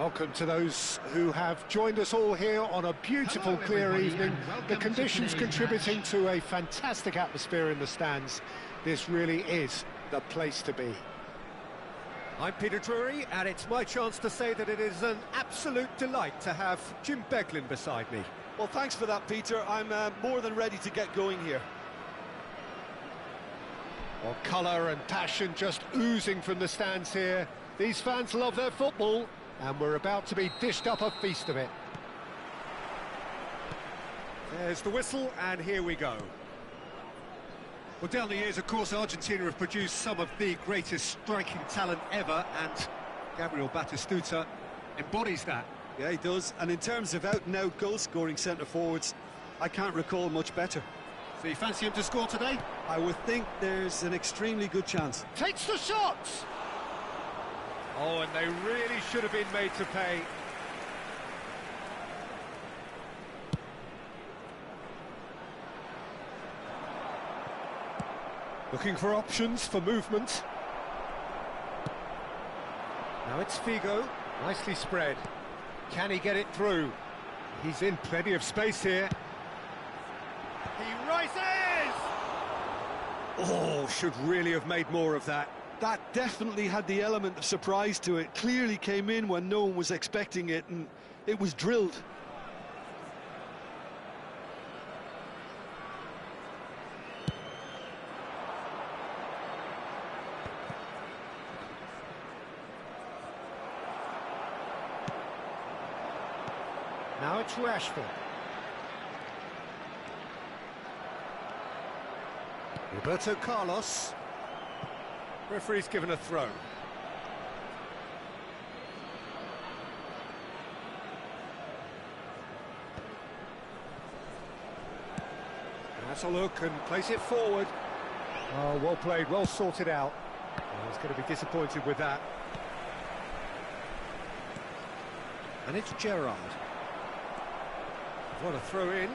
welcome to those who have joined us all here on a beautiful, clear evening. The conditions contributing to a fantastic atmosphere in the stands. This really is the place to be. I'm Peter Drury, and it's my chance to say that it is an absolute delight to have Jim Beglin beside me. Well, thanks for that, Peter. I'm more than ready to get going here. Well, colour and passion just oozing from the stands here. These fans love their football, and we're about to be dished up a feast of it. There's the whistle, and here we go. Well, down the years, of course, Argentina have produced some of the greatest striking talent ever, and Gabriel Batistuta embodies that. Yeah, he does. And in terms of out-and-out goal-scoring centre-forwards, I can't recall much better. So you fancy him to score today? I would think there's an extremely good chance. Takes the shot! Oh, and they really should have been made to pay. Looking for options for movement. Now it's Figo, nicely spread. Can he get it through? He's in plenty of space here. He rises! Oh, should really have made more of that. That definitely had the element of surprise to it. Clearly came in when no one was expecting it, and it was drilled. Now it's Rashford. Roberto Carlos. Referee's given a throw. That's a look and place it forward. Oh, well played, well sorted out. Oh, he's going to be disappointed with that. And it's Gerrard. What a throw in.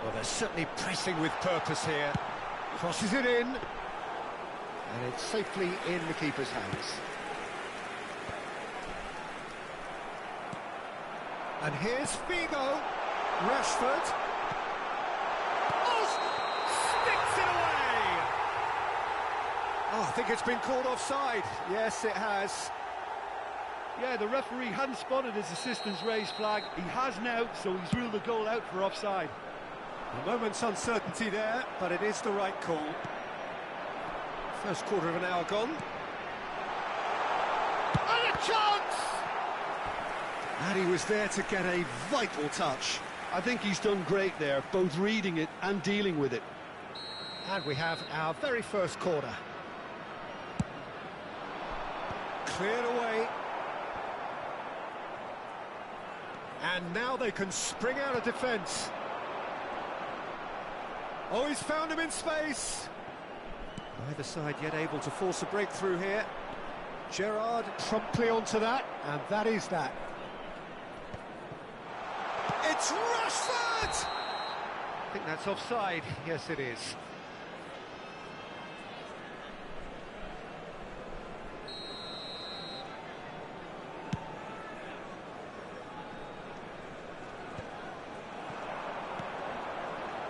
Well, they're certainly pressing with purpose here. Crosses it in. And it's safely in the keeper's hands. And here's Figo. Rashford. Sticks it away! Oh, I think it's been called offside. Yes, it has. Yeah, the referee hadn't spotted his assistant's raised flag. He has now, so he's ruled the goal out for offside. A moment's uncertainty there, but it is the right call. First quarter of an hour gone. And a chance! And he was there to get a vital touch. I think he's done great there, both reading it and dealing with it. And we have our very first corner. Cleared away. And now they can spring out of defence. Oh, he's found him in space. Neither side yet able to force a breakthrough here. Gerrard promptly onto that, and that is that. It's Rashford! I think that's offside. Yes, it is.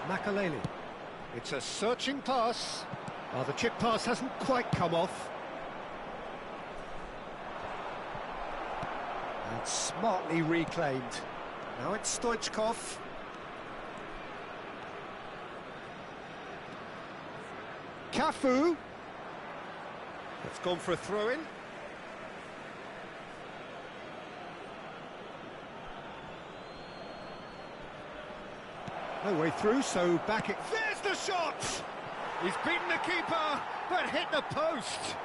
Makaleli. It's a searching pass. Oh, the chip pass hasn't quite come off. And smartly reclaimed. Now it's Stoichkov. Cafu. It's gone for a throw-in. No way through, so back it... There's the shot! He's beaten the keeper, but hit the post.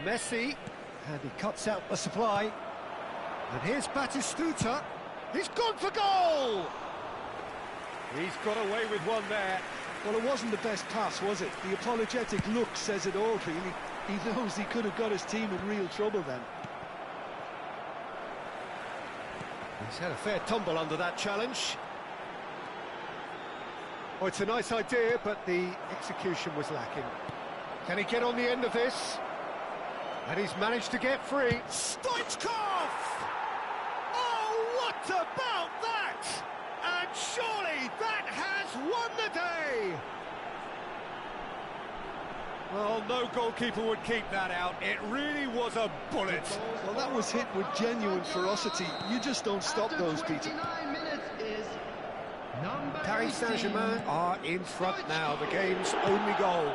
Messi, and he cuts out the supply. And here's Batistuta. He's gone for goal! He's got away with one there. Well, it wasn't the best pass, was it? The apologetic look says it all, really. He knows he could have got his team in real trouble then. He's had a fair tumble under that challenge. Oh, it's a nice idea, but the execution was lacking. Can he get on the end of this? And he's managed to get free. Stoichkov! Oh, what about that? And surely that has won the day! Well, no goalkeeper would keep that out. It really was a bullet. Well, that was hit with genuine ferocity. You just don't stop those, Peter. Paris Saint-Germain are in front now, the game's only goal.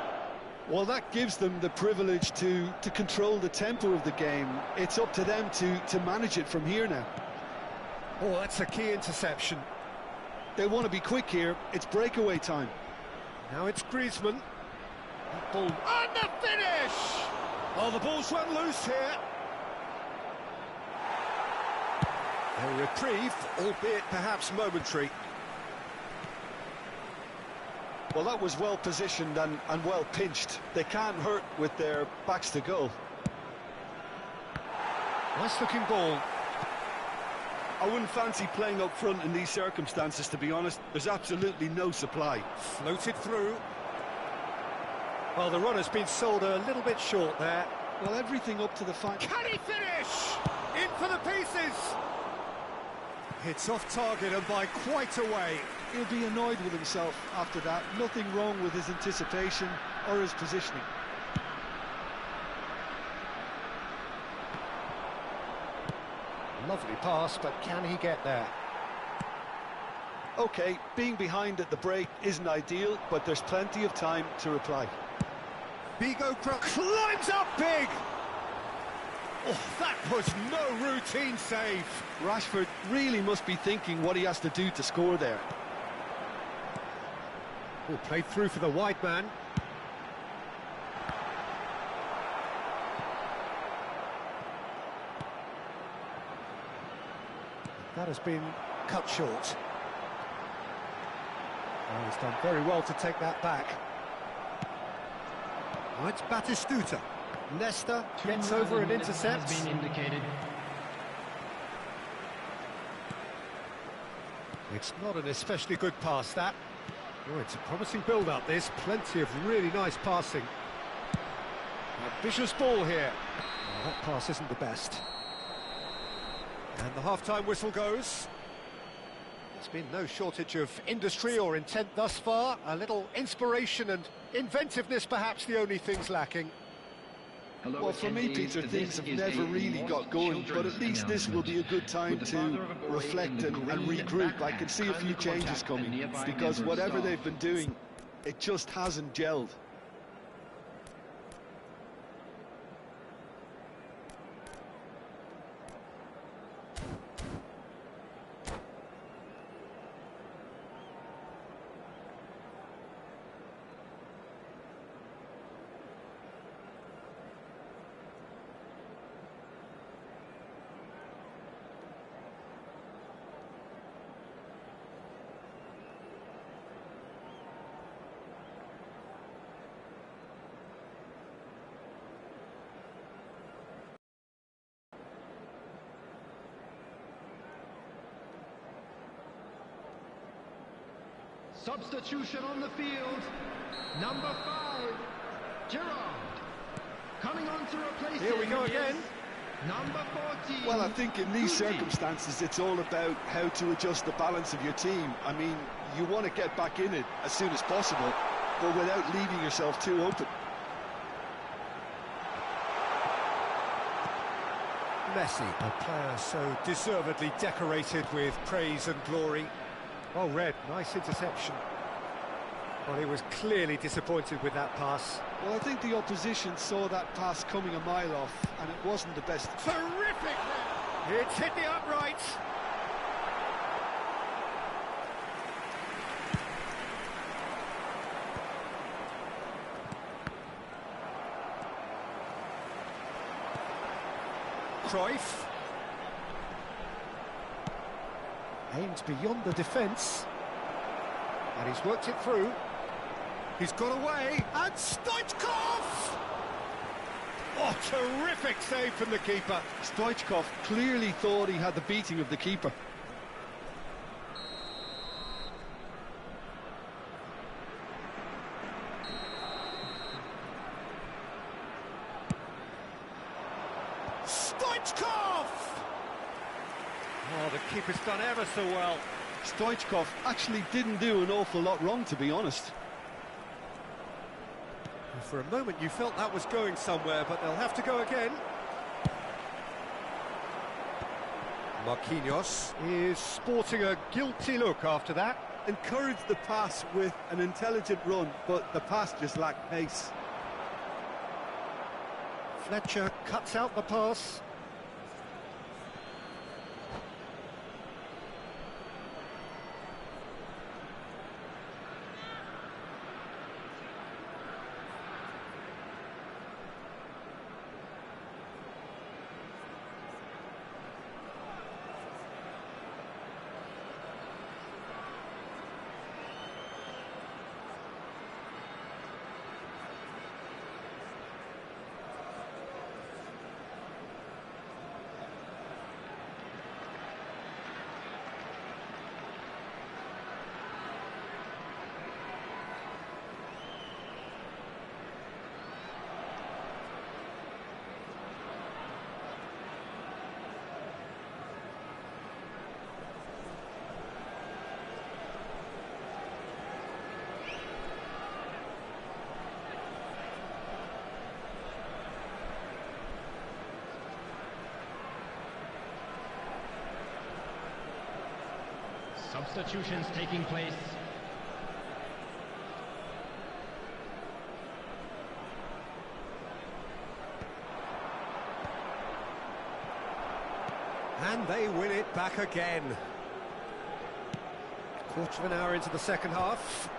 Well, that gives them the privilege to control the tempo of the game. It's up to them to manage it from here now. Oh, that's a key interception. They want to be quick here. It's breakaway time. Now it's Griezmann. Ball. And the finish! Oh, the ball's run loose here. A reprieve, albeit perhaps momentary. Well, that was well positioned and well pinched. They can't hurt with their backs to goal. Nice looking ball. I wouldn't fancy playing up front in these circumstances, to be honest. There's absolutely no supply. Floated through. Well, the run has been sold a little bit short there. Well, everything up to the final. Can he finish? In for the pieces. Hits off target and by quite a way. He'll be annoyed with himself after that. Nothing wrong with his anticipation or his positioning. Lovely pass, but can he get there? OK, being behind at the break isn't ideal, but there's plenty of time to reply. Bigo climbs up big! Oh, that was no routine save. Rashford really must be thinking what he has to do to score there. Oh, played through for the wide man. That has been cut short. Oh, he's done very well to take that back. Oh, it's Batistuta. Nesta gets over and intercepts. It's not an especially good pass, that. Oh, it's a promising build-up, this. Plenty of really nice passing. A vicious ball here. Oh, that pass isn't the best. And the half-time whistle goes. There's been no shortage of industry or intent thus far. A little inspiration and inventiveness, perhaps the only things lacking. Well, for me, Peter, things have never really got going, but at least this will be a good time to reflect and regroup. I can see a few changes coming, because whatever they've been doing, it just hasn't gelled. Substitution on the field, number 5, Gerard. Coming on to replace him. Here we go again. Number 14. Well, I think in these circumstances, it's all about how to adjust the balance of your team. I mean, you want to get back in it as soon as possible, but without leaving yourself too open. Messi, a player so deservedly decorated with praise and glory. Well read, nice interception. Well, he was clearly disappointed with that pass. Well, I think the opposition saw that pass coming a mile off, and it wasn't the best. Terrific! It's hit the uprights. Cruyff. Aimed beyond the defence. And he's worked it through. He's got away. And Stoichkov! Oh, terrific save from the keeper. Stoichkov clearly thought he had the beating of the keeper. Stoichkov! Oh, the keeper's done ever so well. Stoichkov actually didn't do an awful lot wrong, to be honest. For a moment you felt that was going somewhere, but they'll have to go again. Marquinhos is sporting a guilty look after that. Encouraged the pass with an intelligent run, but the pass just lacked pace. Fletcher cuts out the pass. Substitutions taking place. And they win it back again. Quarter of an hour into the second half.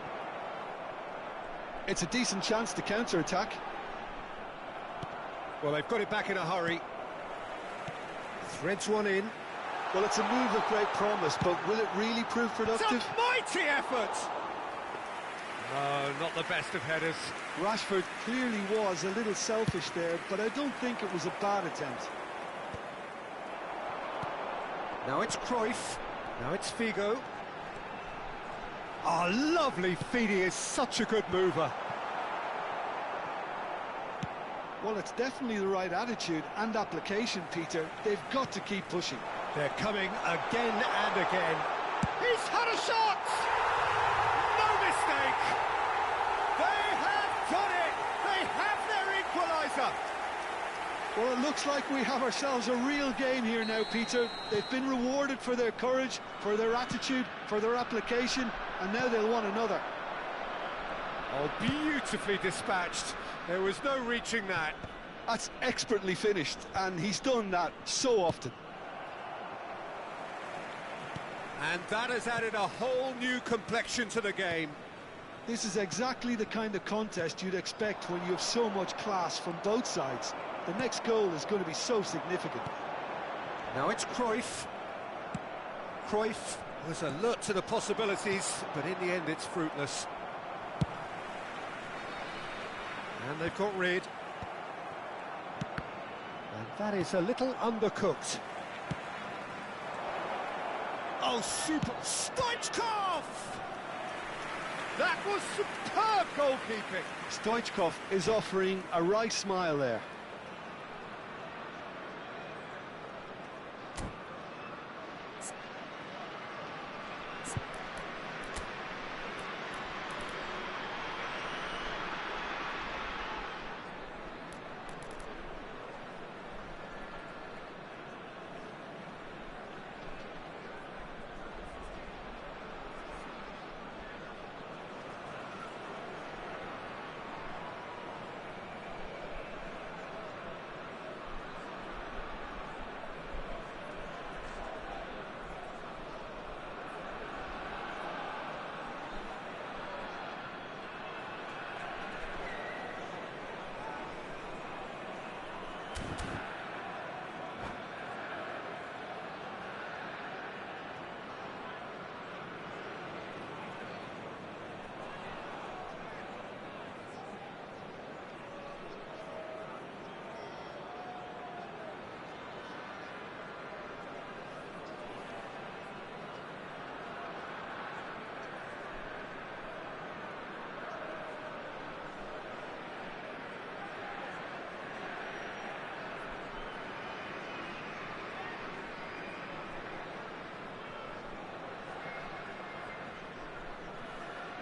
It's a decent chance to counter-attack. Well, they've got it back in a hurry. Threads one in. Well, it's a move of great promise, but will it really prove productive? It's a mighty effort! No, not the best of headers. Rashford clearly was a little selfish there, but I don't think it was a bad attempt. Now it's Cruyff. Now it's Figo. Oh, lovely feed. He is such a good mover. Well, it's definitely the right attitude and application, Peter. They've got to keep pushing. They're coming again and again. He's had a shot! No mistake! They have done it! They have their equaliser! Well, it looks like we have ourselves a real game here now, Peter. They've been rewarded for their courage, for their attitude, for their application, and now they'll want another. Oh, beautifully dispatched. There was no reaching that. That's expertly finished, and he's done that so often. And that has added a whole new complexion to the game. This is exactly the kind of contest you'd expect when you have so much class from both sides. The next goal is going to be so significant. Now it's Cruyff. Cruyff was alert to the possibilities, but in the end it's fruitless. And they've got rid. And that is a little undercooked. Oh, super! Stoichkov! That was superb goalkeeping. Stoichkov is offering a right smile there.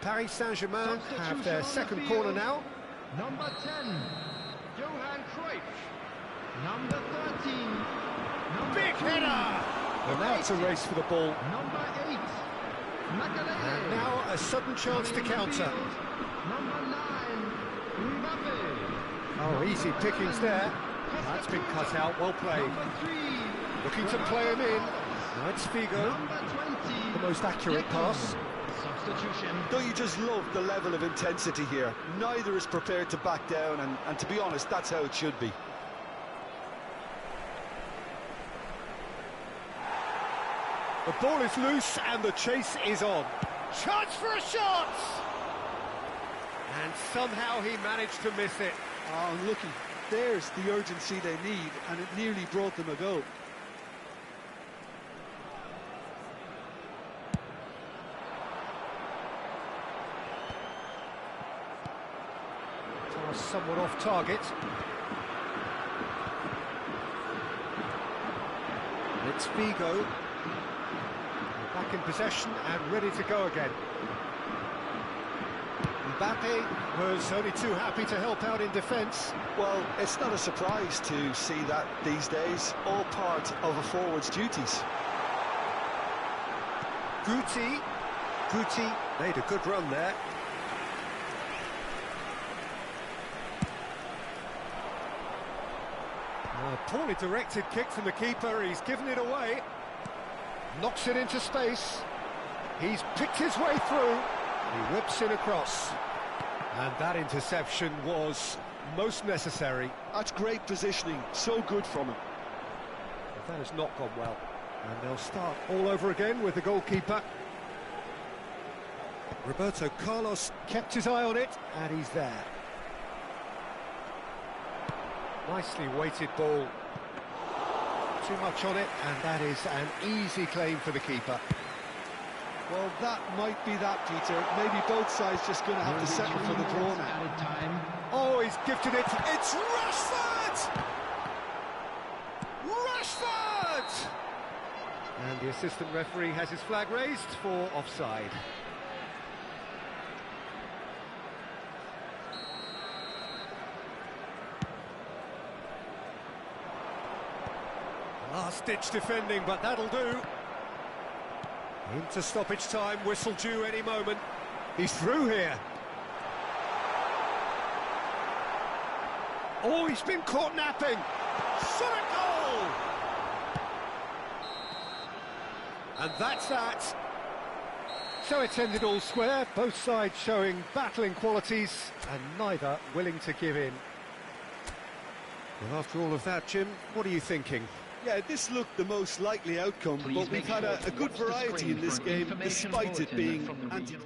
Paris Saint-Germain have their second corner now. Number 10, Johan Cruyff. Number 13, Big header! And now it's a race for the ball. Number 8, Magalhaes. And now a sudden chance to counter. Number 9, Mbappe. Oh, easy pickings there. That's been cut out, well played. Number 3, Looking to play him in. Now it's Figo. number 20, The most accurate pass. substitution. Don't you just love the level of intensity here? Neither is prepared to back down, and to be honest, that's how it should be. The ball is loose and the chase is on. Chance for a shot! And somehow he managed to miss it. Oh, and looking, there's the urgency they need, and it nearly brought them a goal. Pass somewhat off target. It's Figo. Back in possession and ready to go again. Mbappe was only too happy to help out in defence. Well, it's not a surprise to see that these days, all part of a forward's duties. Guti made a good run there. A poorly directed kick from the keeper, he's given it away. Knocks it into space. He's picked his way through. He whips it across. And that interception was most necessary. That's great positioning, so good from him. But that has not gone well. And they'll start all over again with the goalkeeper. Roberto Carlos kept his eye on it, and he's there. Nicely weighted ball. Too much on it, and that is an easy claim for the keeper. Well, that might be that, Peter. Maybe both sides just going to have to settle for the draw now. Added time. Oh, he's gifted it. It's Rashford! Rashford! And the assistant referee has his flag raised for offside. Last-ditch defending, but that'll do. Into stoppage time, whistle due any moment. He's through here. Oh, he's been caught napping. Shot a goal! And that's that. So it's ended all square, both sides showing battling qualities and neither willing to give in. Well, after all of that, Jim, what are you thinking? Yeah, this looked the most likely outcome, but we've had a good variety in this game, despite it being anti-climactic.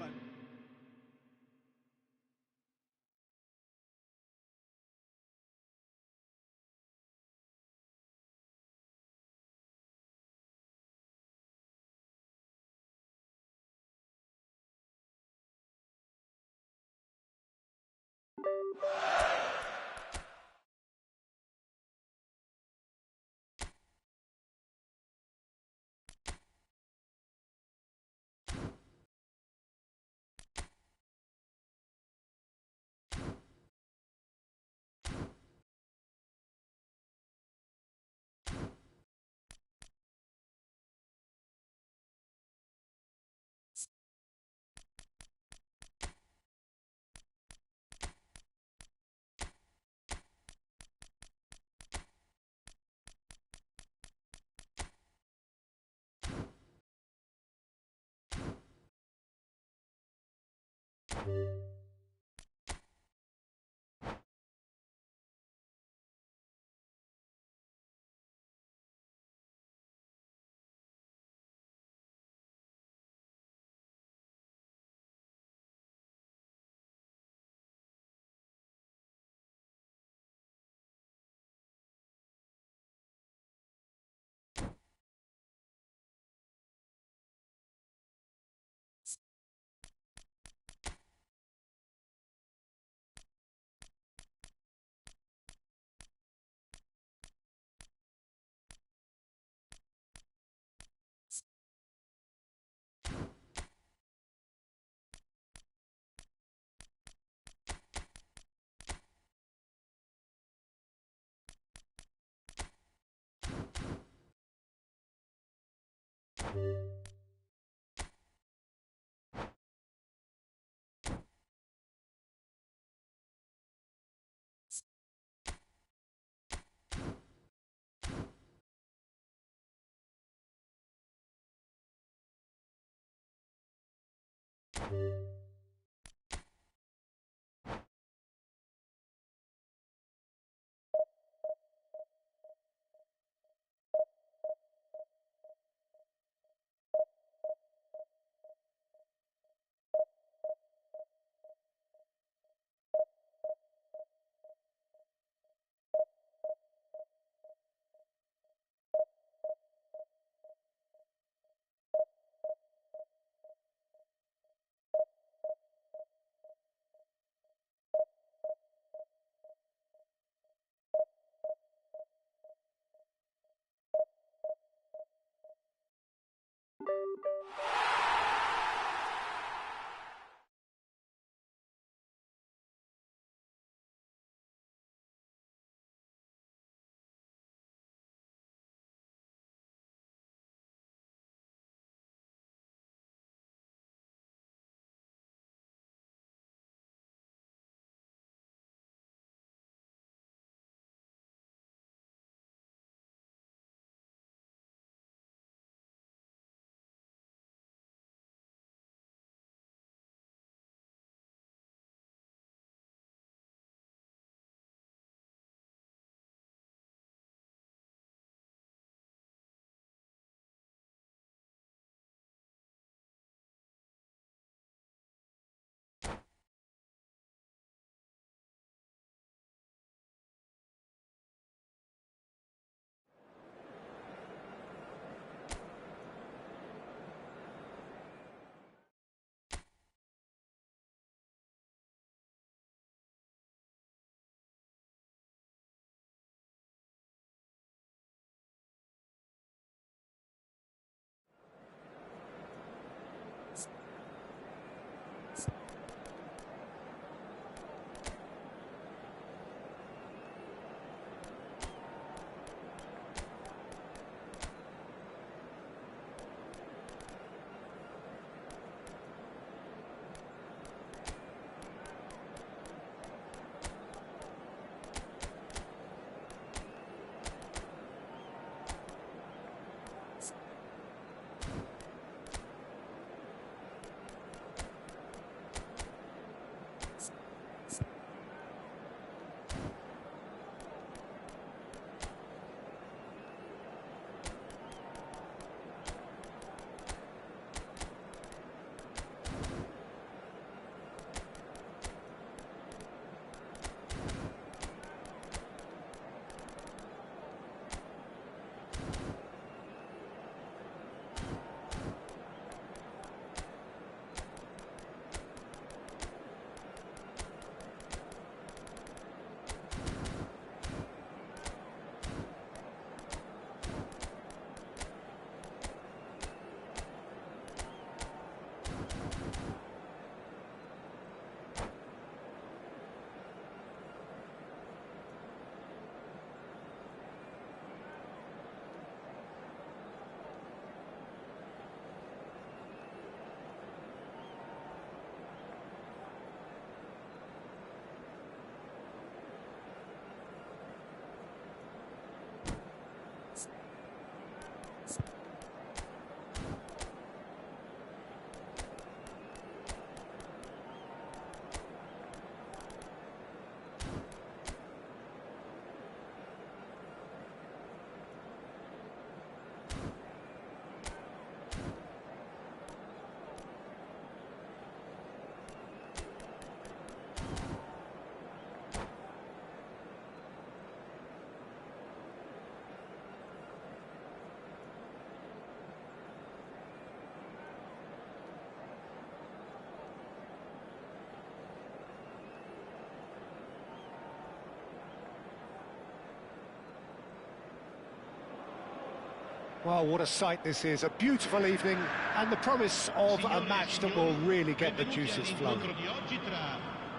Well, what a sight this is, a beautiful evening and the promise of a match that will really get the juices flowing.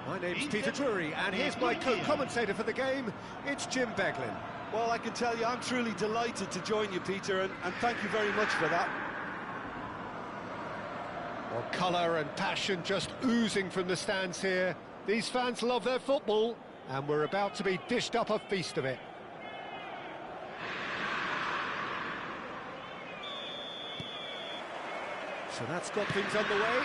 My name's Peter Drury and here's my co-commentator for the game, it's Jim Beglin. Well, I can tell you I'm truly delighted to join you, Peter, and thank you very much for that. Well, colour and passion just oozing from the stands here. These fans love their football, and we're about to be dished up a feast of it. So that's got things underway.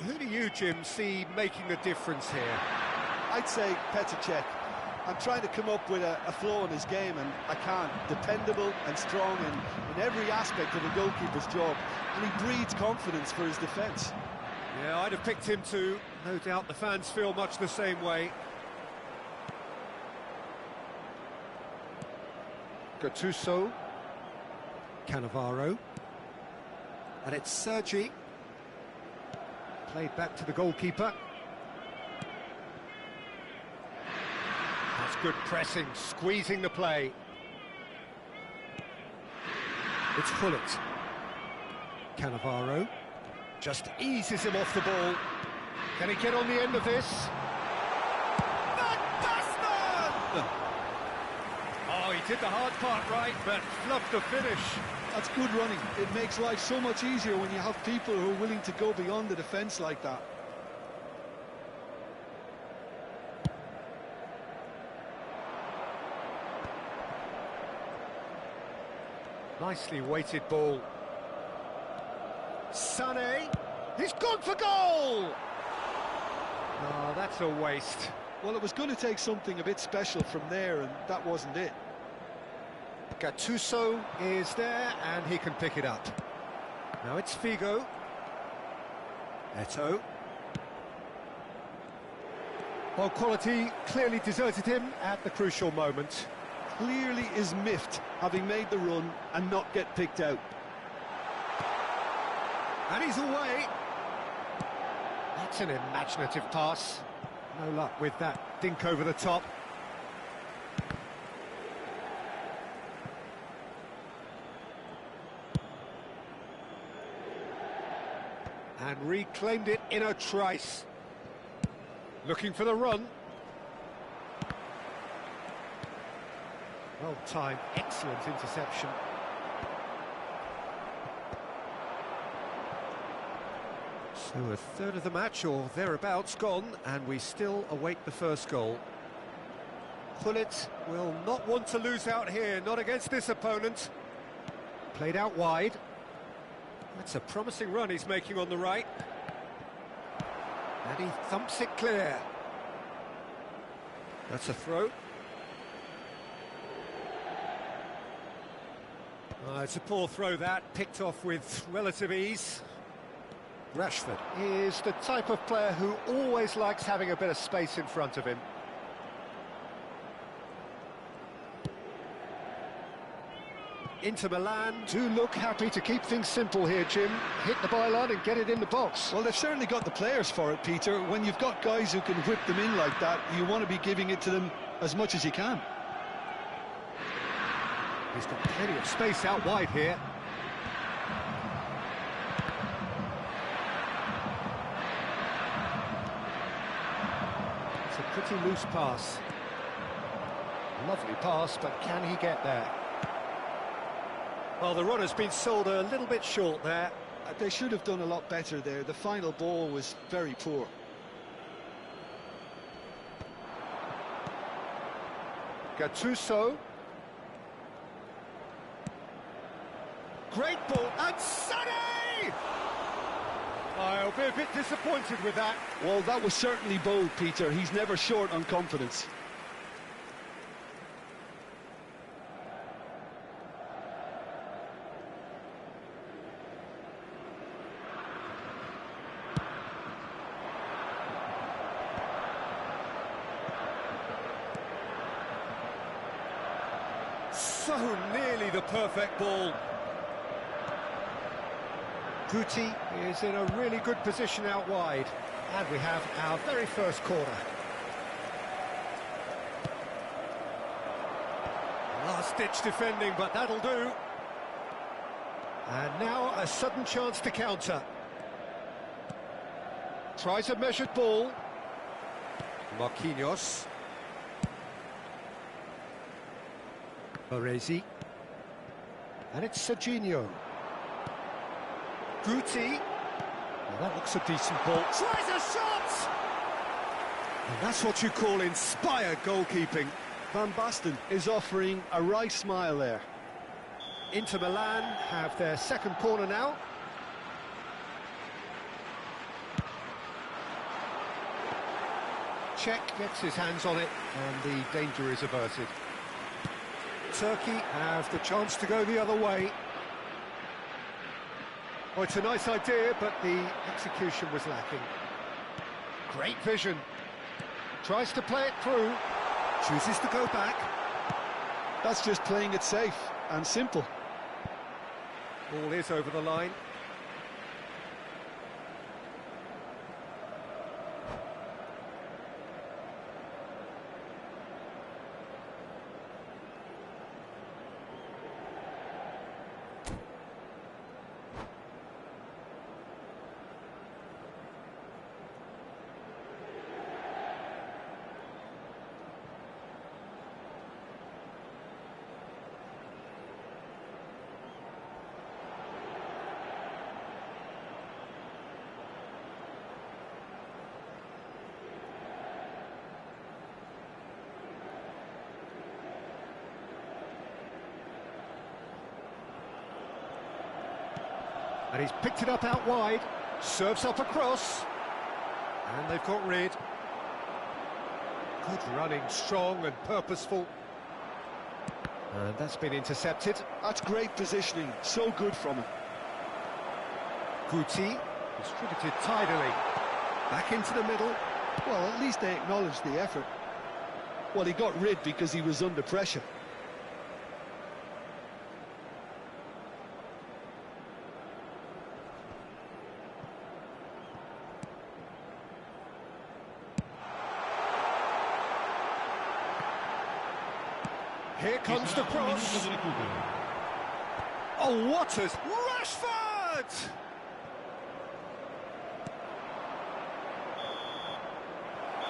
Who do you, Jim, see making the difference here? I'd say Petr Cech. I'm trying to come up with a flow in his game, and I can't. Dependable and strong in every aspect of a goalkeeper's job, and he breeds confidence for his defence. Yeah, I'd have picked him too. No doubt the fans feel much the same way. Gattuso. Cannavaro. And it's Sergi. Played back to the goalkeeper. That's good pressing, squeezing the play. It's Hullet. Cannavaro just eases him off the ball. Can he get on the end of this? Van Basten! Oh, he did the hard part right, but fluffed the finish. That's good running. It makes life so much easier when you have people who are willing to go beyond the defence like that. Nicely weighted ball. Sané, he's gone for goal! Oh, that's a waste. Well, it was going to take something a bit special from there, and that wasn't it. Gattuso is there, and he can pick it up. Now it's Figo. Eto'o. Well, quality clearly deserted him at the crucial moment. Clearly is miffed, having made the run and not get picked out. And he's away. That's an imaginative pass. No luck with that dink over the top. And reclaimed it in a trice. Looking for the run. Well timed, excellent interception. So a third of the match, or thereabouts, gone, and we still await the first goal. Hullet will not want to lose out here, not against this opponent. Played out wide. That's a promising run he's making on the right. And he thumps it clear. That's a throw. It's a poor throw that, picked off with relative ease. Rashford is the type of player who always likes having a bit of space in front of him. Inter Milan do look happy to keep things simple here, Jim. Hit the byline and get it in the box. Well, they've certainly got the players for it, Peter. When you've got guys who can whip them in like that, you want to be giving it to them as much as you can. He's got plenty of space out wide here. It's a pretty loose pass. Lovely pass, but can he get there? Well, the runner's been sold a little bit short there. They should have done a lot better there. The final ball was very poor. Gattuso. Great ball, and Sané! I'll be a bit disappointed with that. Well, that was certainly bold, Peter. He's never short on confidence. So nearly the perfect ball. Guti is in a really good position out wide, and we have our very first corner. Last-ditch defending, but that'll do. And now a sudden chance to counter. Tries a measured ball. Marquinhos. Baresi. And it's Serginho. Guti. Well, that looks a decent ball. Tries a shot! And that's what you call inspired goalkeeping. Van Basten is offering a wry smile there. Inter Milan have their second corner now. Czech gets his hands on it, and the danger is averted. Turkey have the chance to go the other way. Oh, it's a nice idea, but the execution was lacking. Great vision. Tries to play it through. Chooses to go back. That's just playing it safe and simple. Ball is over the line. And he's picked it up out wide, serves up across, and they've got rid. Good running, strong and purposeful. And that's been intercepted. That's great positioning, so good from him. Guti, distributed tidily. Back into the middle. Well, at least they acknowledged the effort. Well, he got rid because he was under pressure. Here comes the cross. Oh, what a... Rashford!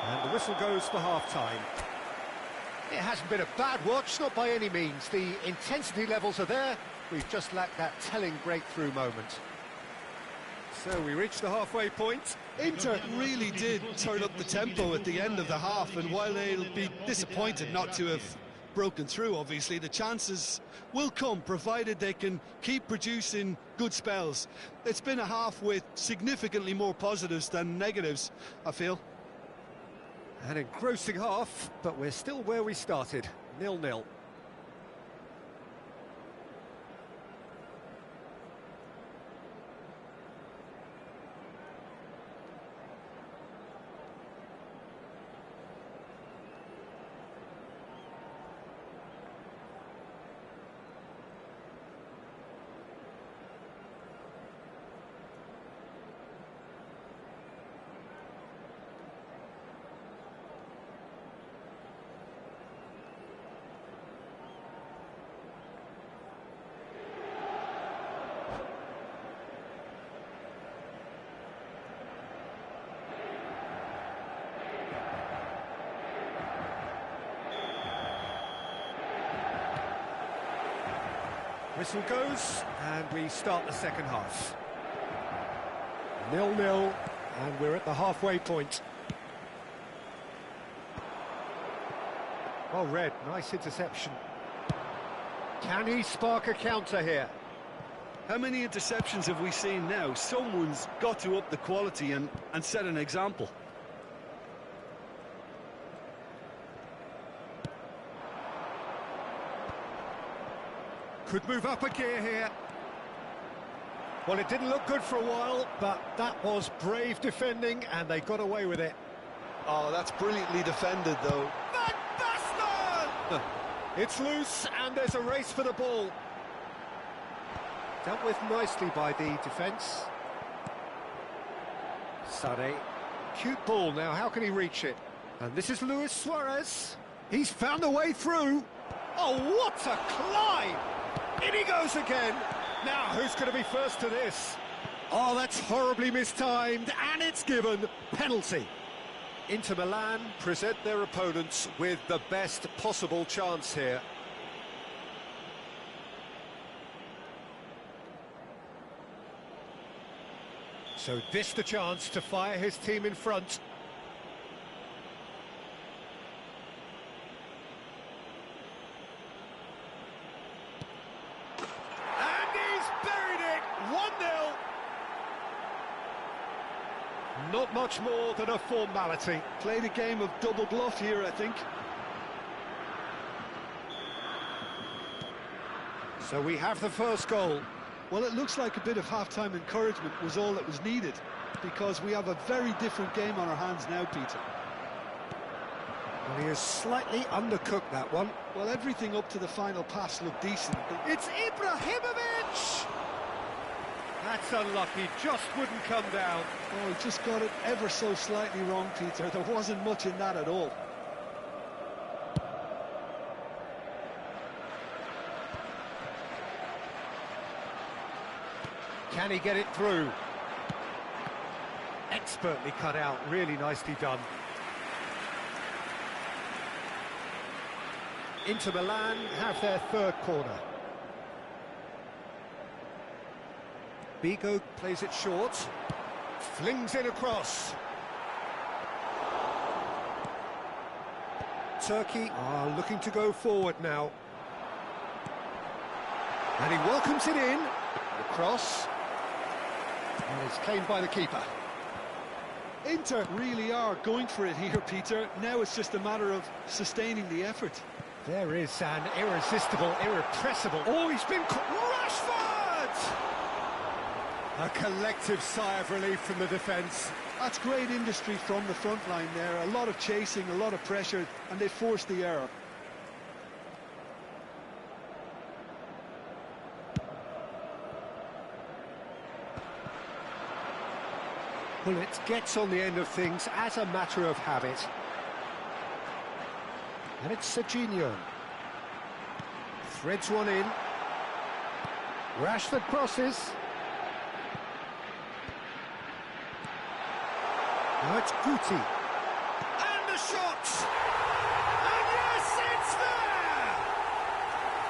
And the whistle goes for half-time. It hasn't been a bad watch, not by any means. The intensity levels are there. We've just lacked that telling breakthrough moment. So we reach the halfway point. Inter really did turn up the tempo at the end of the half, and while they'll be disappointed not to have broken through, obviously, the chances will come, provided they can keep producing good spells. It's been a half with significantly more positives than negatives, I feel. An engrossing half, but we're still where we started, 0-0. Whistle goes, and we start the second half. 0-0, and we're at the halfway point. Well read, nice interception. Can he spark a counter here? How many interceptions have we seen now? Someone's got to up the quality and set an example. Could move up a gear here. Well, it didn't look good for a while, but that was brave defending, and they got away with it. Oh, that's brilliantly defended, though. Van Basten! It's loose, and there's a race for the ball. Dealt with nicely by the defence. Sade. Cute ball now, how can he reach it? And this is Luis Suarez. He's found a way through. Oh, what a climb! In he goes again. Now, who's going to be first to this? Oh, that's horribly mistimed, and it's given. Penalty. Inter Milan present their opponents with the best possible chance here. So this the chance to fire his team in front. And he's buried it! 1-0. Not much more than a formality. Played a game of double bluff here, I think. So we have the first goal. Well, it looks like a bit of half-time encouragement was all that was needed, because we have a very different game on our hands now, Peter. Well, he has slightly undercooked that one. Well, everything up to the final pass looked decent. It's Ibrahimovic! That's unlucky, just wouldn't come down. Oh, he just got it ever so slightly wrong, Peter. There wasn't much in that at all. Can he get it through? Expertly cut out, really nicely done. Inter Milan have their third corner. Bigo plays it short, flings it across. Turkey are looking to go forward now. And he welcomes it in. The cross. And it's claimed by the keeper. Inter really are going for it here, Peter. Now it's just a matter of sustaining the effort. There is an irresistible, irrepressible... Oh, he's been... Rashford! A collective sigh of relief from the defence. That's great industry from the front line there. A lot of chasing, a lot of pressure, and they forced the error. Well, it gets on the end of things as a matter of habit. And it's Serginho. Threads one in. Rashford crosses. Now it's Guti. And the shot! And yes, it's there!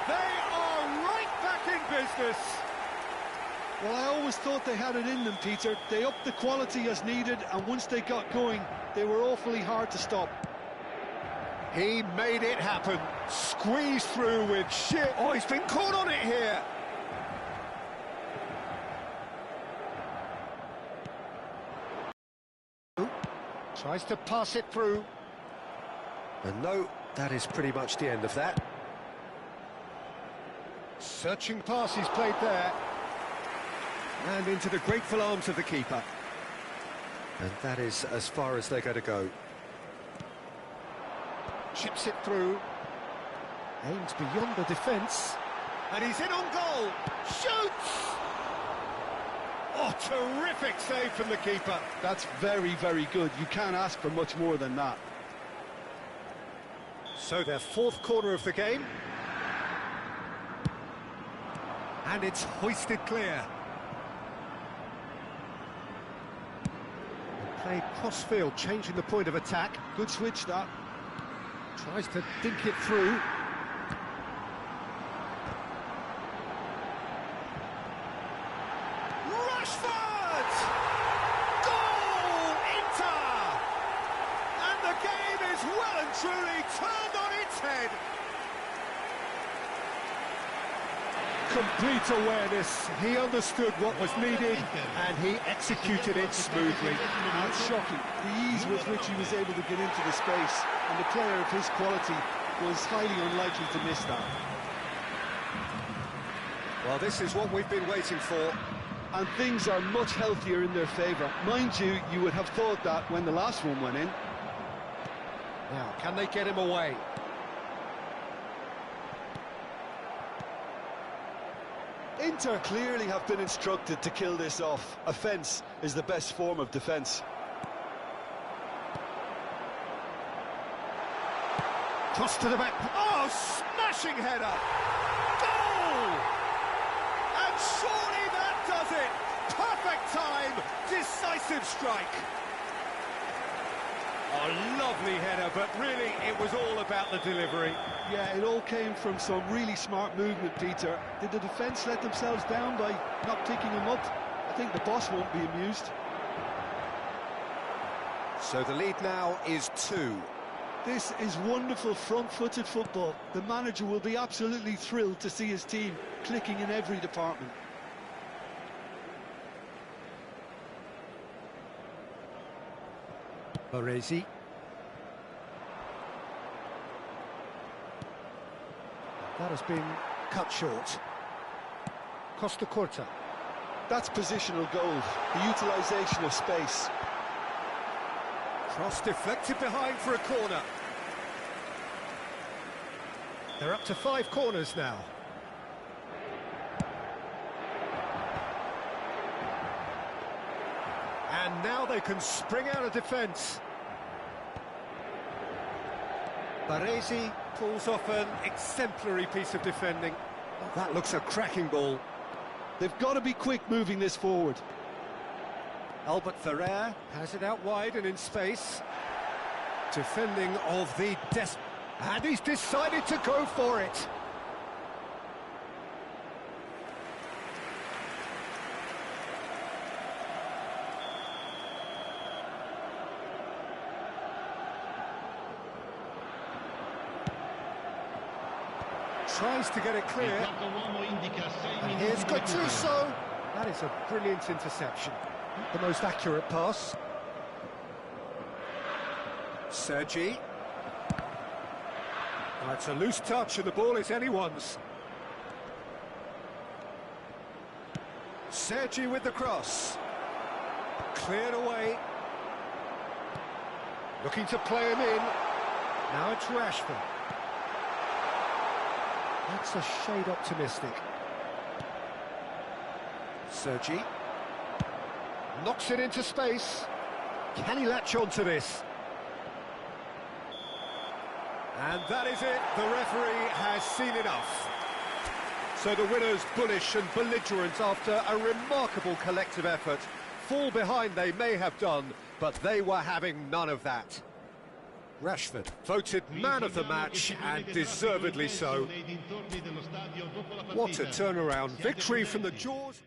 They are right back in business. Well, I always thought they had it in them, Peter. They upped the quality as needed, and once they got going, they were awfully hard to stop. He made it happen. Squeezed through with shit. Oh, he's been caught on it here. Tries to pass it through. And no, that is pretty much the end of that. Searching pass he's played there. And into the grateful arms of the keeper. And that is as far as they're going to go. Chips it through. Aims beyond the defence. And he's in on goal. Shoots! Oh, terrific save from the keeper. That's very, very good. You can't ask for much more than that. So their fourth corner of the game. And it's hoisted clear. Played cross-field, changing the point of attack. Good switch, that. Tries to dink it through. Rashford! Goal! Inter! And the game is well and truly turned on its head. Complete awareness. He understood what was needed and he executed it smoothly. That's shocking. The ease with which he was able to get into the space, and a player of his quality was highly unlikely to miss that. Well, this is what we've been waiting for. And things are much healthier in their favour. Mind you, you would have thought that when the last one went in. Now, can they get him away? Inter clearly have been instructed to kill this off. Offence is the best form of defence. Toss to the back. Oh, smashing header! Goal! And surely that does it! Perfect time! Decisive strike! Oh, lovely header, but really it was all about the delivery. Yeah, it all came from some really smart movement, Peter. Did the defence let themselves down by not picking him up? I think the boss won't be amused. So the lead now is 2. This is wonderful front-footed football. The manager will be absolutely thrilled to see his team clicking in every department. Baresi. That has been cut short. Costa Curta. That's positional goal, the utilisation of space. Cross deflected behind for a corner. They're up to 5 corners now. And now they can spring out of defence. Baresi pulls off an exemplary piece of defending. Oh, that looks a cracking ball. They've got to be quick moving this forward. Albert Ferrer has it out wide and in space. Defending of the and he's decided to go for it. Tries to get it clear. And here's Gattuso. That is a brilliant interception. The most accurate pass. Sergi. That's a loose touch and the ball is anyone's. Sergi with the cross. Cleared away. Looking to play him in. Now it's Rashford. That's a shade optimistic. Sergi. Knocks it into space. Can he latch on to this? And that is it. The referee has seen enough. So the winners, bullish and belligerent after a remarkable collective effort. Fall behind they may have done, but they were having none of that. Rashford voted man of the match, and deservedly so. What a turnaround. Victory from the jaws.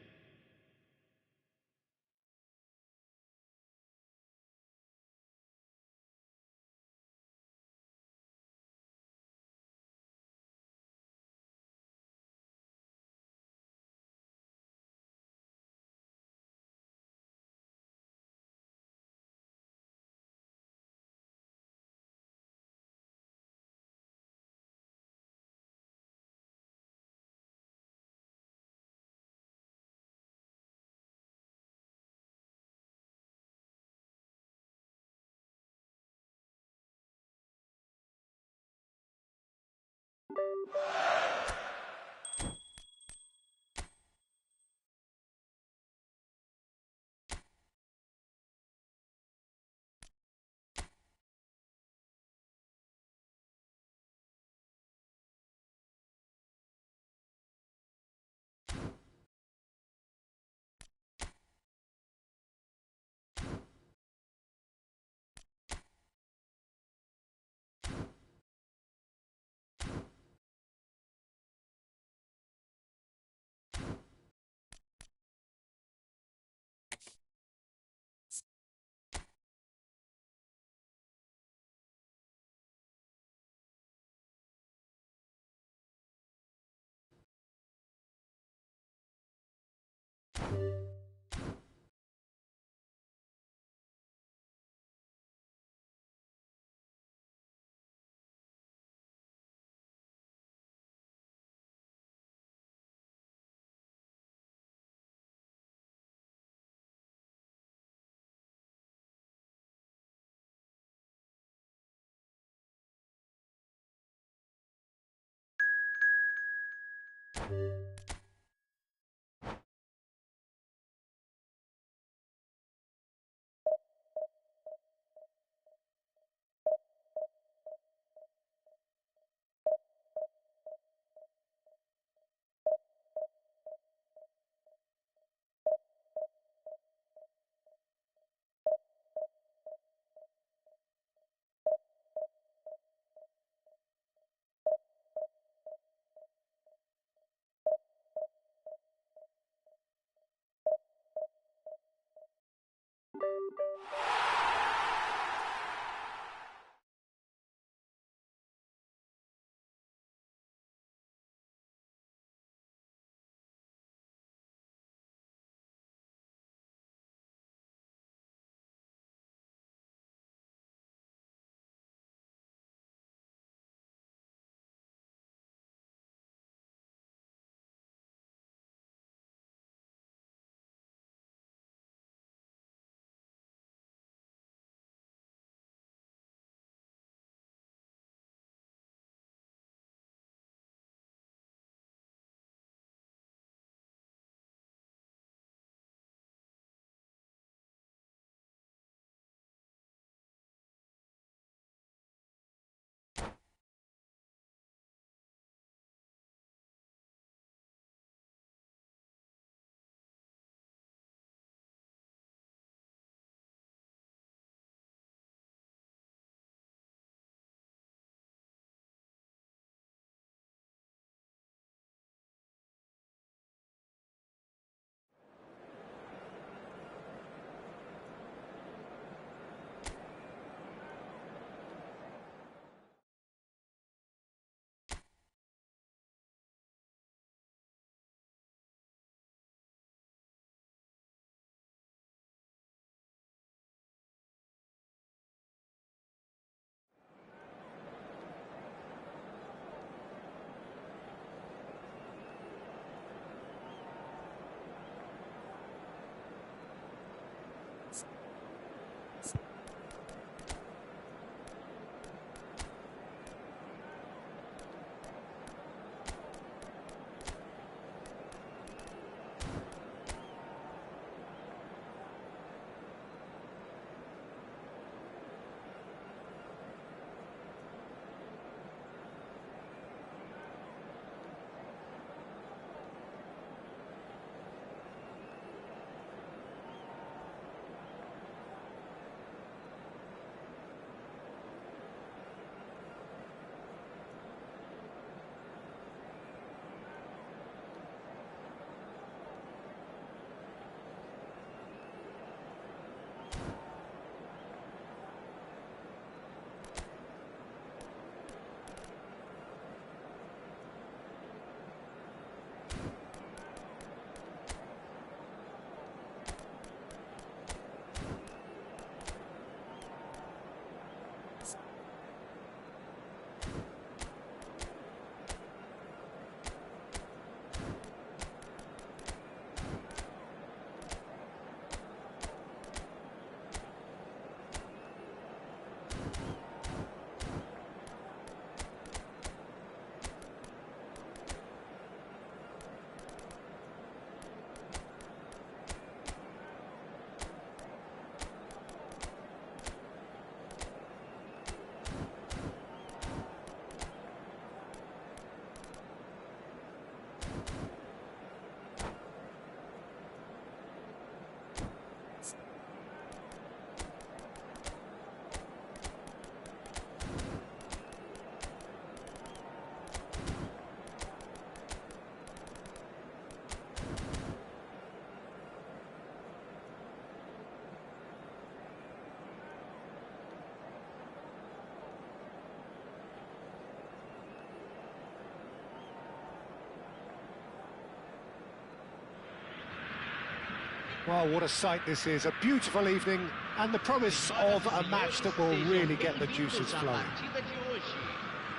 Well, what a sight this is. A beautiful evening and the promise of a match that will really get the juices flowing.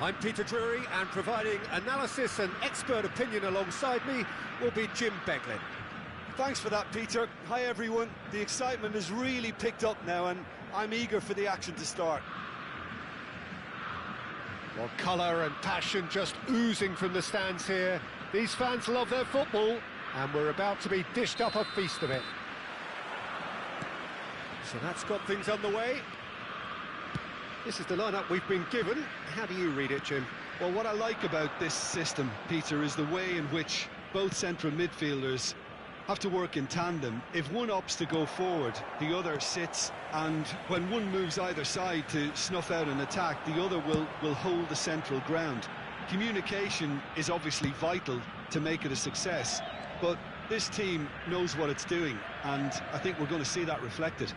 I'm Peter Drury, and providing analysis and expert opinion alongside me will be Jim Beglin. Thanks for that, Peter. Hi, everyone. The excitement has really picked up now, and I'm eager for the action to start. Well, colour and passion just oozing from the stands here. These fans love their football, and we're about to be dished up a feast of it. So that's got things underway. This is the lineup we've been given. How do you read it, Jim? Well, what I like about this system, Peter, is the way in which both central midfielders have to work in tandem. If one opts to go forward, the other sits, and when one moves either side to snuff out an attack, the other will hold the central ground. Communication is obviously vital to make it a success, but this team knows what it's doing, and I think we're going to see that reflected.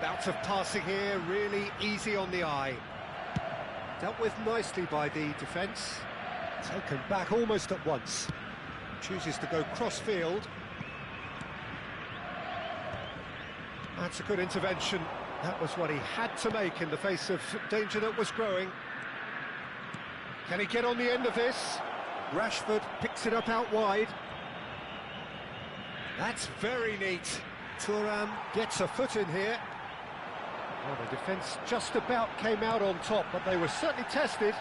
Bouts of passing here, really easy on the eye. Dealt with nicely by the defence. Taken back almost at once. Chooses to go cross-field. That's a good intervention. That was what he had to make in the face of danger that was growing. Can he get on the end of this? Rashford picks it up out wide. That's very neat. Thuram gets a foot in here. Well, the defence just about came out on top, but they were certainly tested.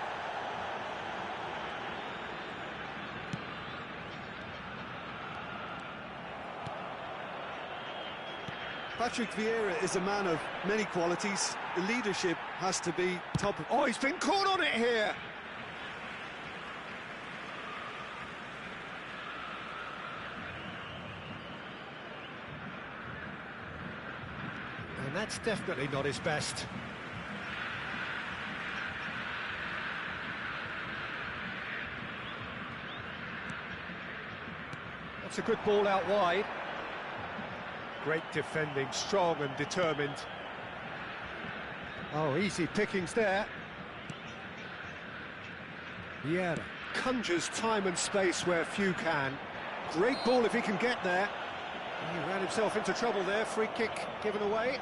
Patrick Vieira is a man of many qualities. The leadership has to be top of... Oh, he's been caught on it here! And that's definitely not his best. That's a good ball out wide. Great defending, strong and determined. Oh, easy pickings there. Vieira conjures time and space where few can. Great ball if he can get there. He ran himself into trouble there, free kick given away.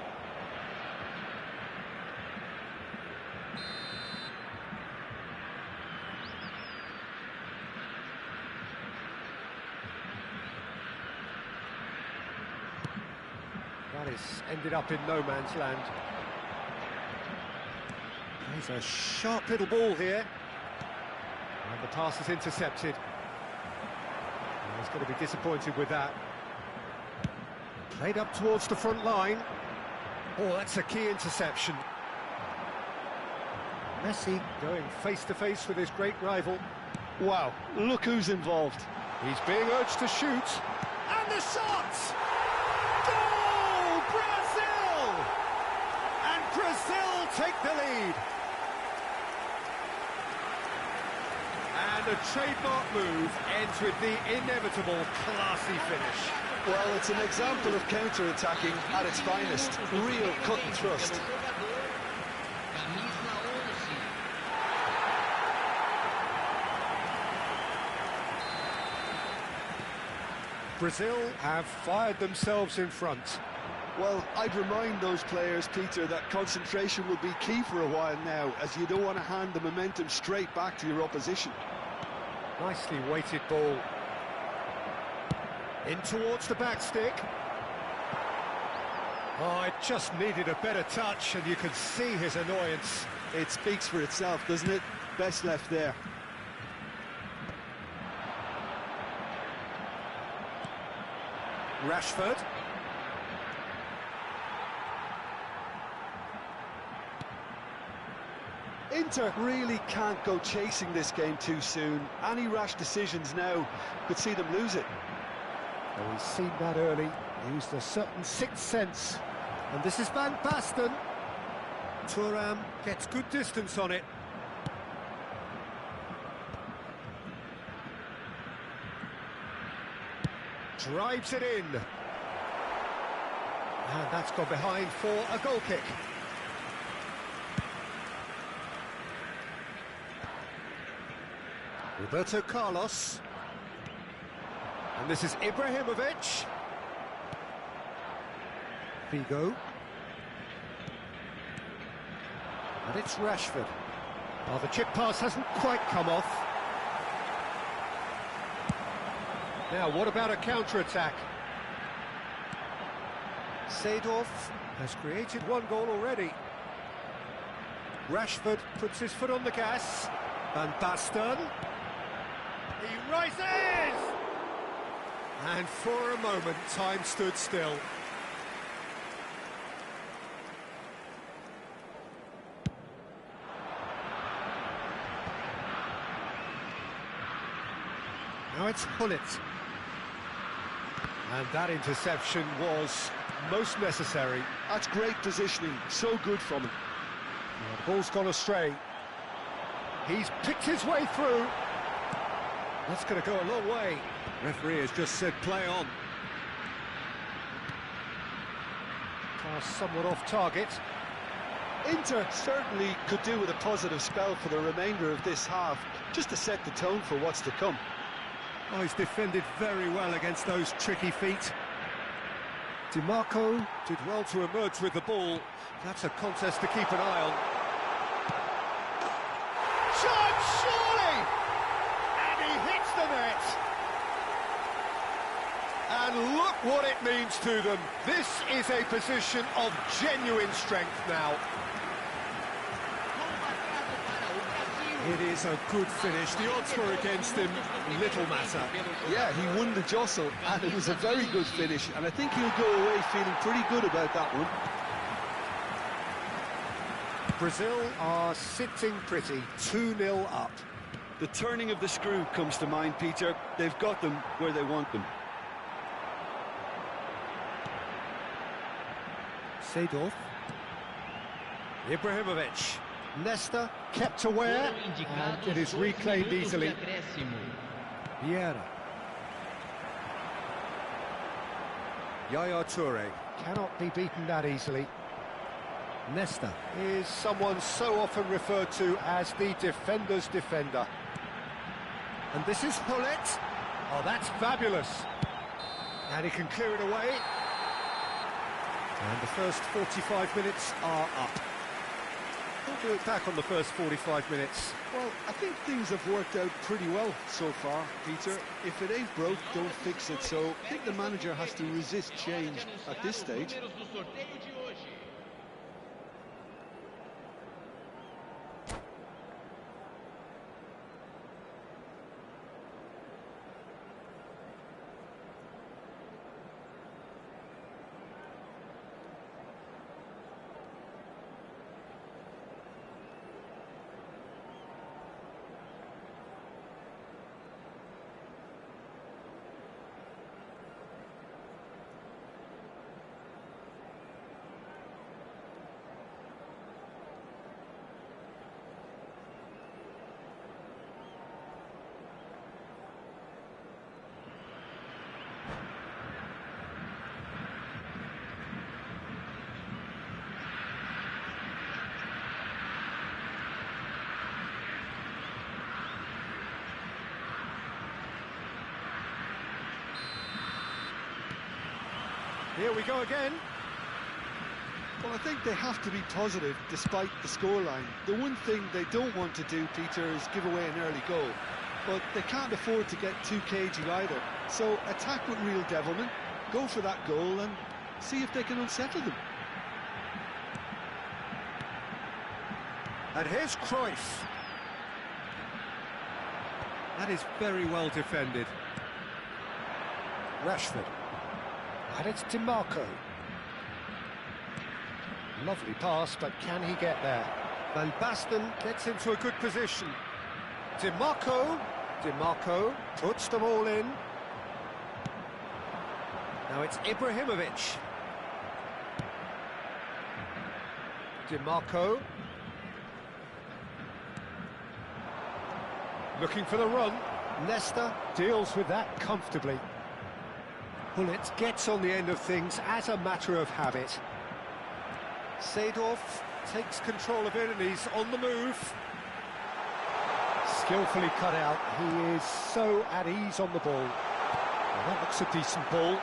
That is ended up in no man's land. There's a sharp little ball here. And the pass is intercepted. And he's going to be disappointed with that. Played up towards the front line. Oh, that's a key interception. Messi going face-to-face with his great rival. Wow, look who's involved. He's being urged to shoot. And the shot! Goal! Brazil! And Brazil take the lead. And a trademark move ends with the inevitable classy finish. Well, it's an example of counter-attacking at its finest. Real cut and thrust. Brazil have fired themselves in front. Well, I'd remind those players, Peter, that concentration will be key for a while now, as you don't want to hand the momentum straight back to your opposition. Nicely weighted ball. In towards the back stick. Oh, it just needed a better touch, and you could see his annoyance. It speaks for itself, doesn't it? Best left there. Rashford. Inter really can't go chasing this game too soon. Any rash decisions now could see them lose it. Well, he's seen that early, used a certain sixth sense. And this is Van Basten. Thuram gets good distance on it. Drives it in. And that's gone behind for a goal kick. Roberto Carlos. And this is Ibrahimovic. Figo. And it's Rashford. Well, the chip pass hasn't quite come off. Now, what about a counter-attack? Seedorf has created one goal already. Rashford puts his foot on the gas. Van Basten. He rises! And for a moment, time stood still. Now it's Gullit. And that interception was most necessary. That's great positioning, so good from him. The ball's gone astray. He's picked his way through. That's going to go a long way. Referee has just said play on. Pass somewhat off target. Inter certainly could do with a positive spell for the remainder of this half, just to set the tone for what's to come. Oh, he's defended very well against those tricky feet. DiMarco did well to emerge with the ball. That's a contest to keep an eye on. Shot, surely! And he hits the net. And look what it means to them. This is a position of genuine strength now. It is a good finish. The odds were against him, little matter. Yeah, he won the jostle, and it was a very good finish, and I think he'll go away feeling pretty good about that one. Brazil are sitting pretty, 2-0 up. The turning of the screw comes to mind, Peter. They've got them where they want them. Seedorf. Ibrahimovic. Nesta kept aware, and it is reclaimed easily. Vieira. Yaya Toure cannot be beaten that easily. Nesta is someone so often referred to as the defender's defender. And this is Gullit. Oh, that's fabulous. And he can clear it away. And the first 45 minutes are up. We'll do it back on the first 45 minutes. Well, I think things have worked out pretty well so far, Peter. If it ain't broke, don't fix it. So I think the manager has to resist change at this stage. Here we go again. Well, I think they have to be positive despite the scoreline. The one thing they don't want to do, Peter, is give away an early goal. But they can't afford to get too cagey either. So attack with real devilment, go for that goal and see if they can unsettle them. And here's Cruyff. That is very well defended. Rashford. And it's DiMarco. Lovely pass, but can he get there? Van Basten gets into a good position. DiMarco puts them all in. Now it's Ibrahimovic. DiMarco. Looking for the run. Nesta deals with that comfortably. Gullit gets on the end of things as a matter of habit. Seedorf takes control of it and he's on the move. Skillfully cut out. He is so at ease on the ball. Well, That looks a decent ball.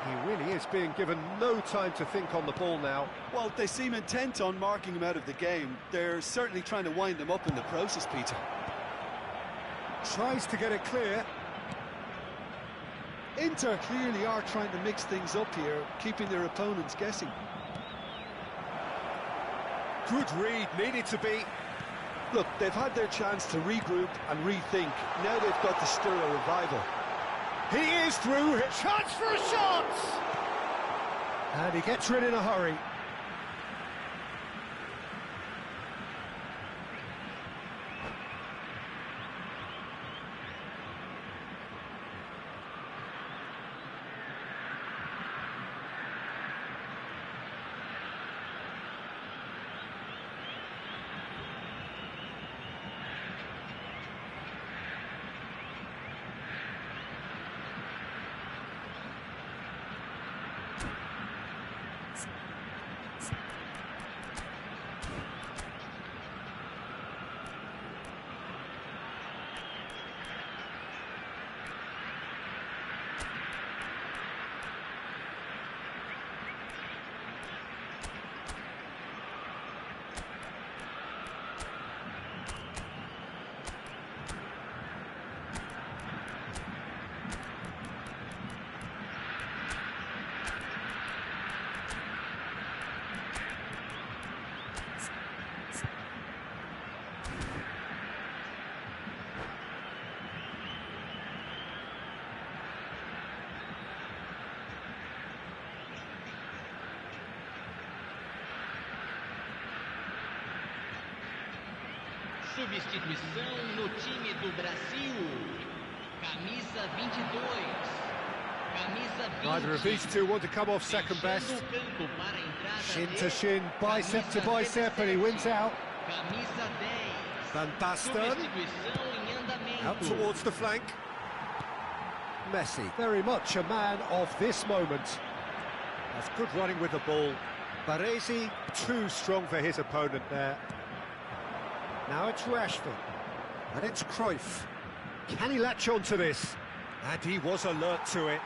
He really is being given no time to think on the ball now. Well, they seem intent on marking him out of the game. They're certainly trying to wind him up in the process, Peter. Tries to get it clear. Inter clearly are trying to mix things up here, keeping their opponents guessing. Good read, needed to be. Look, they've had their chance to regroup and rethink. Now they've got to stir a revival. He is through. Chance for a shot! And he gets rid in a hurry. Substituição no time do Brasil. Camisa 22. Camisa 20. Neither of these two want to come off second best. Shin to shin, bicep to bicep, and he wins out. Camisa 10. Van Basten. Substituição em andamento. Out towards the flank. Messi, very much a man of this moment. That's good running with the ball. Baresi, too strong for his opponent there. Now it's Rashford, and it's Cruyff. Can he latch on to this? And he was alert to it.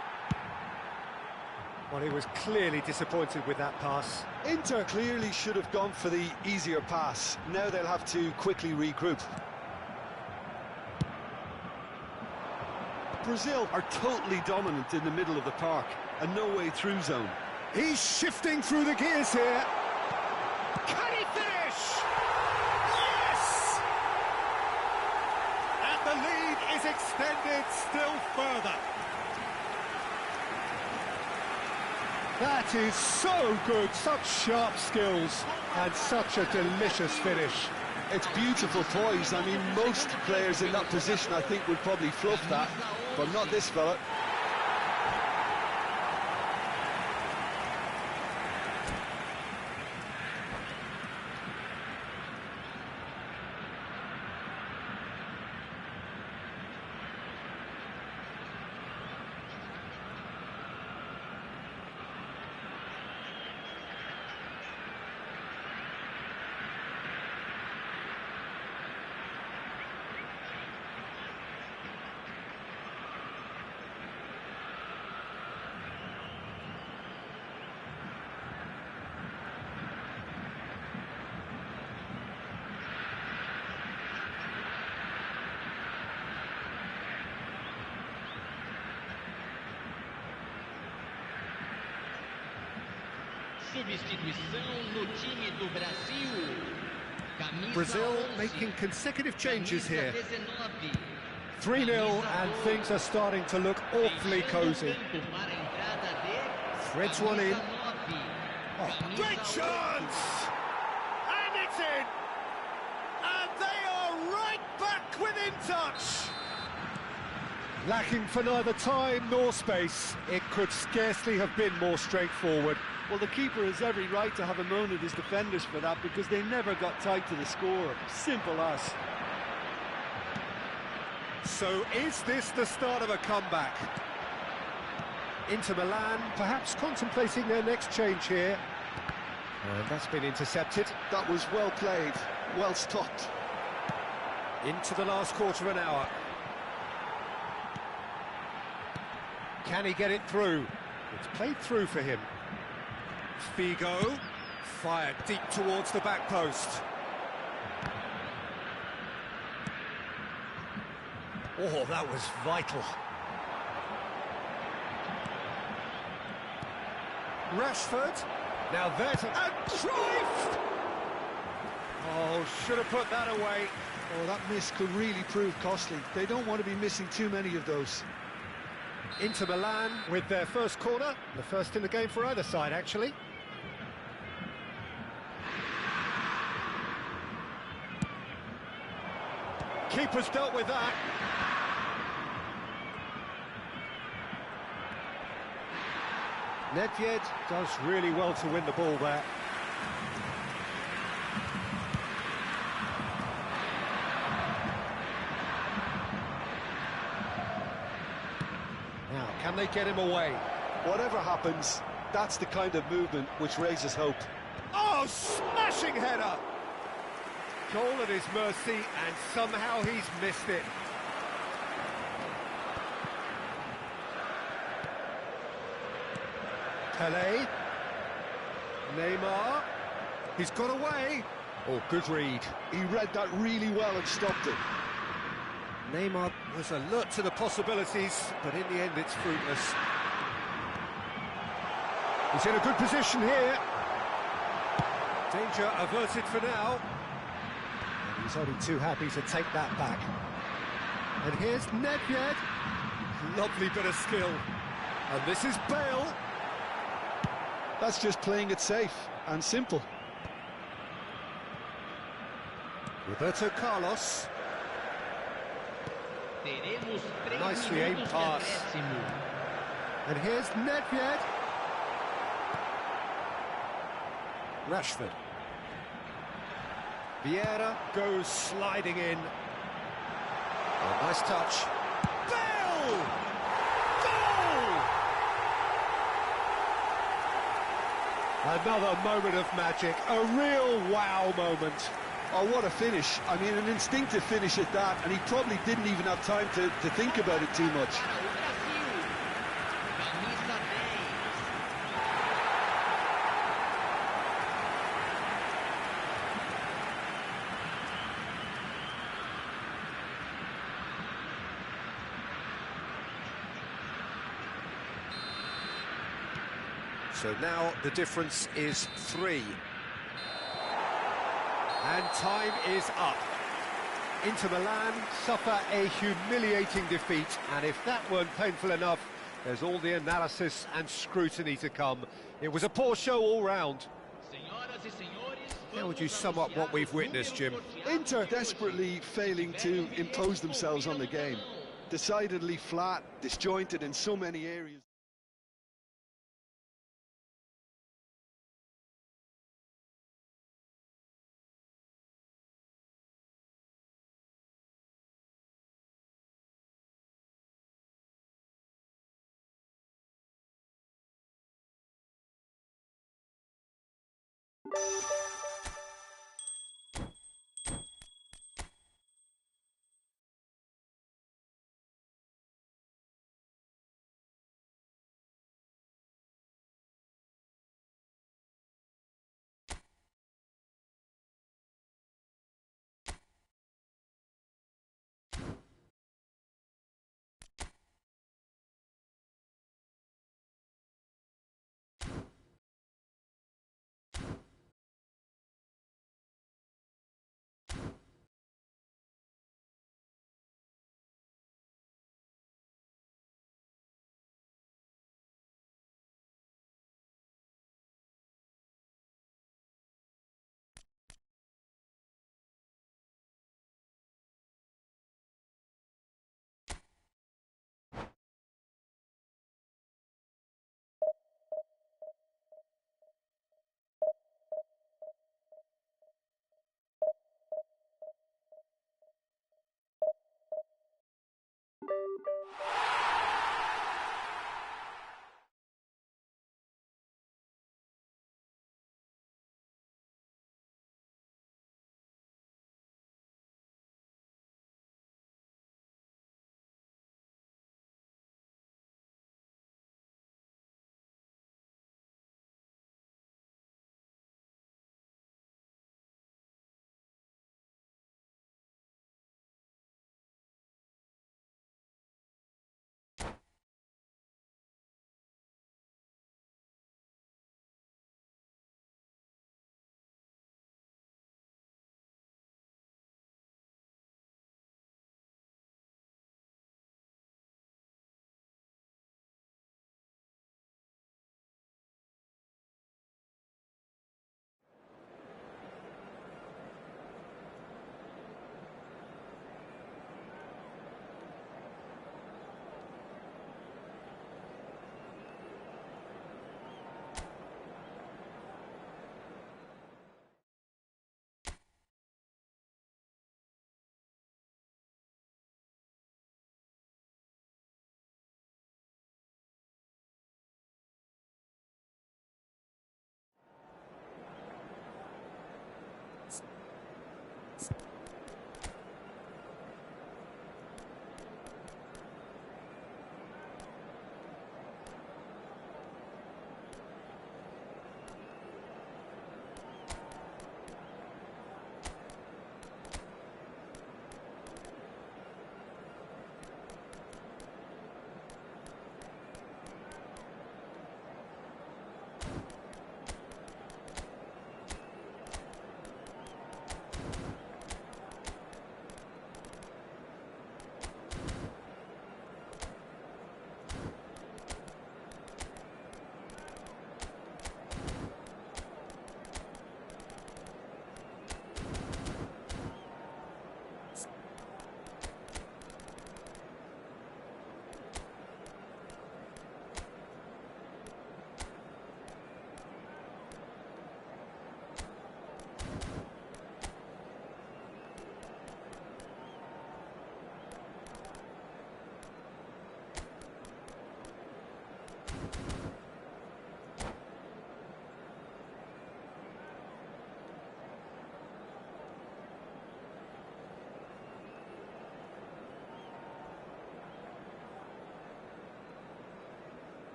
Well, he was clearly disappointed with that pass. Inter clearly should have gone for the easier pass. Now they'll have to quickly regroup. Brazil are totally dominant in the middle of the park, and no way through zone. He's shifting through the gears here. Can he finish? Yes! And the lead is extended still further. That is so good, such sharp skills, and such a delicious finish. It's beautiful poise. I mean, most players in that position, I think, would probably fluff that, but not this fella. Substituição no time do Brasil. Camisa Brazil 11. making consecutive changes here. Camisa 19. 3-0 and things are starting to look awfully cosy. Campo para a entrada de Threads one in. Camisa 9. Oh, Camisa great 8. chance! And it's in! And they are right back within touch! Lacking for neither time nor space, it could scarcely have been more straightforward. Well, the keeper has every right to have a moan at his defenders for that, because they never got tight to the score. Simple as. So is this the start of a comeback? Inter Milan perhaps contemplating their next change here. And that's been intercepted. That was well played, well stopped. Into the last quarter of an hour. Can he get it through? It's played through for him. Figo, fired deep towards the back post. Oh, that was vital. Rashford, now there's a Cruyff! Oh, should have put that away. Oh, that miss could really prove costly. They don't want to be missing too many of those. Inter Milan with their first corner, the first in the game for either side, actually. Keeper's dealt with that. Nedved does really well to win the ball there. Now, can they get him away? Whatever happens, that's the kind of movement which raises hope. Oh, smashing header! Goal at his mercy, and somehow he's missed it. Pelé. Neymar. He's got away. Oh, good read. He read that really well and stopped it. Neymar was alert to the possibilities, but in the end it's fruitless. He's in a good position here. Danger averted for now. And he's only too happy to take that back. And here's Nedved. Lovely bit of skill. And this is Bale. That's just playing it safe and simple. Roberto Carlos. Teremos 3 Nicely aimed minutos de pass. acréscimo. And here's Nedved. Rashford. Vieira goes sliding in. Oh, nice touch. Bale! Goal! Another moment of magic, a real wow moment. Oh, what a finish. I mean, an instinctive finish at that, and he probably didn't even have time to think about it too much. Para o Brasil. Camisa 10. So now the difference is 3. And time is up. Inter Milan suffer a humiliating defeat, and if that weren't painful enough, there's all the analysis and scrutiny to come. It was a poor show all round. Senhoras e senhores, How would you sum up what we've witnessed, Jim? Inter desperately failing to impose themselves on the game. Decidedly flat, disjointed in so many areas.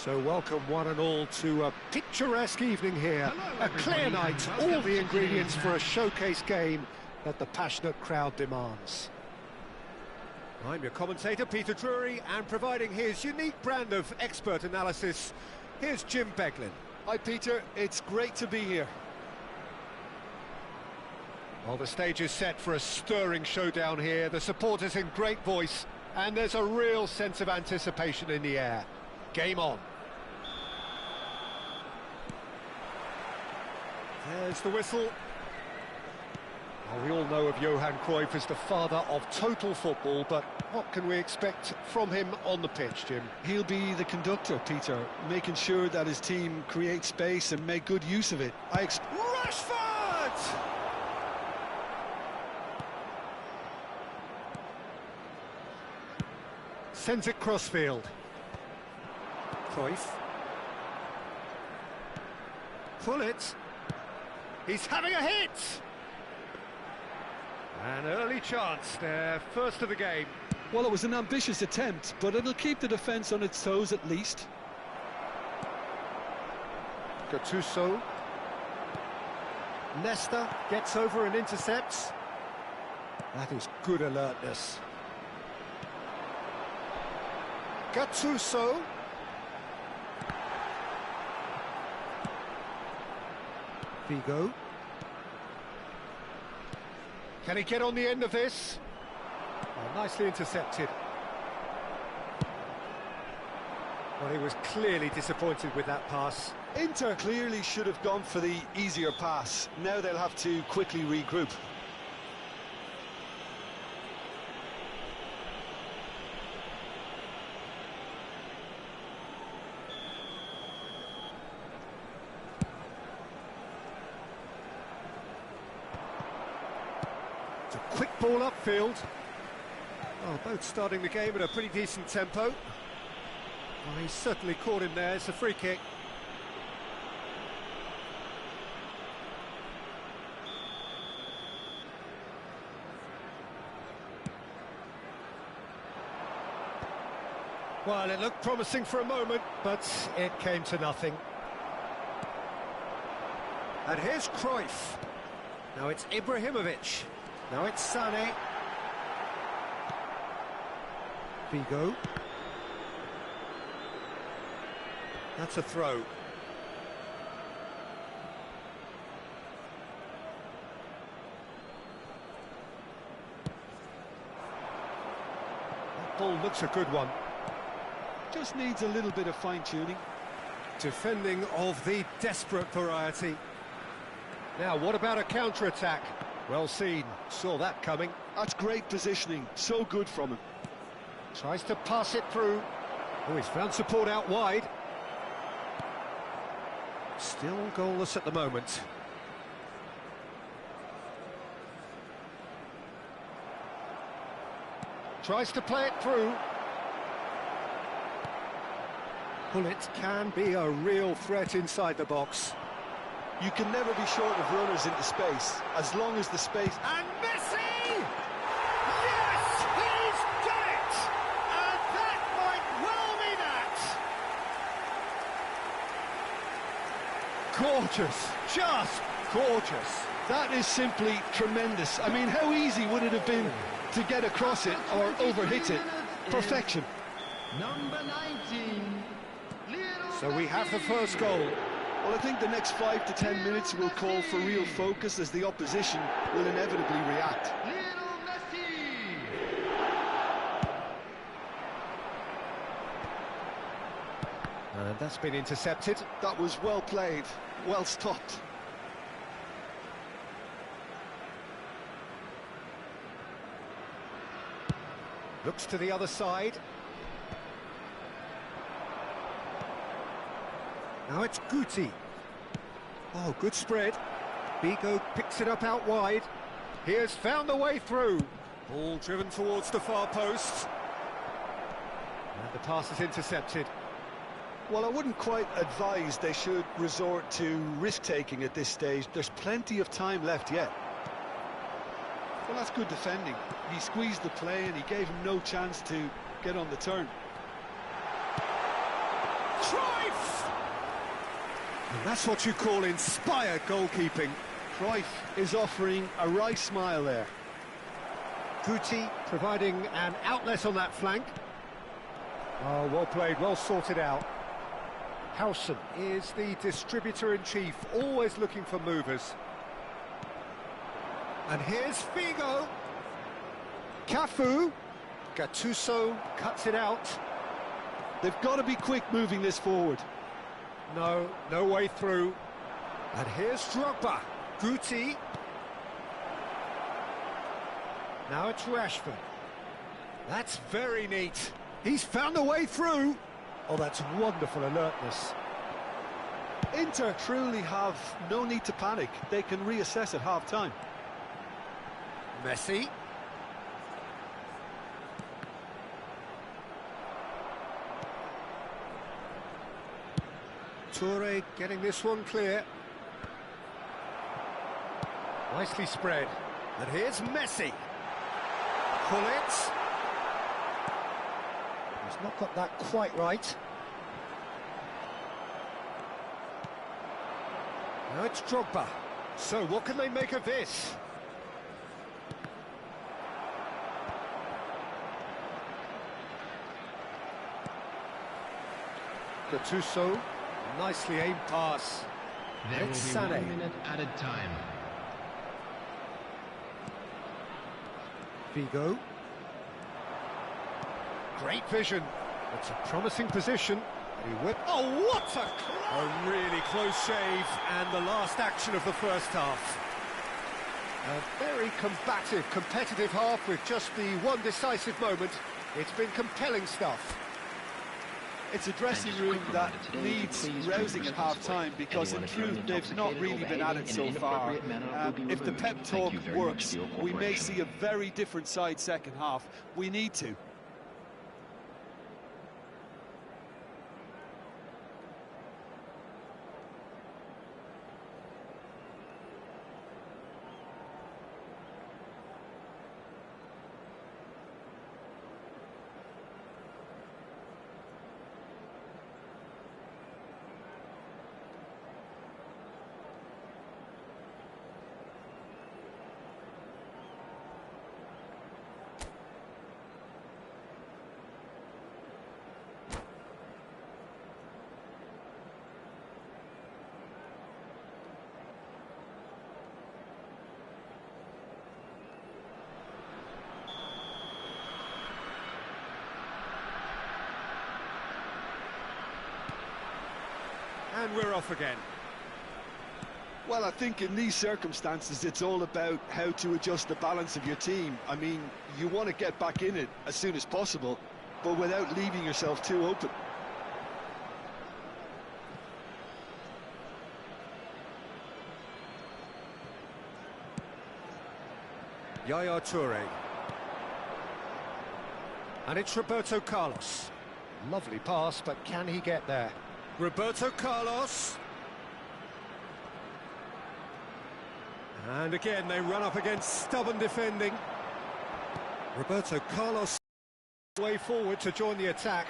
So welcome one and all to a picturesque evening here, a clear night, all the ingredients for a showcase game that the passionate crowd demands. I'm your commentator, Peter Drury, and providing his unique brand of expert analysis, here's Jim Beglin. Hi Peter, it's great to be here. Well, the stage is set for a stirring showdown here, the supporters in great voice, and there's a real sense of anticipation in the air. Game on. There's the whistle. Well, we all know of Johan Cruyff as the father of total football, but what can we expect from him on the pitch, Jim? He'll be the conductor, Peter, making sure that his team creates space and make good use of it. Rashford! Sends it crossfield. Cruyff. Pull it. He's having a hit! An early chance there, first of the game. Well, it was an ambitious attempt, but it'll keep the defence on its toes at least. Gattuso. Nesta gets over and intercepts. That is good alertness. Gattuso. Figo. Can he get on the end of this? Oh, nicely intercepted. Well, he was clearly disappointed with that pass. Inter clearly should have gone for the easier pass. Now they'll have to quickly regroup. It's a quick ball upfield. Well, both starting the game at a pretty decent tempo. Well, he's certainly caught him there. It's a free kick. Well, it looked promising for a moment, but it came to nothing. And here's Cruyff. Now it's Ibrahimovic. Now it's Sané. Figo. That's a throw. ball looks a good one. Just needs a little bit of fine-tuning. Defending of the desperate variety. Now, what about a counter-attack? Well seen, saw that coming. That's great positioning, so good from him. Tries to pass it through. Oh, he's found support out wide. Still goalless at the moment. Tries to play it through. Bullet can be a real threat inside the box. You can never be short of runners into space, as long as the space... And Messi! Yes, he's done it! And that might well be that! Gorgeous, just gorgeous. That is simply tremendous. I mean, how easy would it have been to get across it or overhit it? Perfection. Number 19. So we have the first goal. Well, I think the next 5 to 10 minutes will call for real focus as the opposition will inevitably react. And that's been intercepted. That was well played, well stopped. Looks to the other side. Now it's Guti. Oh, good spread. Figo picks it up out wide. He has found the way through. Ball driven towards the far post. And the pass is intercepted. Well, I wouldn't quite advise they should resort to risk-taking at this stage. There's plenty of time left yet. Well, that's good defending. He squeezed the play and he gave him no chance to get on the turn. Cruyff! And that's what you call inspired goalkeeping. Cruyff is offering a wry smile there. Guti providing an outlet on that flank. Oh, well played, well sorted out. Howson is the distributor-in-chief, always looking for movers. And here's Figo. Cafu. Gattuso cuts it out. They've got to be quick moving this forward. No, no way through. And here's Drogba. Guti. Now it's Rashford. That's very neat. He's found a way through. Oh, that's wonderful alertness. Inter truly have no need to panic. They can reassess at half-time. Messi. Toure getting this one clear. Nicely spread. And here's Messi. Pull it. He's not got that quite right. Now it's Drogba. So what can they make of this? Gattuso, nicely aimed pass. There will be Sané. 1 minute added time. Figo. Great vision. It's a promising position. He whipped. Oh, what a really close shave, and the last action of the first half. A very combative, competitive half with just the one decisive moment. It's been compelling stuff. It's a dressing room that needs rousing at half-time because in truth they've not really been at it so far. If the pep talk works, we may see a very different side second half. We need to. And we're off again. Well, I think in these circumstances, it's all about how to adjust the balance of your team. I mean, you want to get back in it as soon as possible, but without leaving yourself too open. Yaya Toure. And it's Roberto Carlos. Lovely pass, but can he get there? Roberto Carlos. And again, they run up against stubborn defending. Roberto Carlos way forward to join the attack.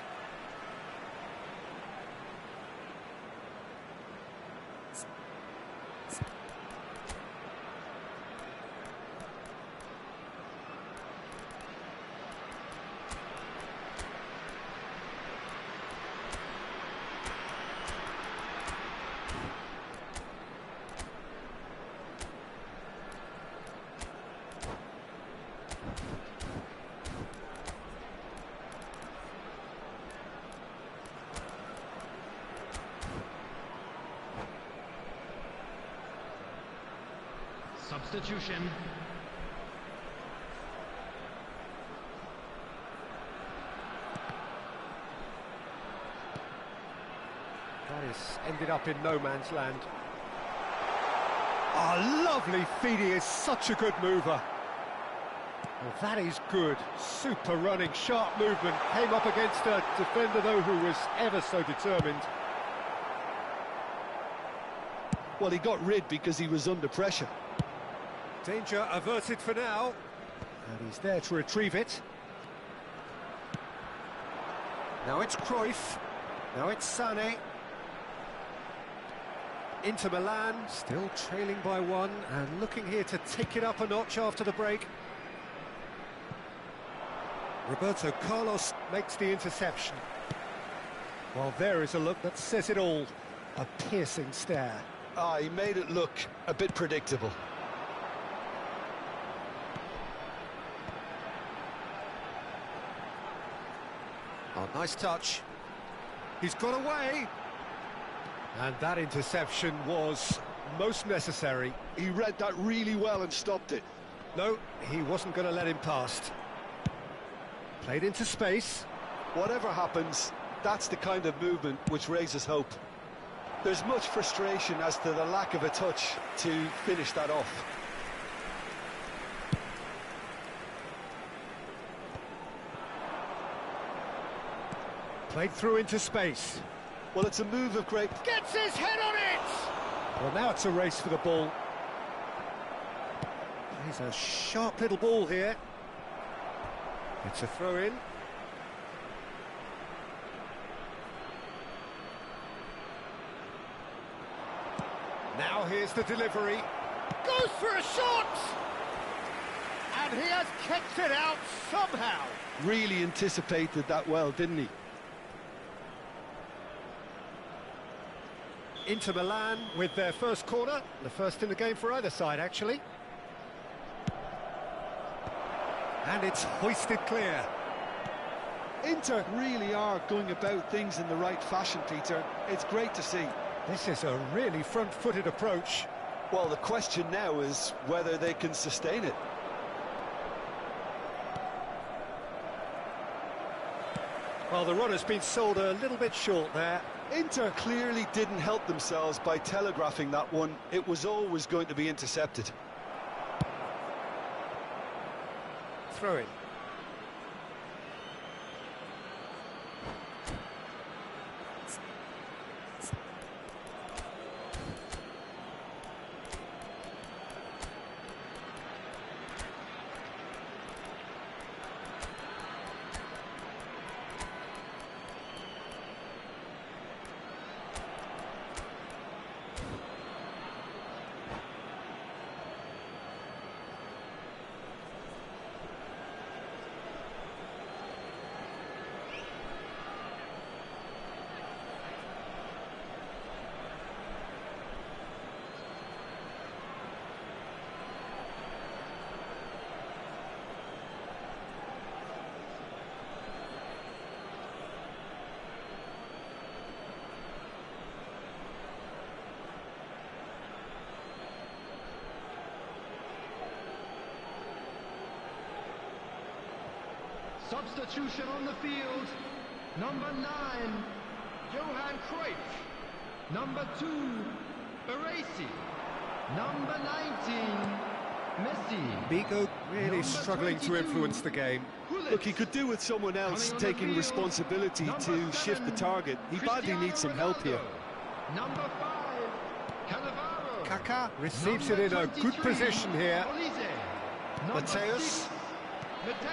Substitution. That is ended up in no man's land. Oh, lovely feed. He is such a good mover. Well, that is good. Super running, sharp movement. Came up against a defender, though, who was ever so determined. Well, he got rid because he was under pressure. Danger averted for now. And he's there to retrieve it. Now it's Cruyff. Now it's Sané. Inter Milan, still trailing by one, and looking here to take it up a notch after the break. Roberto Carlos makes the interception. Well, there is a look that says it all. A piercing stare. Ah, he made it look a bit predictable. Oh, nice touch. He's got away. And that interception was most necessary. He read that really well and stopped it. No, he wasn't going to let him past. Played into space. Whatever happens, that's the kind of movement which raises hope. There's much frustration as to the lack of a touch to finish that off. Played through into space. Well, it's a move of great... Gets his head on it! Well, now it's a race for the ball. He's a sharp little ball here. It's a throw-in. Now here's the delivery. Goes for a shot! And he has kicked it out somehow. Really anticipated that well, didn't he? Inter Milan with their first corner, the first in the game for either side, actually. And it's hoisted clear. Inter really are going about things in the right fashion, Peter. It's great to see. This is a really front-footed approach. Well, the question now is whether they can sustain it. Well, the runner's been sold a little bit short there. Inter clearly didn't help themselves by telegraphing that one. It was always going to be intercepted. Throw in. Substitution on the field. Number 9, Johan Cruyff. Number 2, Baresi. Number 19, Messi. Bigo really Number struggling to 22, influence the game. Look, he could do with someone else Coming on the taking field, responsibility number to shift the 7, target. He badly Cristiano needs some help here. Ronaldo. Number 5, Cannavaro. Kaká receives Number it in a good 23, position here. Olise. Number Mateus. 6,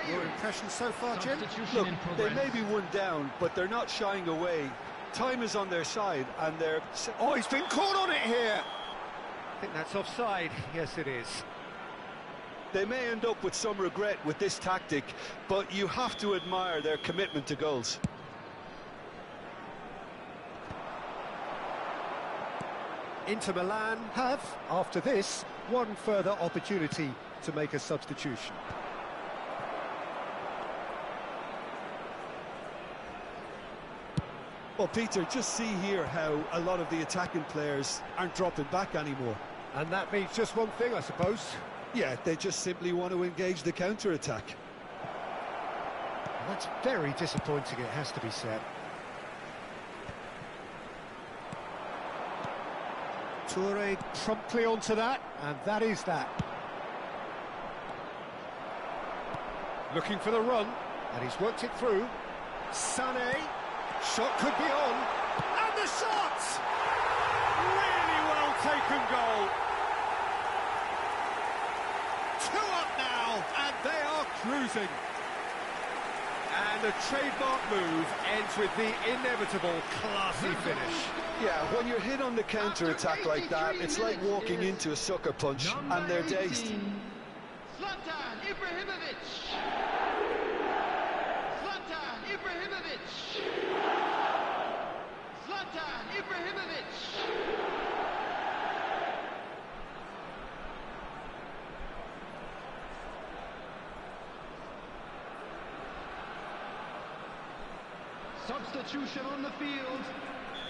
Your Mateus. impression so far, Jim? Substitution Look, in they progress. may be one down, but they're not shying away. Time is on their side, and they're... Oh, he's been caught on it here. I think that's offside. Yes, it is. They may end up with some regret with this tactic, but you have to admire their commitment to goals. Inter Milan have, after this, one further opportunity to make a substitution. Well, Peter, just see here how a lot of the attacking players aren't dropping back anymore. And that means just one thing, I suppose. Yeah, they just simply want to engage the counter-attack. That's very disappointing, it has to be said. Toure promptly onto that, and that is that. Looking for the run, and he's worked it through. Sané, shot could be on, and the shot! Really well taken goal. 2 up now, and they are cruising. And the trademark move ends with the inevitable classy finish. Yeah, when you're hit on the counter-attack like that, it's like walking into a sucker punch, and they're dazed. Zlatan Ibrahimovic. Zlatan Ibrahimovic. Zlatan Ibrahimovic. Substitution on the field.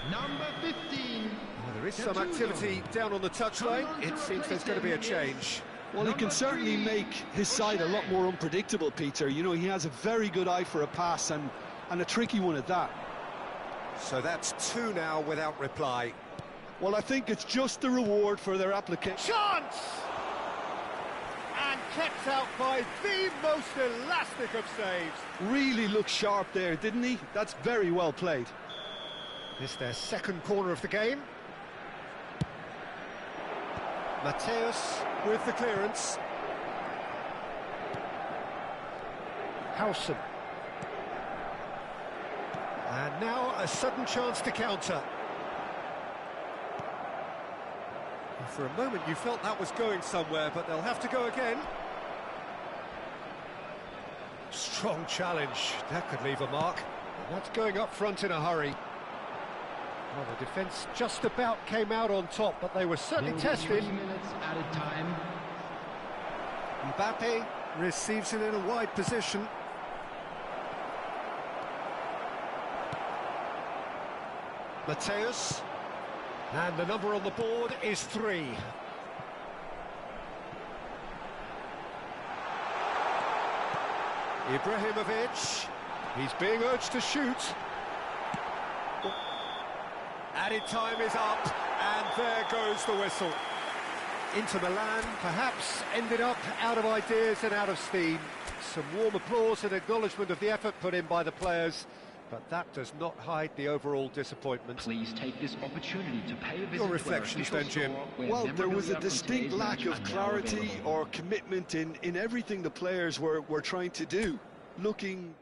Number 15. Well, there is some activity down on the touchline. It seems there's going to be a change. Well, he can certainly make his side a lot more unpredictable, Peter. You know, he has a very good eye for a pass, and a tricky one at that. So that's 2 now without reply. Well, I think it's just the reward for their application. Chance! And kept out by the most elastic of saves. Really looked sharp there, didn't he? That's very well played. This their second corner of the game. Mateus with the clearance. Howson. And now a sudden chance to counter. For a moment you felt that was going somewhere, but they'll have to go again. Strong challenge, that could leave a mark. And that's going up front in a hurry. Well, the defence just about came out on top, but they were certainly tested. 3 minutes added time. Mbappe receives it in a wide position. Mateus. And the number on the board is 3. Ibrahimovic. He's being urged to shoot. Added time is up, and there goes the whistle. Inter Milan perhaps ended up out of ideas and out of steam. Some warm applause and acknowledgement of the effort put in by the players, but that does not hide the overall disappointment. Please take this opportunity to pay a visit Your to reflections our then, official Jim? store where Well, there was a memorabilia from distinct today's lack match of are now clarity available. or commitment in everything the players were trying to do. Looking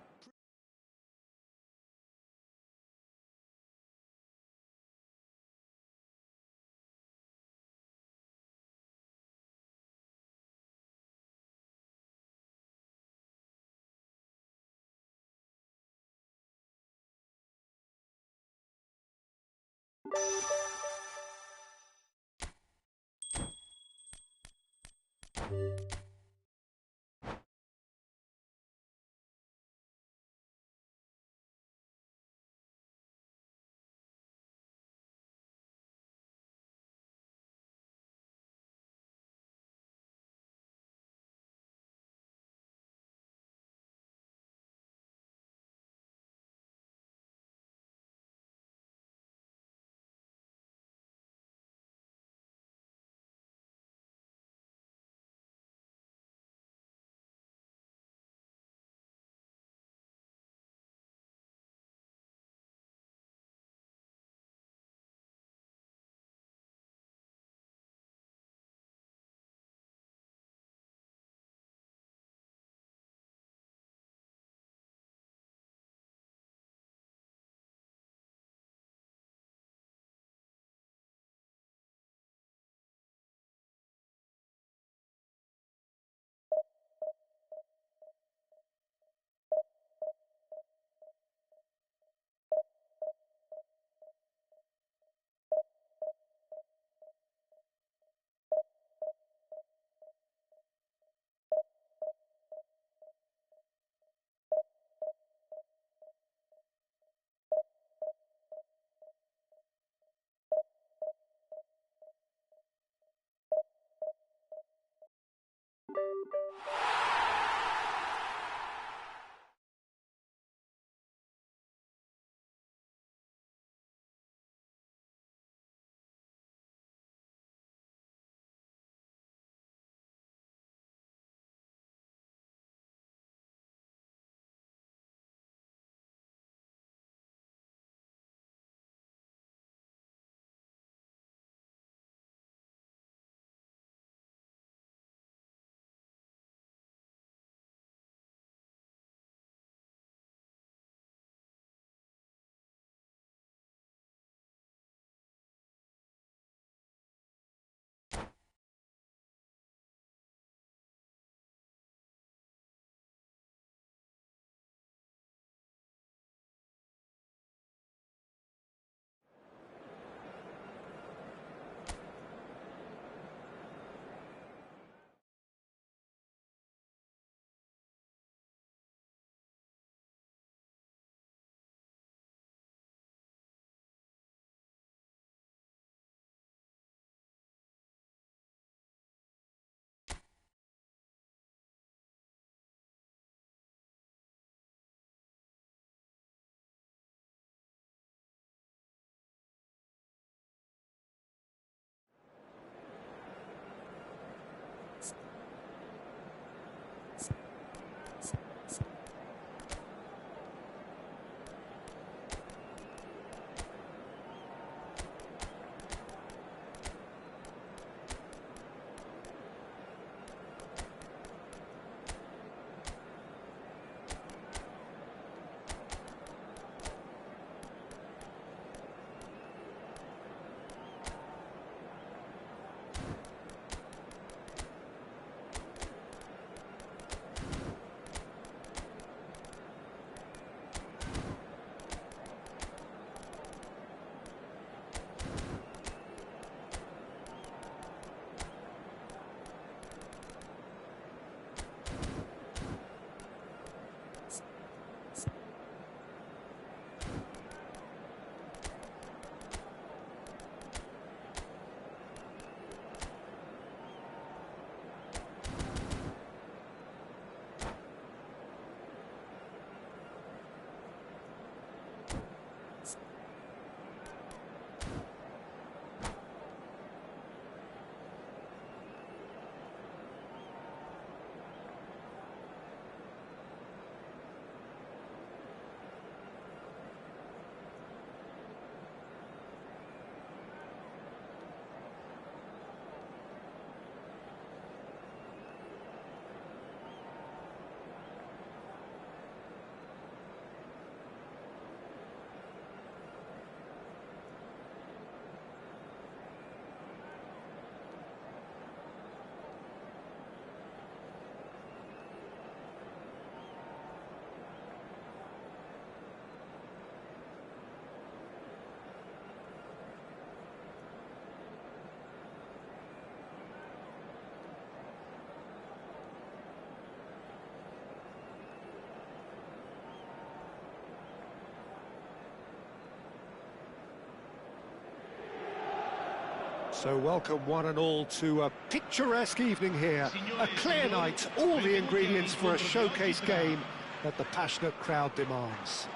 So welcome one and all to a picturesque evening here. A clear night, all the ingredients for a showcase game that the passionate crowd demands.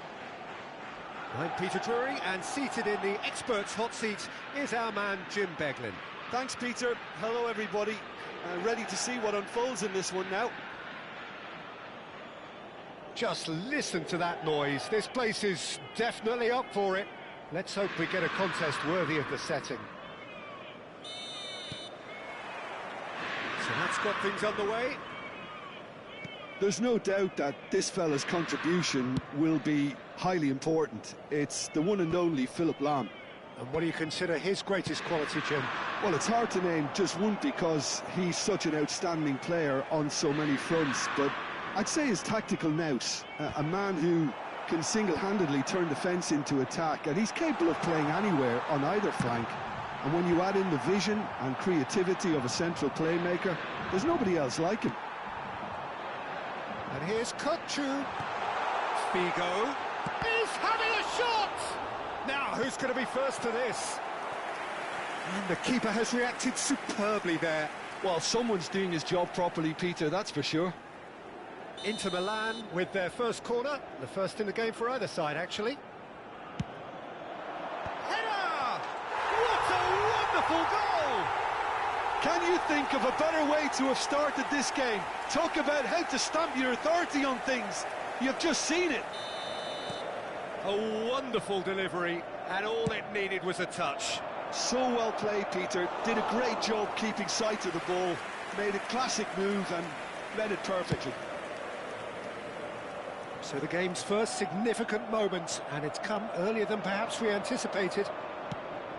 I'm Peter Drury, and seated in the experts' hot seat is our man Jim Beglin. Thanks, Peter. Hello, everybody. Ready to see what unfolds in this one now. Just listen to that noise. This place is definitely up for it. Let's hope we get a contest worthy of the setting. So that's got things underway. There's no doubt that this fella's contribution will be highly important. It's the one and only Philipp Lahm. And what do you consider his greatest quality, Jim? Well, it's hard to name just one because he's such an outstanding player on so many fronts, but I'd say his tactical nous, a man who can single-handedly turn defence into attack, and he's capable of playing anywhere on either flank. And when you add in the vision and creativity of a central playmaker, there's nobody else like him. And here's Kutchu. Figo is having a shot! Now, who's going to be first to this? And the keeper has reacted superbly there. Well, someone's doing his job properly, Peter, that's for sure. Inter Milan with their first corner, the first in the game for either side, actually. Header! What a wonderful goal! Can you think of a better way to have started this game? Talk about how to stamp your authority on things. You've just seen it. A wonderful delivery, and all it needed was a touch. So well played, Peter. Did a great job keeping sight of the ball. Made a classic move and read it perfectly. So the game's first significant moment, and it's come earlier than perhaps we anticipated.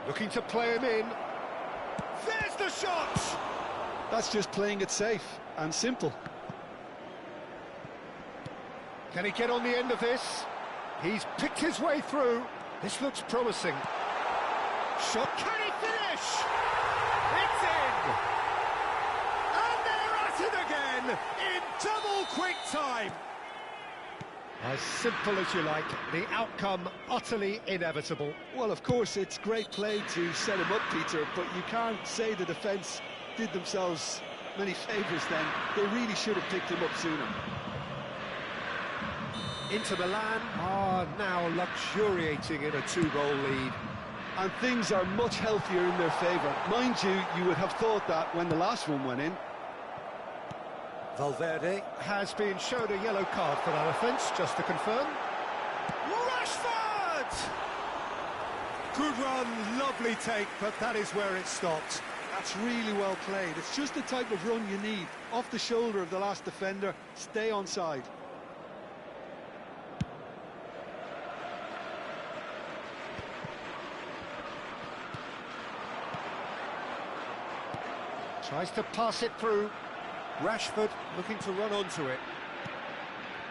Looking to play him in. There's the shot! That's just playing it safe and simple. Can he get on the end of this? He's picked his way through. This looks promising. Shot, can he finish? It's in! And they're at it again, in double quick time. As simple as you like, the outcome utterly inevitable. Well, of course, it's great play to set him up, Peter, but you can't say the defence did themselves many favours then. They really should have picked him up sooner. Inter Milan are now luxuriating in a 2-goal lead. And things are much healthier in their favour. Mind you, you would have thought that when the last one went in. Valverde has been shown a yellow card for that offence, just to confirm. Rashford! Good run, lovely take, but that is where it stopped. That's really well played. It's just the type of run you need. Off the shoulder of the last defender, stay onside. Tries to pass it through. Rashford looking to run onto it.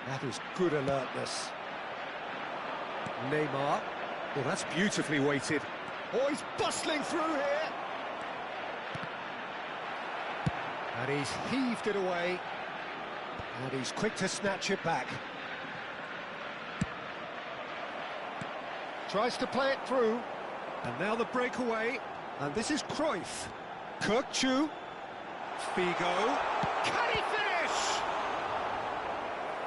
That is good alertness. Neymar. Well, that's beautifully weighted. Oh, he's bustling through here. And he's heaved it away. And he's quick to snatch it back. Tries to play it through. And now the breakaway. And this is Cruyff. Kutchu. Figo. Can he finish?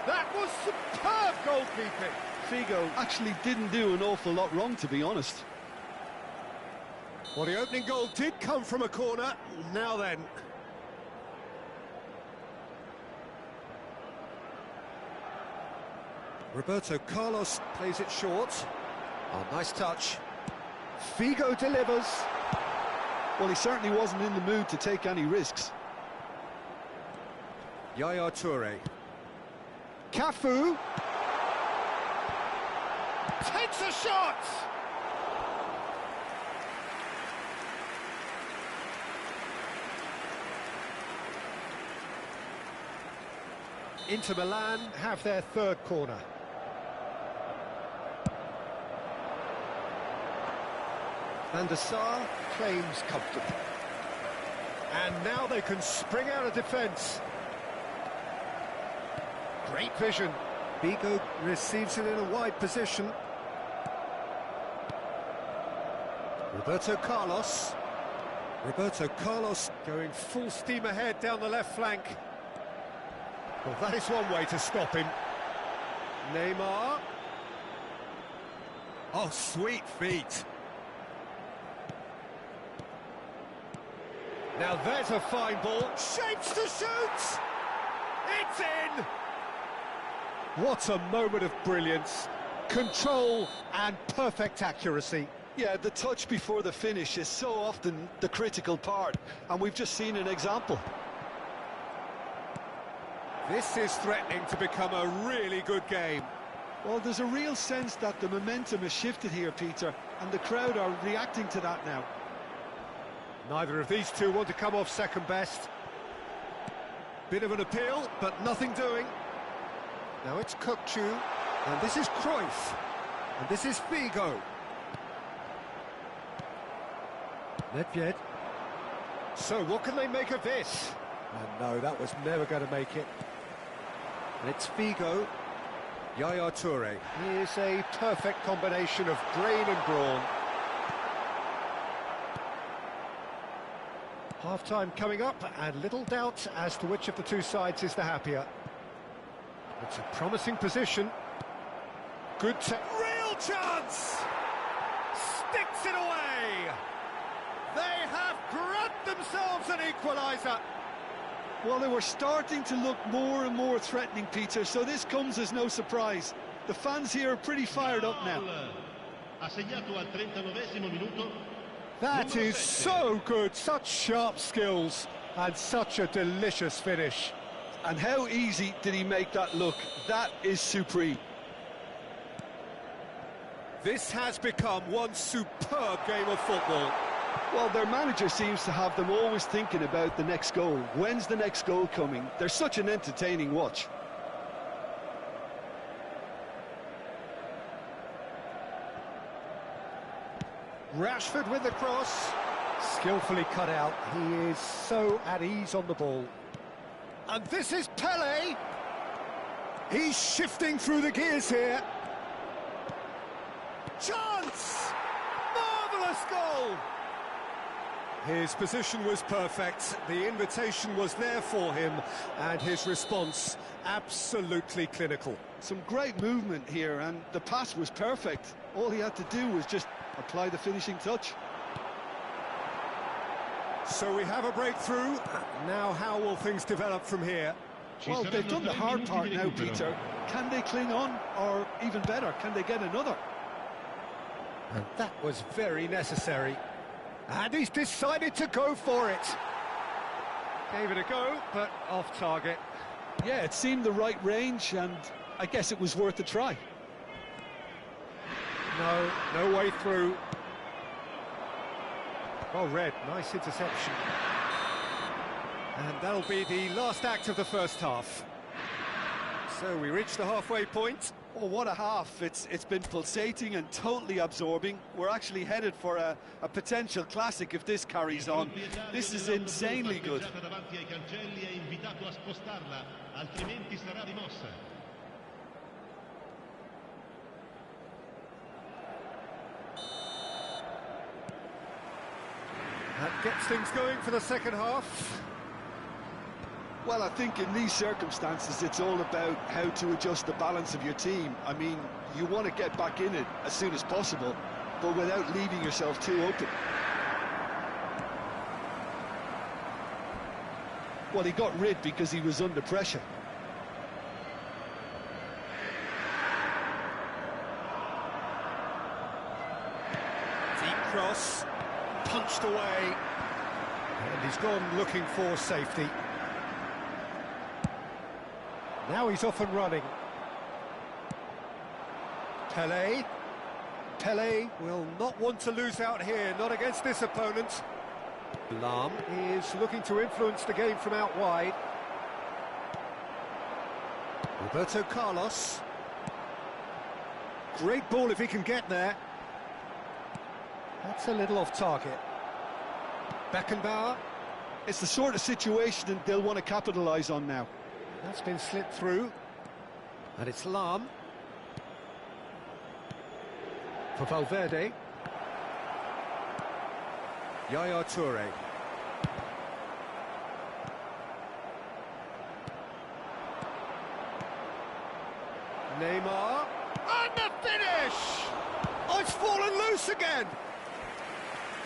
That was superb goalkeeping. Figo actually didn't do an awful lot wrong, to be honest. Well, the opening goal did come from a corner. Now then. Roberto Carlos plays it short. Oh, nice touch. Figo delivers. Well, he certainly wasn't in the mood to take any risks. Yaya Toure. Cafu. Takes a shot! Inter Milan have their third corner. Van der Sar claims comfortably. And now they can spring out of defence. Great vision. Figo receives it in a wide position. Roberto Carlos. Roberto Carlos going full steam ahead down the left flank. Well, that is one way to stop him. Neymar. Oh, sweet feet. Now there's a fine ball. Shapes to shoot! It's in! What a moment of brilliance. Control and perfect accuracy. Yeah, the touch before the finish is so often the critical part, and we've just seen an example. This is threatening to become a really good game. Well, there's a real sense that the momentum has shifted here, Peter, and the crowd are reacting to that now. Neither of these two want to come off second best. Bit of an appeal, but nothing doing. Now it's Kukçu, and this is Cruyff, and this is Figo. Nedved. So what can they make of this? And no, that was never going to make it. And it's Figo. Yaya Toure. He is a perfect combination of brain and brawn. Half-time coming up, and little doubt as to which of the two sides is the happier. It's a promising position. Good real chance! Sticks it away! They have grabbed themselves an equaliser. Well, they were starting to look more and more threatening, Peter, so this comes as no surprise. The fans here are pretty fired up now. That is so good, such sharp skills, and such a delicious finish. And how easy did he make that look? That is supreme. This has become one superb game of football. Well, their manager seems to have them always thinking about the next goal. When's the next goal coming? They're such an entertaining watch. Rashford with the cross. Skillfully cut out. He is so at ease on the ball. And this is Pele. He's shifting through the gears here. Chance! Marvellous goal! His position was perfect, the invitation was there for him, and his response absolutely clinical. Some great movement here, and the pass was perfect. All he had to do was just apply the finishing touch. So we have a breakthrough. Now how will things develop from here? Well, they've done the hard part now, Peter. Can they cling on, or even better, can they get another? And that was very necessary. And he's decided to go for it. Gave it a go, but off target. Yeah, it seemed the right range, and I guess it was worth a try. No way through. Well read, nice interception. And that'll be the last act of the first half. So we reach the halfway point. Oh, what a half. It's been pulsating and totally absorbing. We're actually headed for a potential classic if this carries on. This is insanely good. That gets things going for the second half. Well, I think in these circumstances, it's all about how to adjust the balance of your team. I mean, you want to get back in it as soon as possible, but without leaving yourself too open. Well, he got rid because he was under pressure. Deep cross, punched away, and he's gone looking for safety. Now he's off and running. Pele. Pele will not want to lose out here, not against this opponent. Lahm is looking to influence the game from out wide. Roberto Carlos. Great ball if he can get there. That's a little off target. Beckenbauer. It's the sort of situation that they'll want to capitalise on now. That's been slipped through. And it's Lahm. For Valverde. Yaya Toure. Neymar, and the finish! Oh, it's fallen loose again!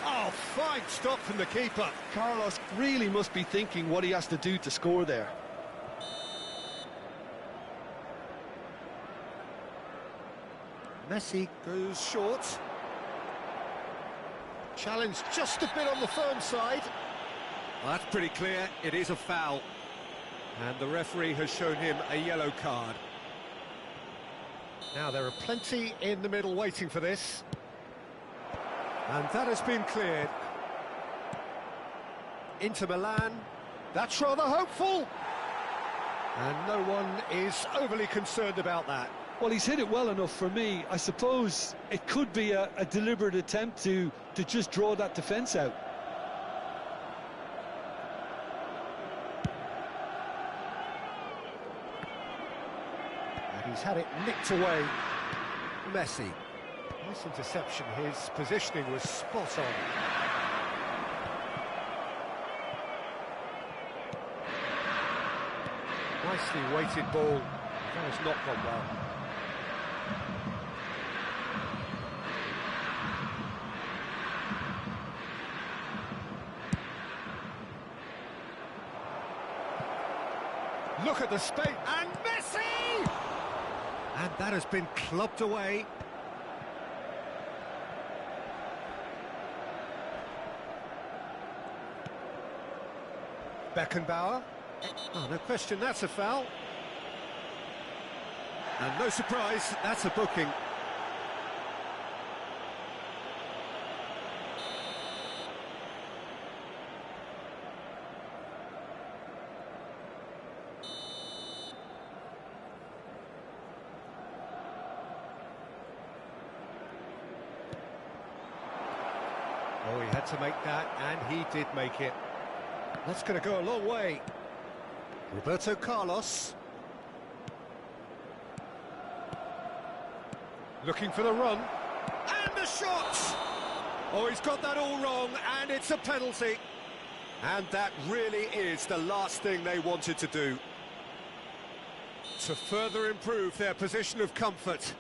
Oh, fine stop from the keeper. Carlos really must be thinking what he has to do to score there. Messi goes short. Challenge just a bit on the firm side. Well, that's pretty clear, it is a foul. And the referee has shown him a yellow card. Now there are plenty in the middle waiting for this. And that has been cleared. Inter Milan, that's rather hopeful. And no one is overly concerned about that. Well, he's hit it well enough for me. I suppose it could be a deliberate attempt to just draw that defence out. And he's had it nicked away. Messi. Nice interception, his positioning was spot on. Nicely weighted ball, that has not gone well. Look at the space, and Messi! And that has been clubbed away. Beckenbauer. Oh, no question, that's a foul. And no surprise, that's a booking. Oh, he had to make that, and he did make it. That's going to go a long way. Roberto Carlos. Looking for the run. And the shot! Oh, he's got that all wrong, and it's a penalty. And that really is the last thing they wanted to do. To further improve their position of comfort.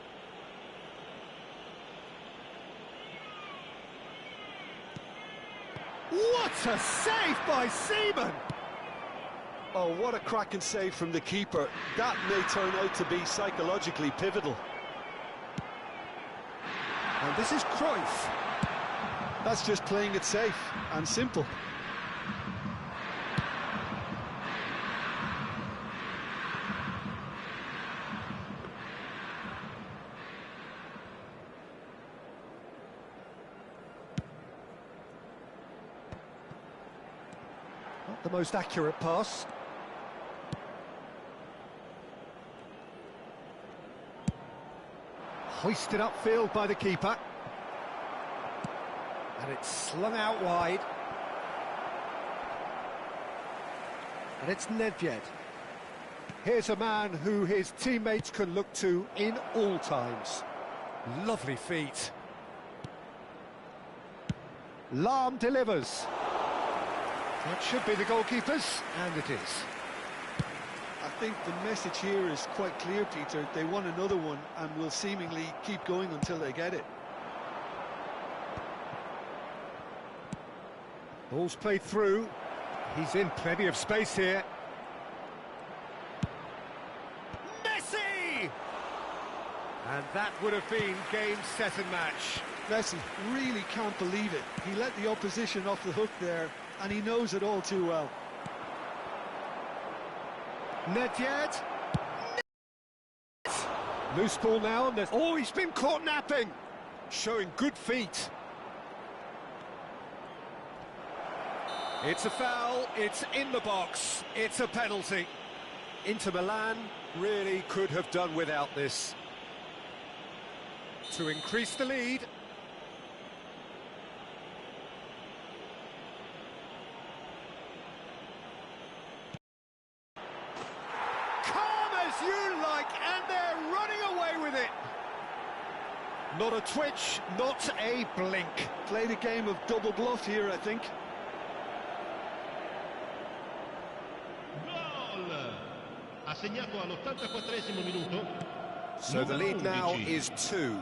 What a save by Seaman! Oh, what a cracking save from the keeper. That may turn out to be psychologically pivotal. And this is Cruyff. That's just playing it safe and simple. Not the most accurate pass. Hoisted upfield by the keeper. And it's slung out wide. And it's Nedved. Here's a man who his teammates can look to in all times. Lovely feet. Lahm delivers. That should be the goalkeepers, and it is. I think the message here is quite clear, Peter. They want another one and will seemingly keep going until they get it. Ball's played through. He's in plenty of space here. Messi! And that would have been game, set and match. Messi really can't believe it. He let the opposition off the hook there, and he knows it all too well. Nedved. Loose ball now, and oh, he's been caught napping. Showing good feet. It's a foul, it's in the box, it's a penalty. Inter Milan really could have done without this. To increase the lead. Calm as you like, and they're running away with it. Not a twitch, not a blink. Played a game of double bluff here, I think. Ha segnato all'84esimo minuto. So the lead now is 2.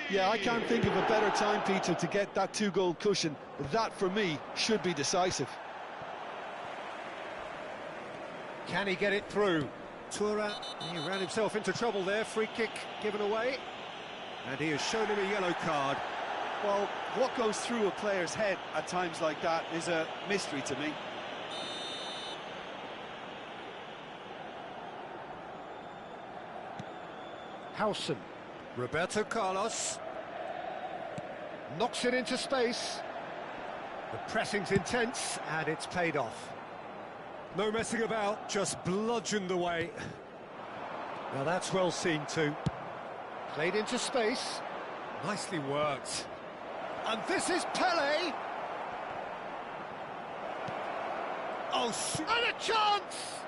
Yeah, I can't think of a better time, Peter, to get that 2-goal cushion. That, for me, should be decisive. Can he get it through? Tura, he ran himself into trouble there. Free kick given away. And he has shown him a yellow card. Well, what goes through a player's head at times like that is a mystery to me. Howson. Roberto Carlos. Knocks it into space. The pressing's intense, and it's paid off. No messing about, just bludgeoned away. Now that's well seen too. Played into space. Nicely worked. And this is Pele! Oh, and a chance!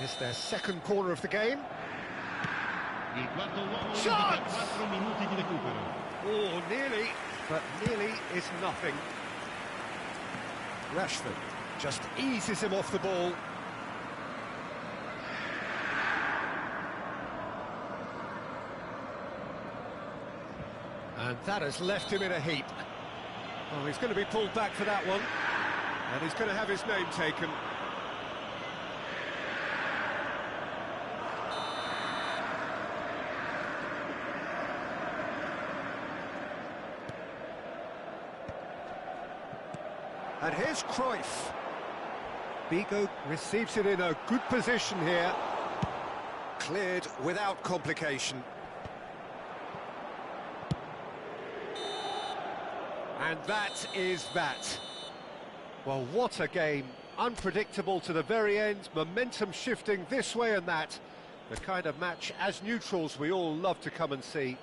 It's their second corner of the game. Chance! Oh, nearly, but nearly is nothing. Rashford just eases him off the ball. And that has left him in a heap. Oh, he's going to be pulled back for that one. And he's going to have his name taken. And here's Cruyff. Bigo receives it in a good position here. Cleared without complication. And that is that. Well, what a game. Unpredictable to the very end. Momentum shifting this way and that. The kind of match, as neutrals, we all love to come and see.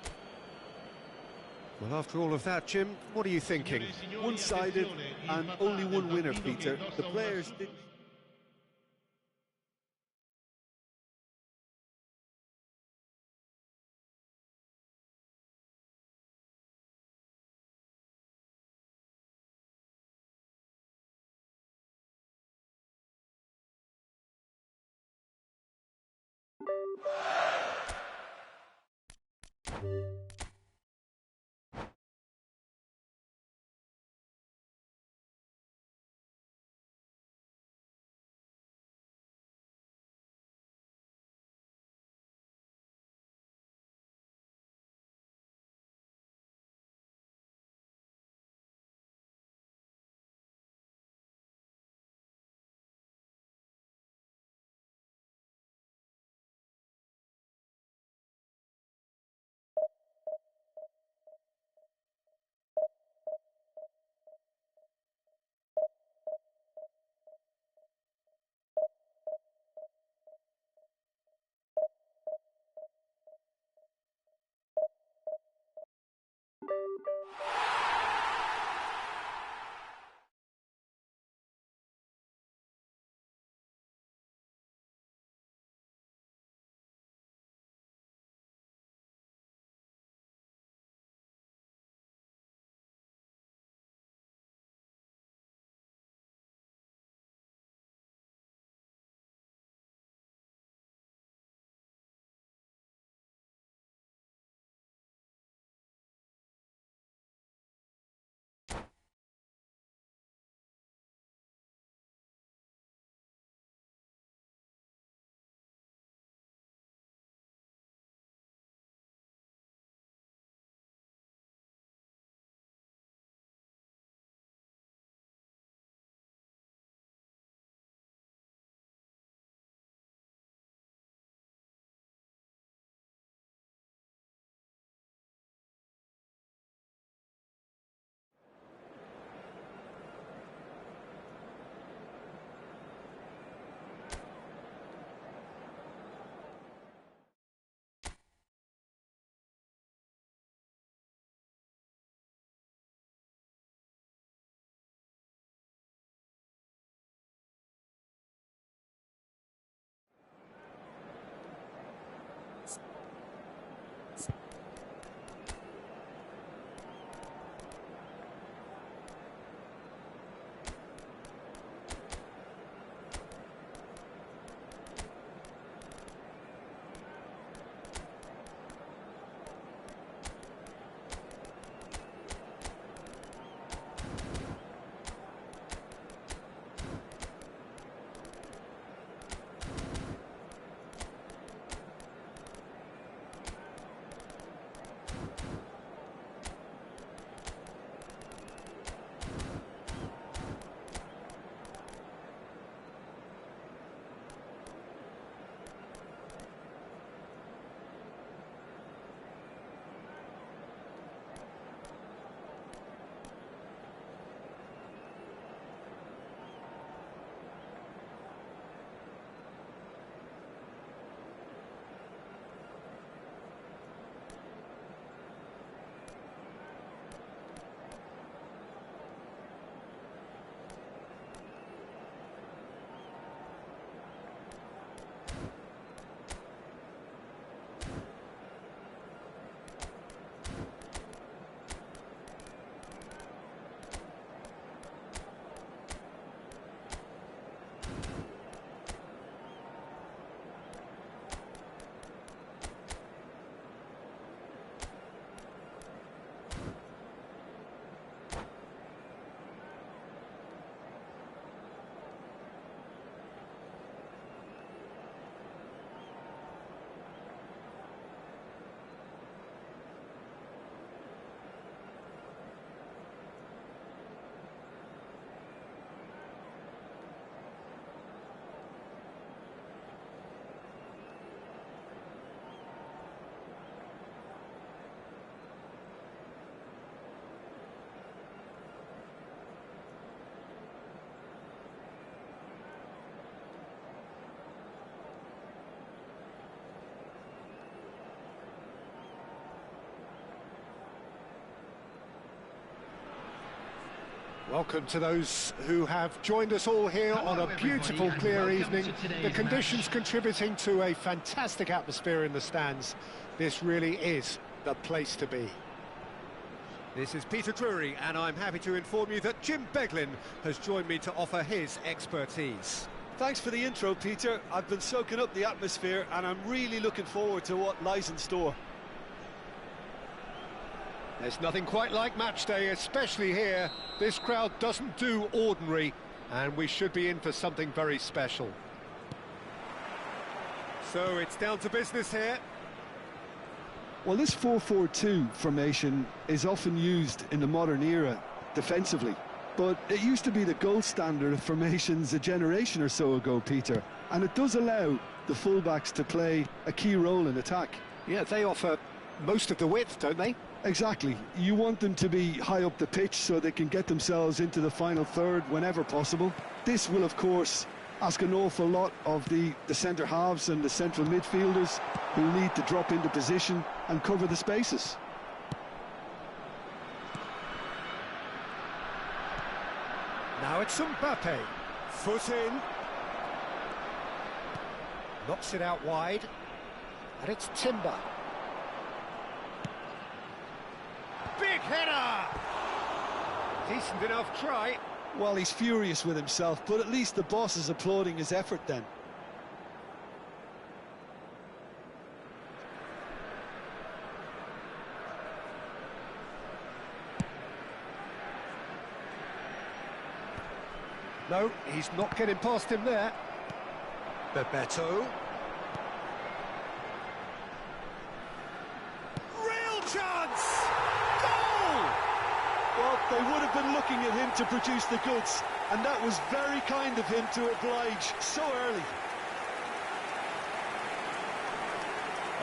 Well, after all of that, Jim, what are you thinking? One-sided and only one winner, Peter. The players didn't... Welcome to those who have joined us all here on a beautiful, clear evening. The conditions contributing to a fantastic atmosphere in the stands. This really is the place to be. This is Peter Drury, and I'm happy to inform you that Jim Beglin has joined me to offer his expertise. Thanks for the intro, Peter. I've been soaking up the atmosphere, and I'm really looking forward to what lies in store. There's nothing quite like match day, especially here. This crowd doesn't do ordinary, and we should be in for something very special. So it's down to business here. Well, this 4-4-2 formation is often used in the modern era defensively, but it used to be the gold standard of formations a generation or so ago, Peter, and it does allow the fullbacks to play a key role in attack. Yeah, they offer most of the width, don't they? Exactly. You want them to be high up the pitch so they can get themselves into the final third whenever possible. This will, of course, ask an awful lot of the centre halves and the central midfielders, who need to drop into position and cover the spaces. Now it's Mbappe. Foot in. Knocks it out wide. And it's Timber. Big header! Decent enough try. Well, he's furious with himself, but at least the boss is applauding his effort then. No, he's not getting past him there. Bebeto. Real chance! Goal! Well, they would have been looking at him to produce the goods, and that was very kind of him to oblige so early.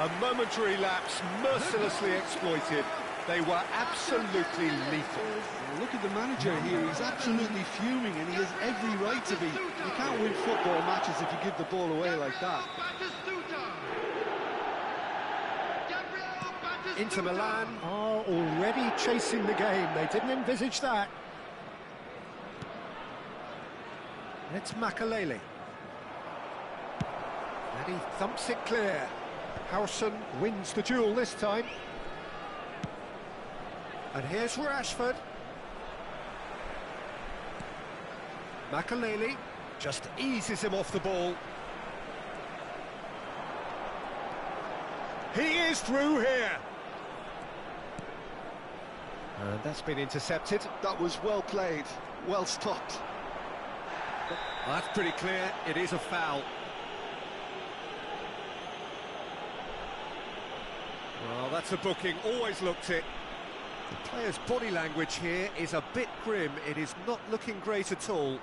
A momentary lapse, mercilessly exploited. They were absolutely lethal. Well, look at the manager here, he's absolutely fuming, and he has every right to be. You can't win football matches if you give the ball away like that. Inter Milan are already chasing the game. They didn't envisage that. It's Makalele. And he thumps it clear. Howson wins the duel this time. And here's Rashford. Makalele just eases him off the ball. He is through here. And that's been intercepted. That was well played, well stopped. Well, that's pretty clear, it is a foul. Well, that's a booking, always looked it. The player's body language here is a bit grim, it is not looking great at all.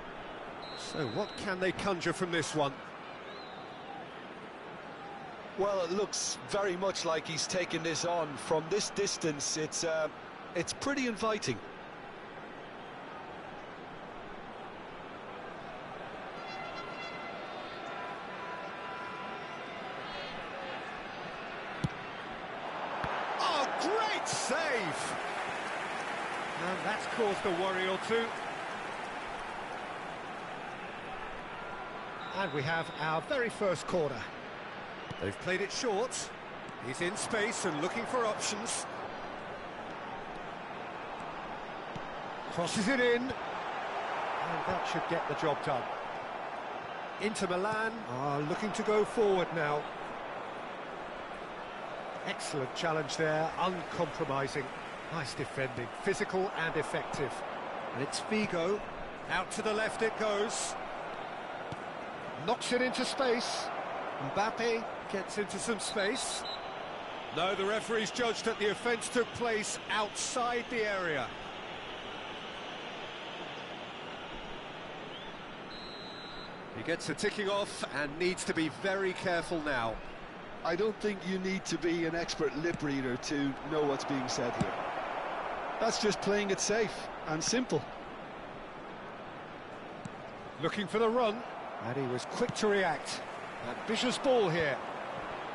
So what can they conjure from this one? Well, it looks very much like he's taken this on. From this distance, it's pretty inviting. Oh, great save! And that's caused a worry or two. And we have our very first corner. They've played it short. He's in space and looking for options. Crosses it in. And that should get the job done. Inter Milan are looking to go forward now. Excellent challenge there, uncompromising. Nice defending, physical and effective. And it's Figo. Out to the left it goes. Knocks it into space. Mbappe gets into some space. No, the referee's judged that the offence took place outside the area. He gets a ticking off and needs to be very careful now. I don't think you need to be an expert lip reader to know what's being said here. That's just playing it safe and simple. Looking for the run, and he was quick to react. Ambitious ball here.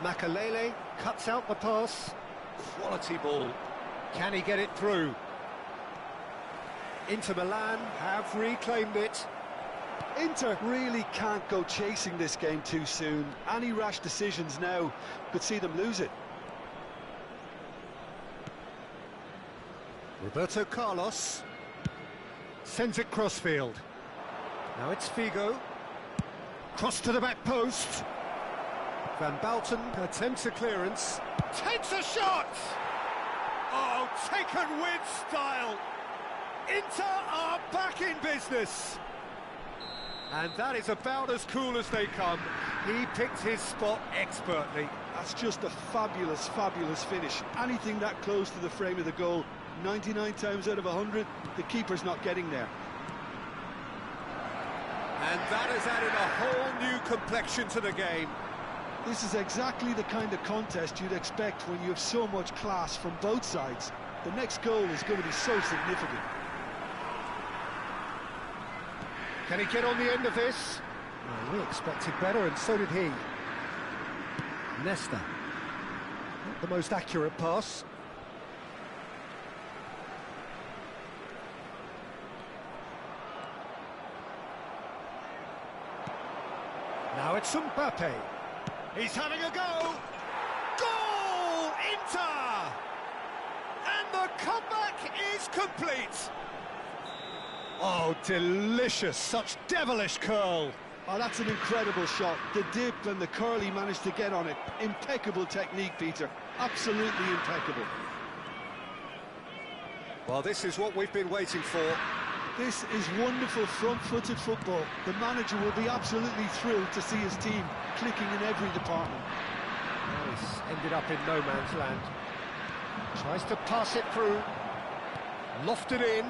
Makalele cuts out the pass. Quality ball. Can he get it through? Inter Milan have reclaimed it. Inter really can't go chasing this game too soon. Any rash decisions now could see them lose it. Roberto Carlos sends it crossfield. Now it's Figo. Cross to the back post. Van Bouten attempts a clearance. Takes a shot! Oh, taken with style. Inter are back in business. And that is about as cool as they come. He picked his spot expertly. That's just a fabulous, fabulous finish. Anything that close to the frame of the goal, 99 times out of 100, the keeper's not getting there. And that has added a whole new complexion to the game. This is exactly the kind of contest you'd expect when you have so much class from both sides. The next goal is going to be so significant. Can he get on the end of this? Well, we expected better, and so did he. Nesta. Not the most accurate pass. Now it's Mbappe. He's having a go. Goal! Inter! And the comeback is complete. Oh, delicious, such devilish curl. Oh, that's an incredible shot. The dip and the curl he managed to get on it. Impeccable technique, Peter. Absolutely impeccable. Well, this is what we've been waiting for. This is wonderful front-footed football. The manager will be absolutely thrilled to see his team clicking in every department. Well, he's ended up in no man's land. Tries to pass it through. Lofted in.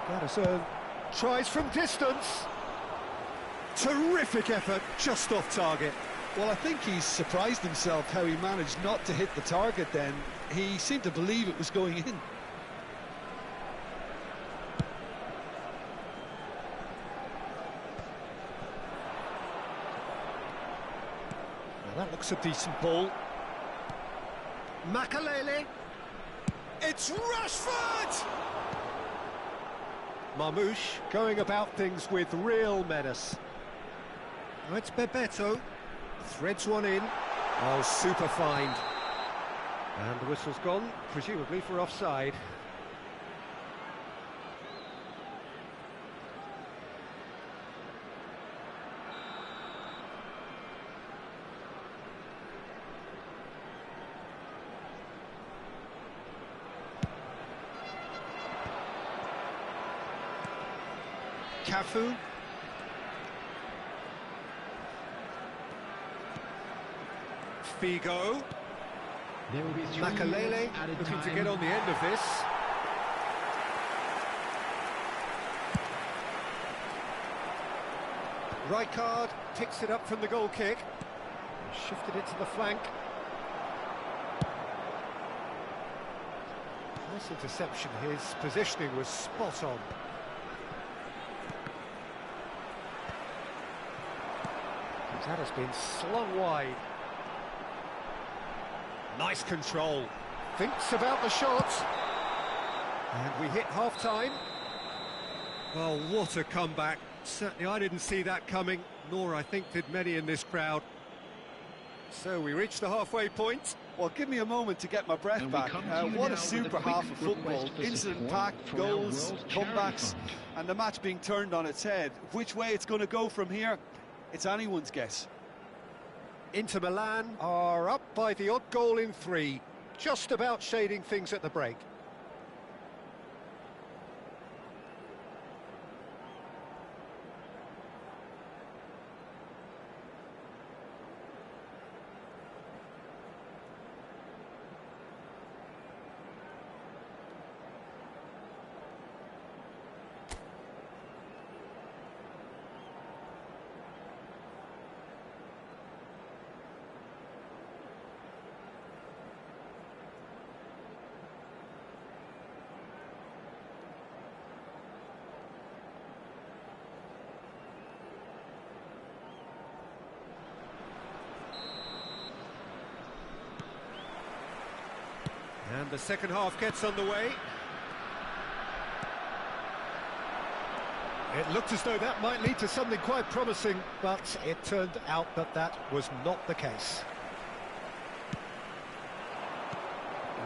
Garrison tries from distance. Terrific effort, just off target. Well, I think he's surprised himself how he managed not to hit the target then. He seemed to believe it was going in. Well, that looks a decent ball. Makalele. It's Rashford! Marmoush going about things with real menace. Now it's Bebeto. Threads one in. Oh, super find. And the whistle's gone, presumably for offside. Cafu. Figo. There will be 3 Makalele minutes added looking to time. get on the end of this. Rijkaard picks it up from the goal kick. Shifted it to the flank. Nice interception. His positioning was spot on. That has been slung wide. Nice control. Thinks about the shot. And we hit half-time. Well, what a comeback. Certainly I didn't see that coming, nor I think did many in this crowd. So we reached the halfway point. Well, give me a moment to get my breath And we back. come to you What now a super with a half quick of football. request for Incident-packed, support for our goals, World Charity comebacks, Fund. and the match being turned on its head. Which way it's going to go from here, it's anyone's guess. Inter Milan are up by the odd goal in 3, just about shading things at the break. And the second half gets underway. It looked as though that might lead to something quite promising, but it turned out that that was not the case.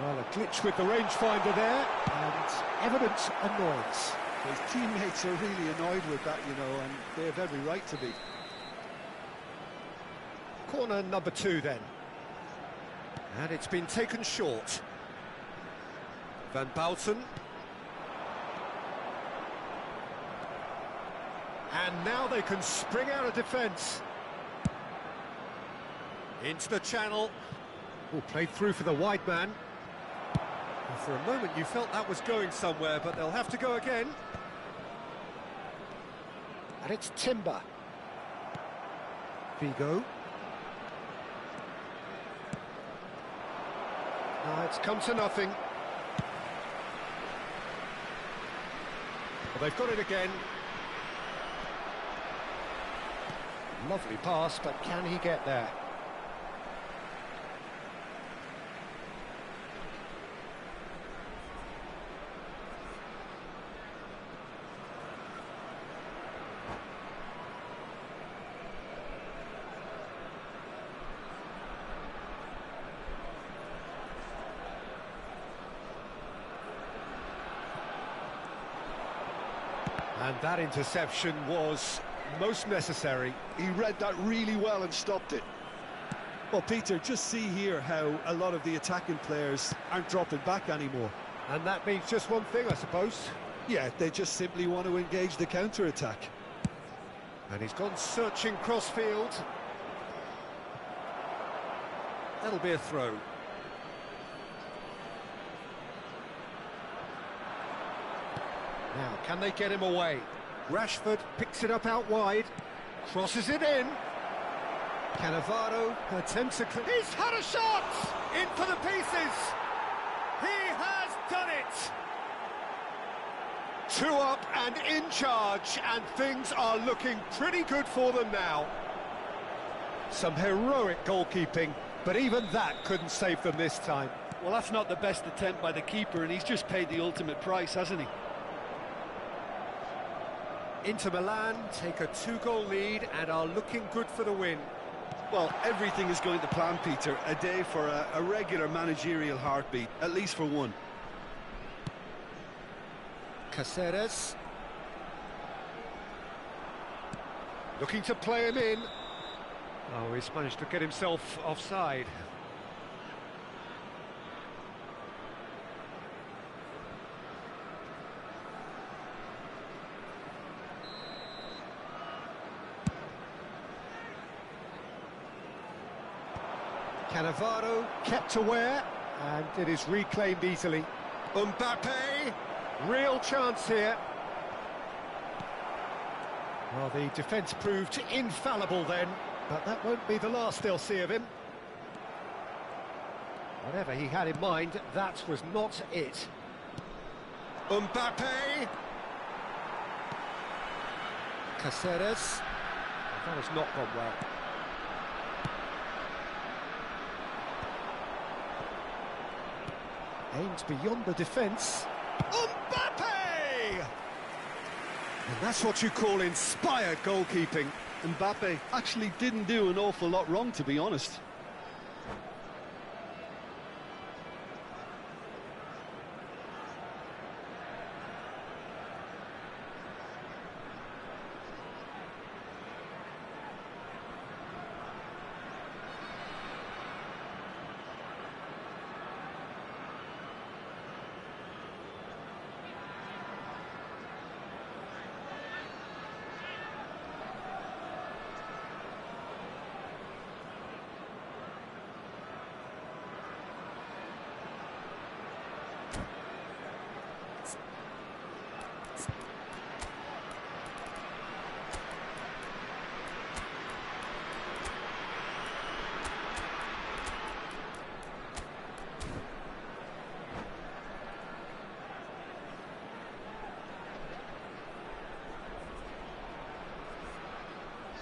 Well, a glitch with the rangefinder there, and evident annoyance. His teammates are really annoyed with that, you know, and they have every right to be. Corner number 2 then. And it's been taken short. Van Bouten. And now they can spring out of defence. Into the channel. Oh, played through for the wide man. And for a moment you felt that was going somewhere, but they'll have to go again. And it's Timber. Figo. It's come to nothing. Well, they've got it again. Lovely pass, but can he get there? And that interception was most necessary. He read that really well and stopped it. Well, Peter, just see here how a lot of the attacking players aren't dropping back anymore. And that means just one thing, I suppose. Yeah, they just simply want to engage the counter-attack. And he's gone searching crossfield. That'll be a throw. Now, can they get him away? Rashford picks it up out wide, crosses it in. Cannavaro attempts a... He's had a shot! In for the pieces! He has done it! 2 up and in charge, and things are looking pretty good for them now. Some heroic goalkeeping, but even that couldn't save them this time. Well, that's not the best attempt by the keeper, and he's just paid the ultimate price, hasn't he? Inter Milan take a 2-goal lead and are looking good for the win. Well, everything is going to plan, Peter. A day for a regular managerial heartbeat, at least for one. Caceres. Looking to play him in. Oh, he's managed to get himself offside. Cannavaro kept aware, and it is reclaimed easily. Mbappe, real chance here. Well, the defence proved infallible then, but that won't be the last they'll see of him. Whatever he had in mind, that was not it. Mbappe. Caceres. That has not gone well. Aimed beyond the defence. Mbappe! And that's what you call inspired goalkeeping. Mbappe actually didn't do an awful lot wrong, to be honest.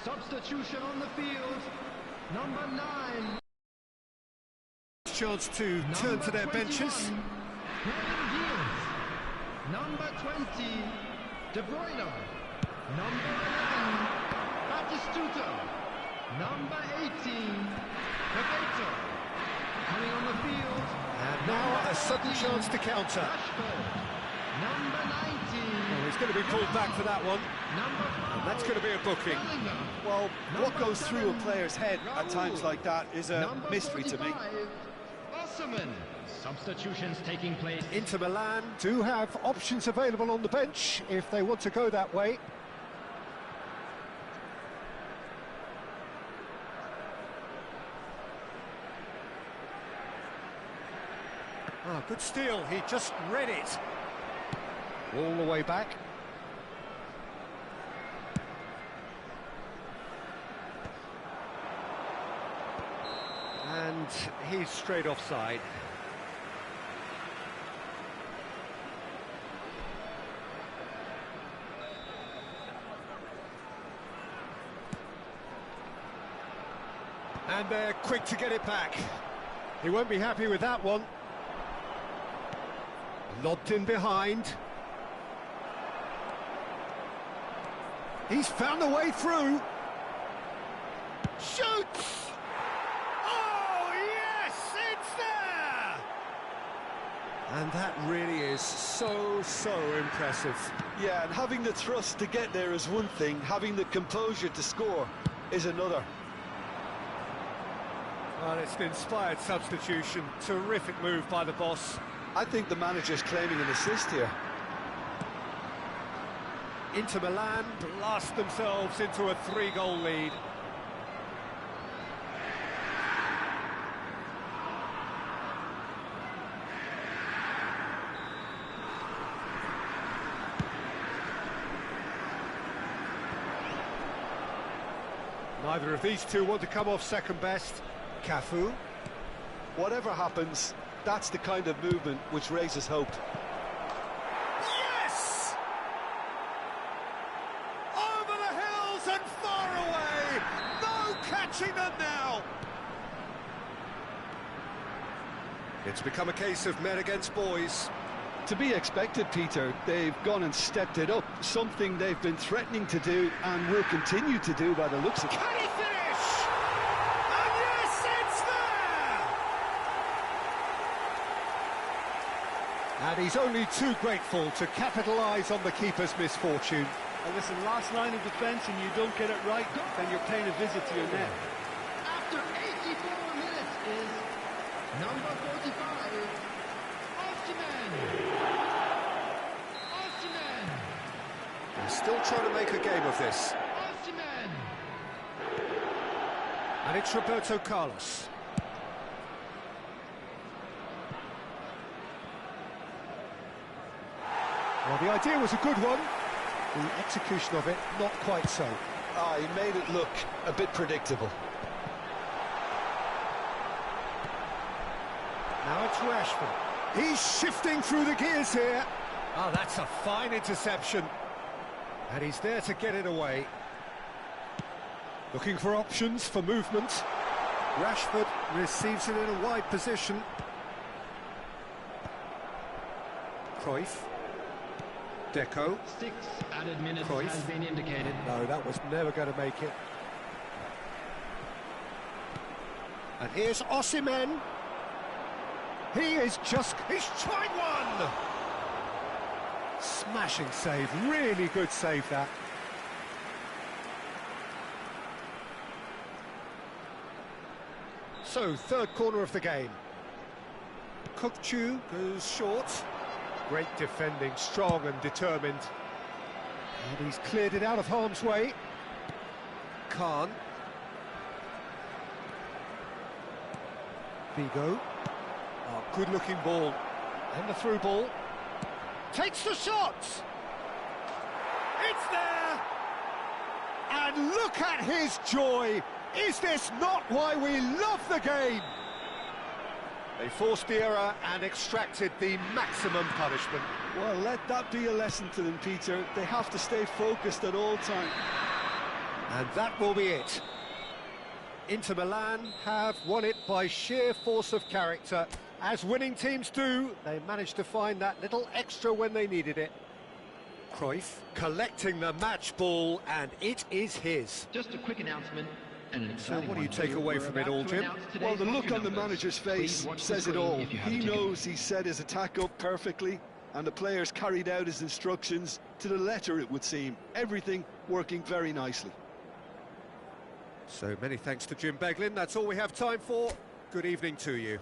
Substitution on the field, number 9. Chance to turn to their benches. Number 20, De Bruyne. Number 11, Batistuta. Number 18, Bebeto. Coming on the field. And now a sudden chance to counter. Rashford. Number 19. Well, he's going to be called back for that one. Number 5. And that's going to be a booking. Bellingham. Well, what Number goes through a 7, player's head at times Raul. like that is a Number mystery to me. 45, Osman. Substitutions taking place. Inter Milan do have options available on the bench if they want to go that way. Ah, good steal, he just read it. All the way back. And he's straight offside. And they're quick to get it back. He won't be happy with that one. Lobbed in behind. He's found a way through. Shoots! Oh, yes, it's there! And that really is so impressive. Yeah, and having the thrust to get there is one thing, having the composure to score is another. Well, it's an inspired substitution. Terrific move by the boss. I think the manager's claiming an assist here. Inter Milan blast themselves into a 3-goal lead. Neither of these two want to come off second best. Cafu. Whatever happens, that's the kind of movement which raises hope. Yes! Over the hills and far away! No catching them now! It's become a case of men against boys. To be expected, Peter. They've gone and stepped it up, something they've been threatening to do and will continue to do by the looks of it. Can he finish? And yes, it's there! And he's only too grateful to capitalise on the keeper's misfortune. And listen, last line of defence and you don't get it right, then you're paying a visit to your net. After 84 minutes is number 45, Osimhen. He's still trying to make a game of this. Osimhen. And it's Roberto Carlos. Well, the idea was a good one. The execution of it, not quite so. Ah, he made it look a bit predictable. Now it's Rashford. He's shifting through the gears here. Oh, that's a fine interception. And he's there to get it away. Looking for options for movement. Rashford receives it in a wide position. Cruyff. Deco. 6 added minutes Cruyff. has been indicated. No, that was never going to make it. And here's Osimhen. He's tried one! Smashing save, really good save that. So, third corner of the game. Kukçu goes short. Great defending, strong and determined. And he's cleared it out of harm's way. Khan. Figo. Oh, good-looking ball. And the through ball. Takes the shot! It's there! And look at his joy! Is this not why we love the game? They forced the error and extracted the maximum punishment. Well, let that be a lesson to them, Peter. They have to stay focused at all times. And that will be it. Inter Milan have won it by sheer force of character. As winning teams do, they managed to find that little extra when they needed it. Cruyff collecting the match ball, and it is his. Just a quick announcement. So what do you take away from it all, Jim? Well, the look on the manager's face says it all. He knows he set his attack up perfectly, and the players carried out his instructions to the letter, it would seem. Everything working very nicely. So many thanks to Jim Beglin. That's all we have time for. Good evening to you.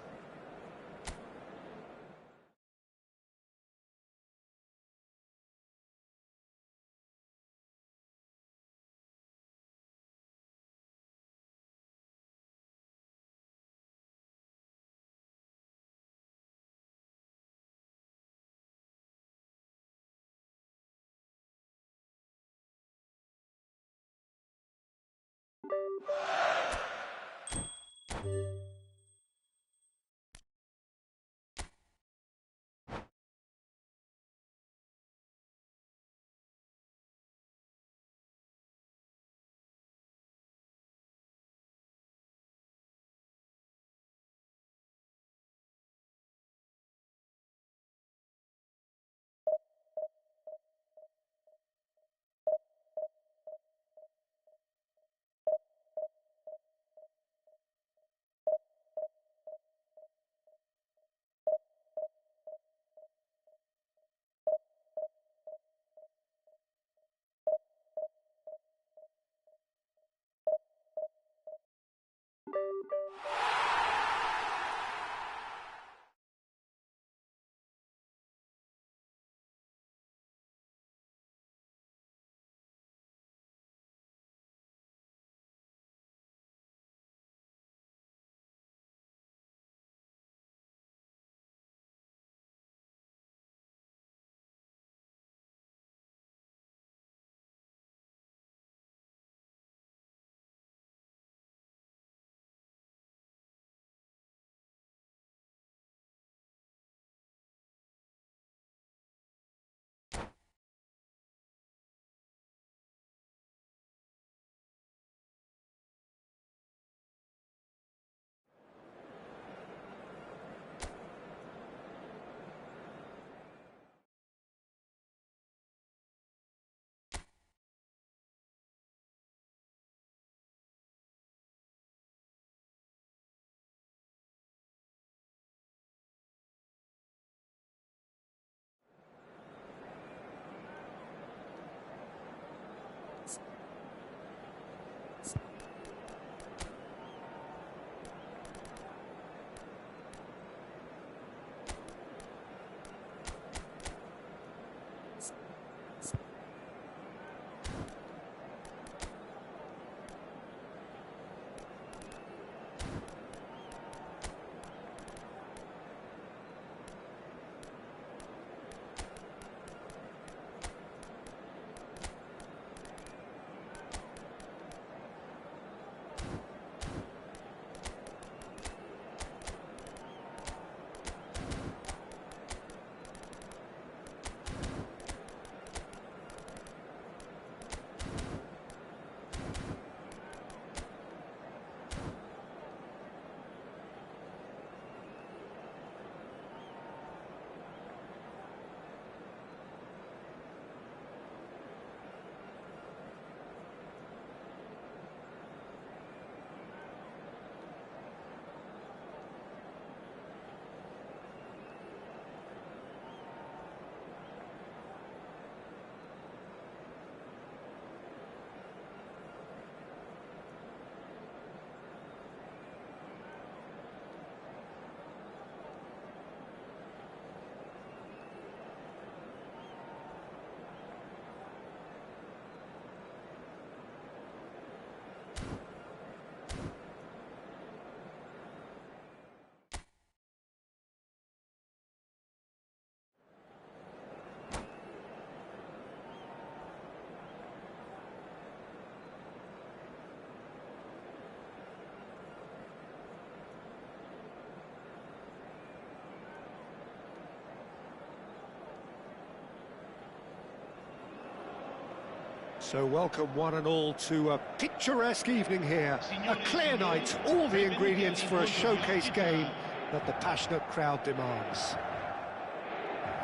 So welcome one and all to a picturesque evening here. A clear night, all the ingredients for a showcase game that the passionate crowd demands.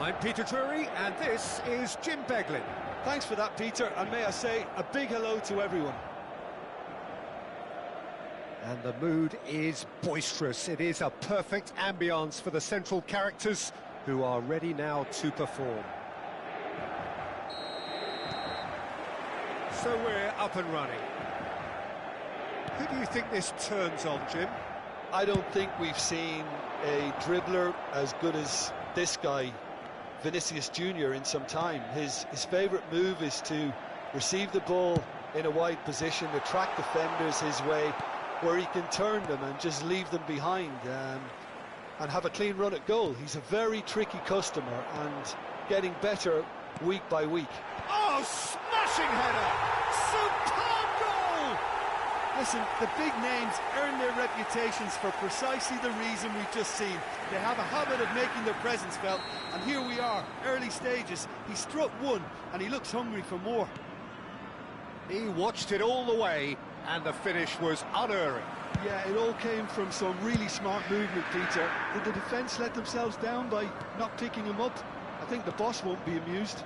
I'm Peter Drury, and this is Jim Beglin. Thanks for that, Peter, and may I say a big hello to everyone. And the mood is boisterous. It is a perfect ambience for the central characters who are ready now to perform. So we're up and running. Who do you think this turns on, Jim? I don't think we've seen a dribbler as good as this guy, Vinicius Junior, in some time. His favourite move is to receive the ball in a wide position, attract defenders his way, where he can turn them and just leave them behind and have a clean run at goal. He's a very tricky customer and getting better week by week. Oh, smashing header! Superb goal! Listen, the big names earn their reputations for precisely the reason we've just seen. They have a habit of making their presence felt, and here we are, early stages. He struck one, and he looks hungry for more. He watched it all the way, and the finish was unerring. Yeah, it all came from some really smart movement, Peter. Did the defence let themselves down by not picking him up? I think the boss won't be amused.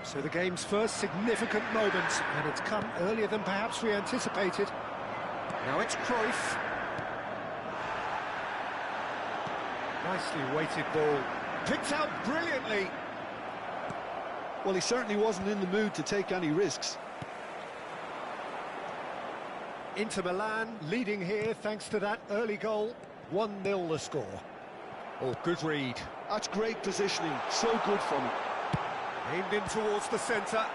So the game's first significant moment, and it's come earlier than perhaps we anticipated. Now it's Cruyff. Nicely weighted ball. Picked out brilliantly. Well, he certainly wasn't in the mood to take any risks. Inter Milan leading here thanks to that early goal. 1-0 the score. Oh, good read. That's great positioning, so good from him. Aimed in towards the centre.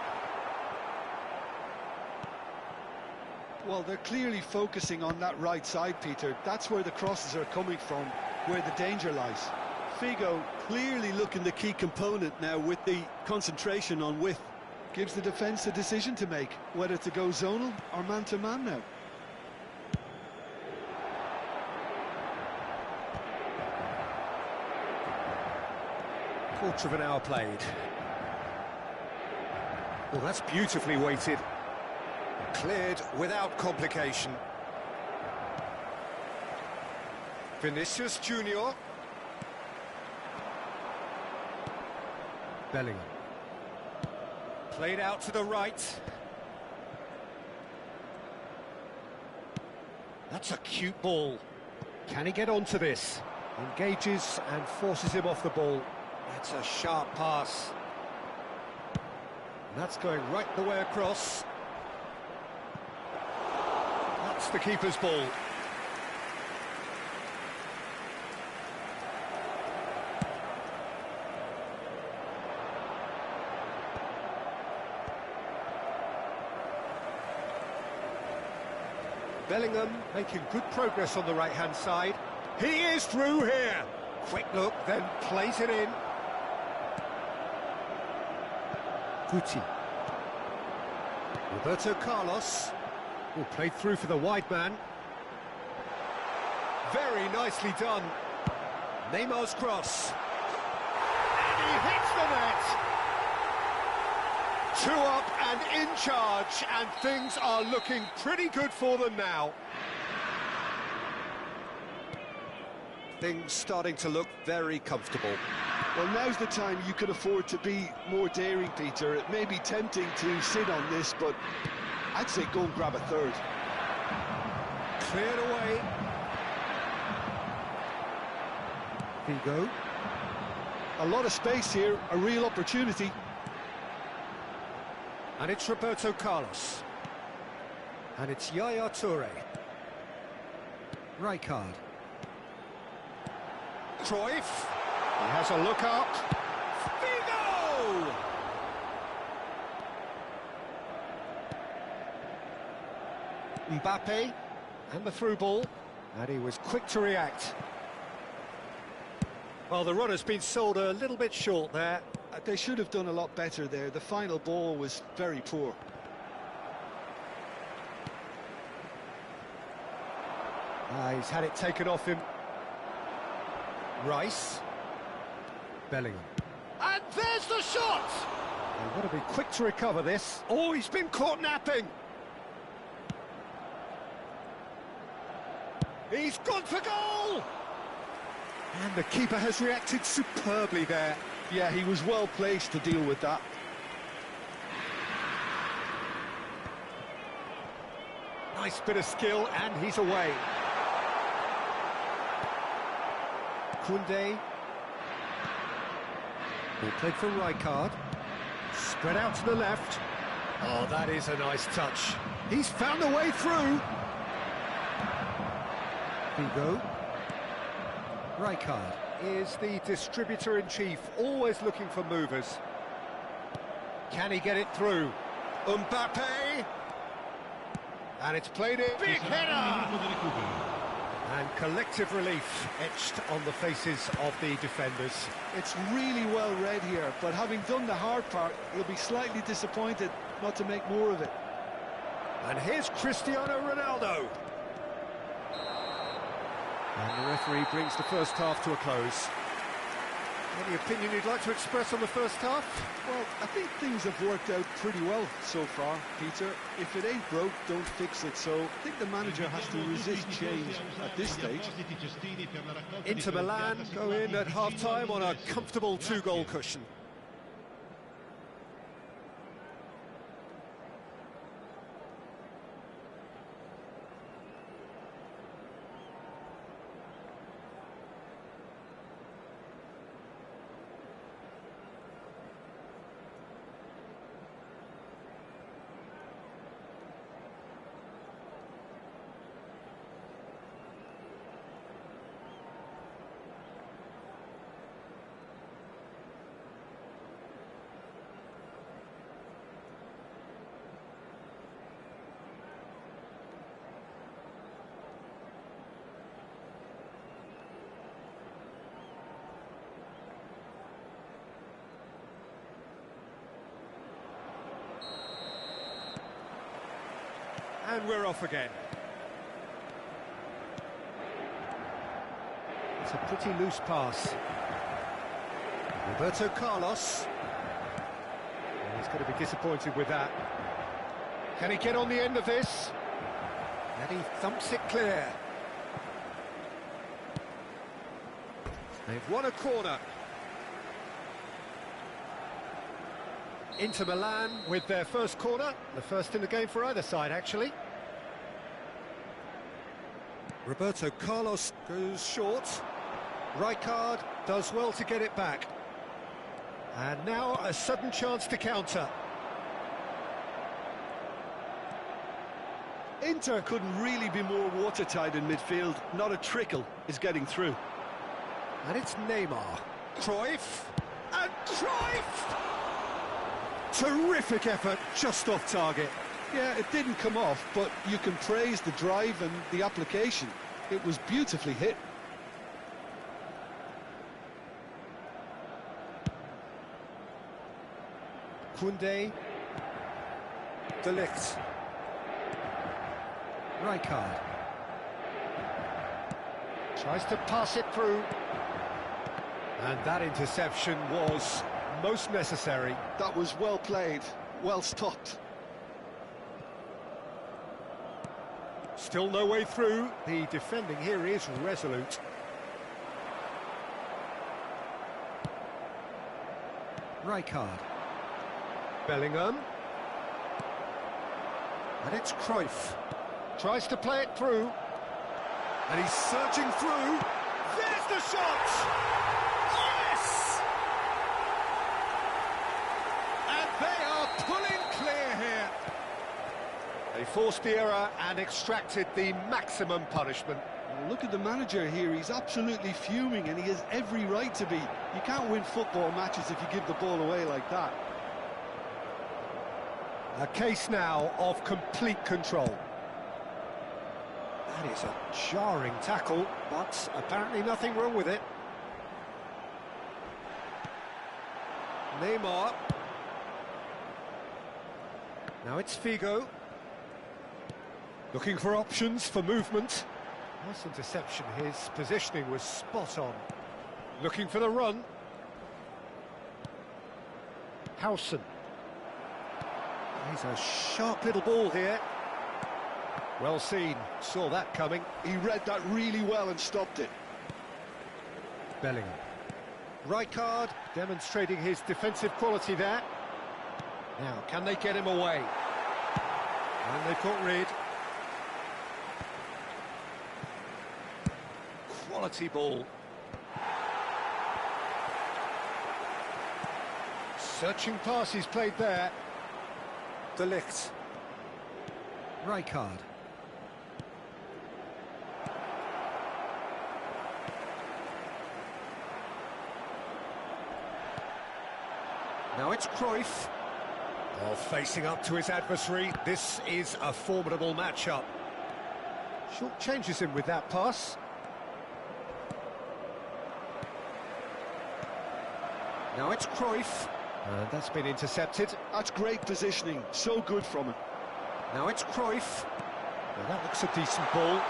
Well, they're clearly focusing on that right side, Peter. That's where the crosses are coming from, where the danger lies. Figo clearly looking the key component now with the concentration on width. Gives the defence a decision to make, whether to go zonal or man-to-man now. Quarter of an hour played. Well, that's beautifully weighted. Cleared without complication. Vinicius Junior. Bellingham. Played out to the right. That's a cute ball. Can he get onto this? Engages and forces him off the ball. That's a sharp pass. That's going right the way across. That's the keeper's ball. Bellingham making good progress on the right-hand side. He is through here. Quick look, then plays it in. Guti. Roberto Carlos. Oh, played through for the wide man. Very nicely done. Neymar's cross. And he hits the net. 2 up and in charge, and things are looking pretty good for them now. Things starting to look very comfortable. Well, now's the time you could afford to be more daring, Peter. It may be tempting to sit on this, but I'd say go and grab a third. Cleared away. Figo. A lot of space here, a real opportunity. And it's Roberto Carlos. And it's Yaya Toure. Rijkaard. Cruyff. He has a look up. Figo! Mbappe. And the through ball. And he was quick to react. Well, the run has been sold a little bit short there. They should have done a lot better there. The final ball was very poor. He's had it taken off him. Rice. Bellingham. And there's the shot! They've got to be quick to recover this. Oh, he's been caught napping. He's gone for goal! And the keeper has reacted superbly there. Yeah, he was well placed to deal with that. Nice bit of skill, and he's away. Koundé. He played for Rijkaard. Spread out to the left. Oh, that is a nice touch. He's found a way through. Figo. Rijkaard is the distributor-in-chief, always looking for movers. Can he get it through? Mbappe! And it's played in. Big header! And collective relief etched on the faces of the defenders. It's really well read here, but having done the hard part, he'll be slightly disappointed not to make more of it. And here's Cristiano Ronaldo. And the referee brings the first half to a close. Any opinion you'd like to express on the first half? Well, I think things have worked out pretty well so far, Peter. If it ain't broke, don't fix it. So I think the manager has to resist change at this stage. Inter Milan go in at half-time on a comfortable 2-goal cushion. And we're off again. It's a pretty loose pass. Roberto Carlos. And he's going to be disappointed with that. Can he get on the end of this? And he thumps it clear. They've won a corner. Inter Milan with their first corner, the first in the game for either side, actually. Roberto Carlos goes short. Rijkaard does well to get it back. And now a sudden chance to counter. Inter couldn't really be more watertight in midfield. Not a trickle is getting through. And it's Neymar. Cruyff. And Cruyff! Terrific effort, just off target. Yeah, it didn't come off, but you can praise the drive and the application. It was beautifully hit. Koundé. De Ligt. Rijkaard. Tries to pass it through. And that interception was most necessary. That was well played, well stopped. Still no way through. The defending here is resolute. Rijkaard. Bellingham. And it's Cruyff. Tries to play it through. And he's searching through. There's the shot! Yes! And they are pulling clear here. They forced the error and extracted the maximum punishment. Look at the manager here, he's absolutely fuming and he has every right to be. You can't win football matches if you give the ball away like that. A case now of complete control. That is a jarring tackle, but apparently nothing wrong with it. Neymar. Now it's Figo. Looking for options for movement. Nice interception, his positioning was spot on. Looking for the run. Howson. He's a sharp little ball here. Well seen, saw that coming. He read that really well and stopped it. Bellingham. Rijkaard demonstrating his defensive quality there. Now, can they get him away? And they've got rid. Quality ball. Searching pass he's played there. De Ligt. Rijkaard. Now it's Cruyff. Oh, facing up to his adversary. This is a formidable matchup. Short changes him with that pass. Now it's Cruyff. That's been intercepted. That's great positioning, so good from him. Now it's Cruyff. Well, that looks a decent ball.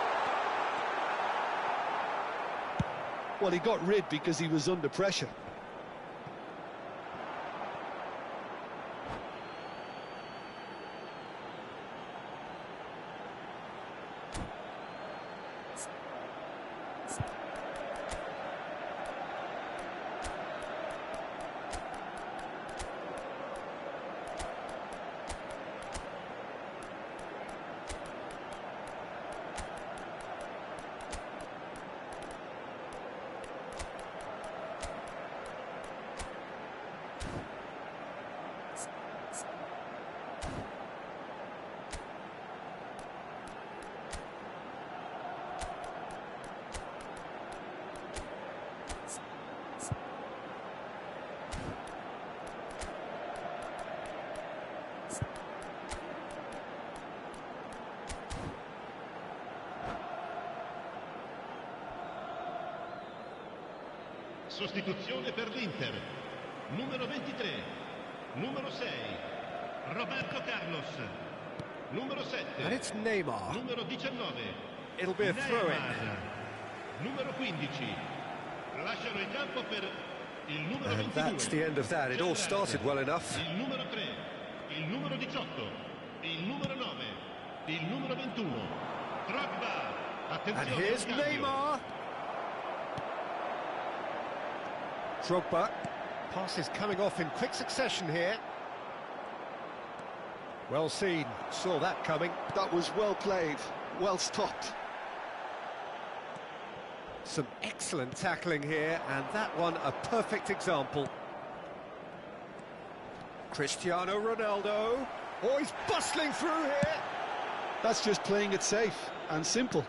Well, he got rid because he was under pressure. Sostituzione per l'Inter. Numero 23, numero 6, Roberto Carlos. Numero 7. And it's Neymar. Numero 19. It'll be a throw-in. Numero 15. Lasciano il campo per il numero 22. And that's the end of that. It all started well enough. Il numero 3, il numero 18, il numero 9, il numero 21. Drogba. Attenzione. And here's Neymar. Drogba. Passes coming off in quick succession here. Well seen. Saw that coming. That was well played, well stopped. Some excellent tackling here, and that one a perfect example. Cristiano Ronaldo. Oh, he's bustling through here. That's just playing it safe and simple.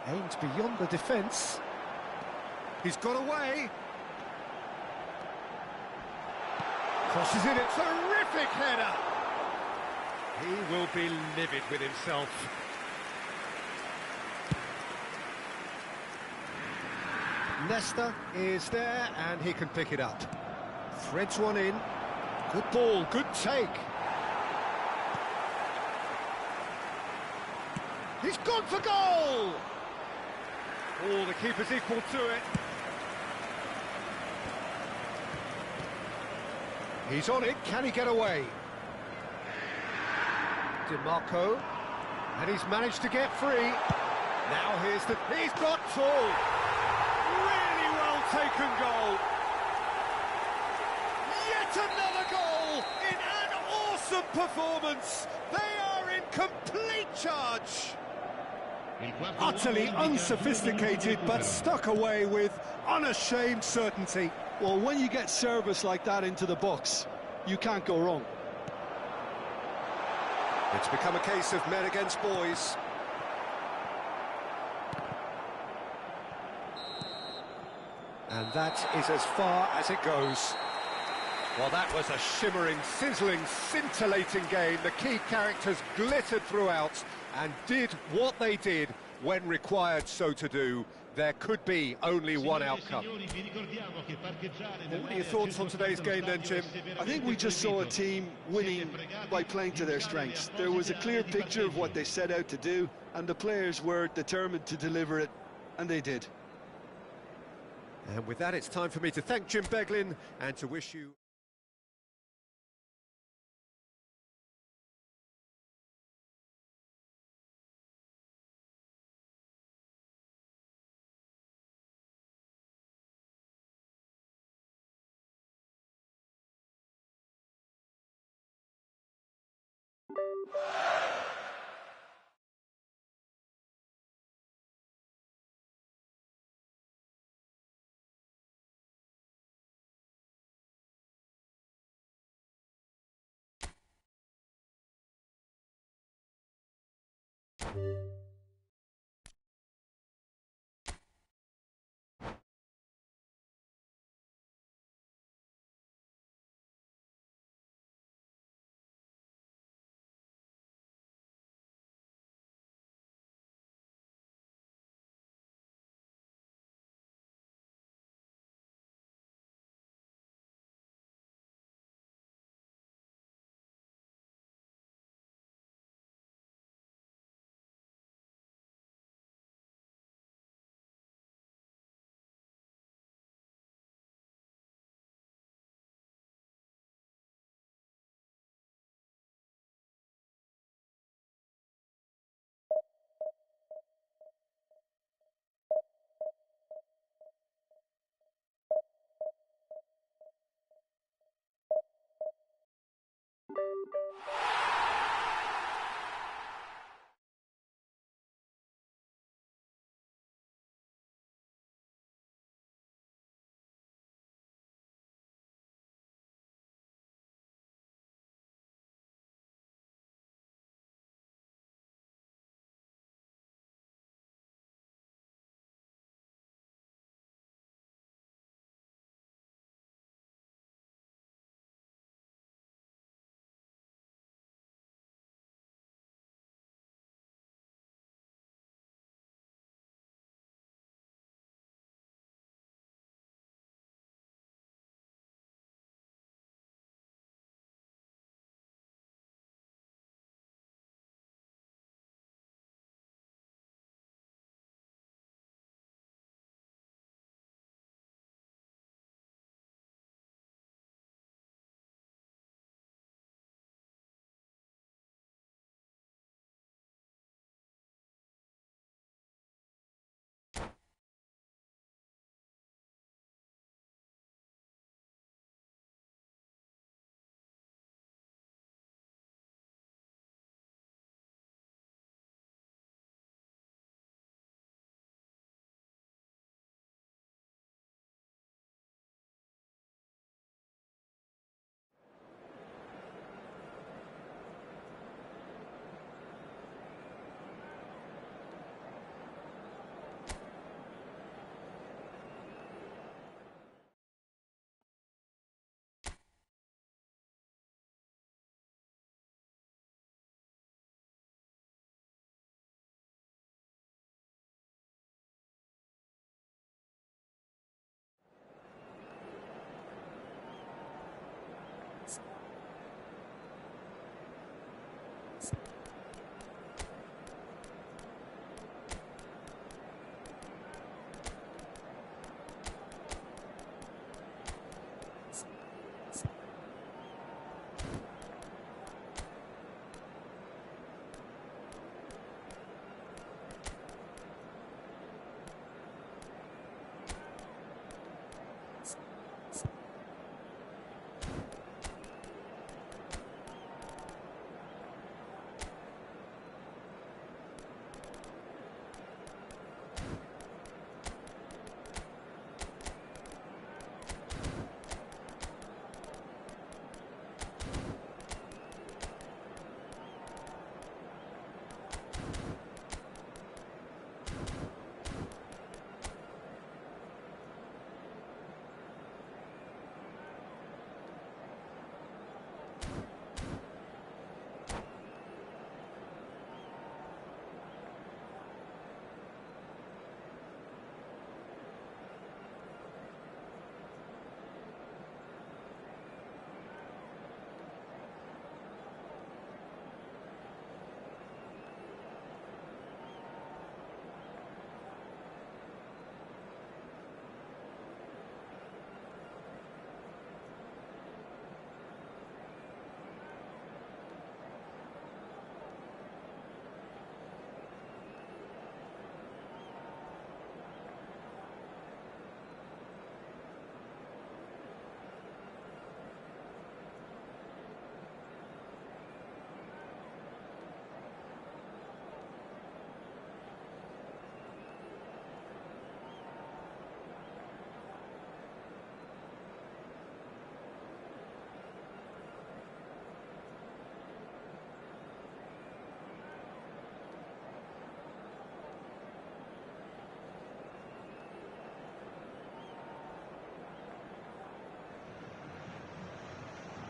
Aims beyond the defence. He's got away. Crosses in, a terrific header. He will be livid with himself. Nesta is there, and he can pick it up. Threads one in. Good ball, good take. He's gone for goal! Oh, the keeper's equal to it. He's on it, can he get away? DiMarco, and he's managed to get free. Now here's the... he's got two! Really well taken goal. Yet another goal in an awesome performance. They are in complete charge. Utterly unsophisticated, but stuck away with unashamed certainty. Well, when you get service like that into the box, you can't go wrong. It's become a case of men against boys. And that is as far as it goes. Well, that was a shimmering, sizzling, scintillating game. The key characters glittered throughout and did what they did when required so to do. There could be only one outcome. What are your thoughts on today's game then, Jim? I think we just saw a team winning by playing to their strengths. There was a clear picture of what they set out to do, and the players were determined to deliver it, and they did. And with that, it's time for me to thank Jim Beglin and to wish you...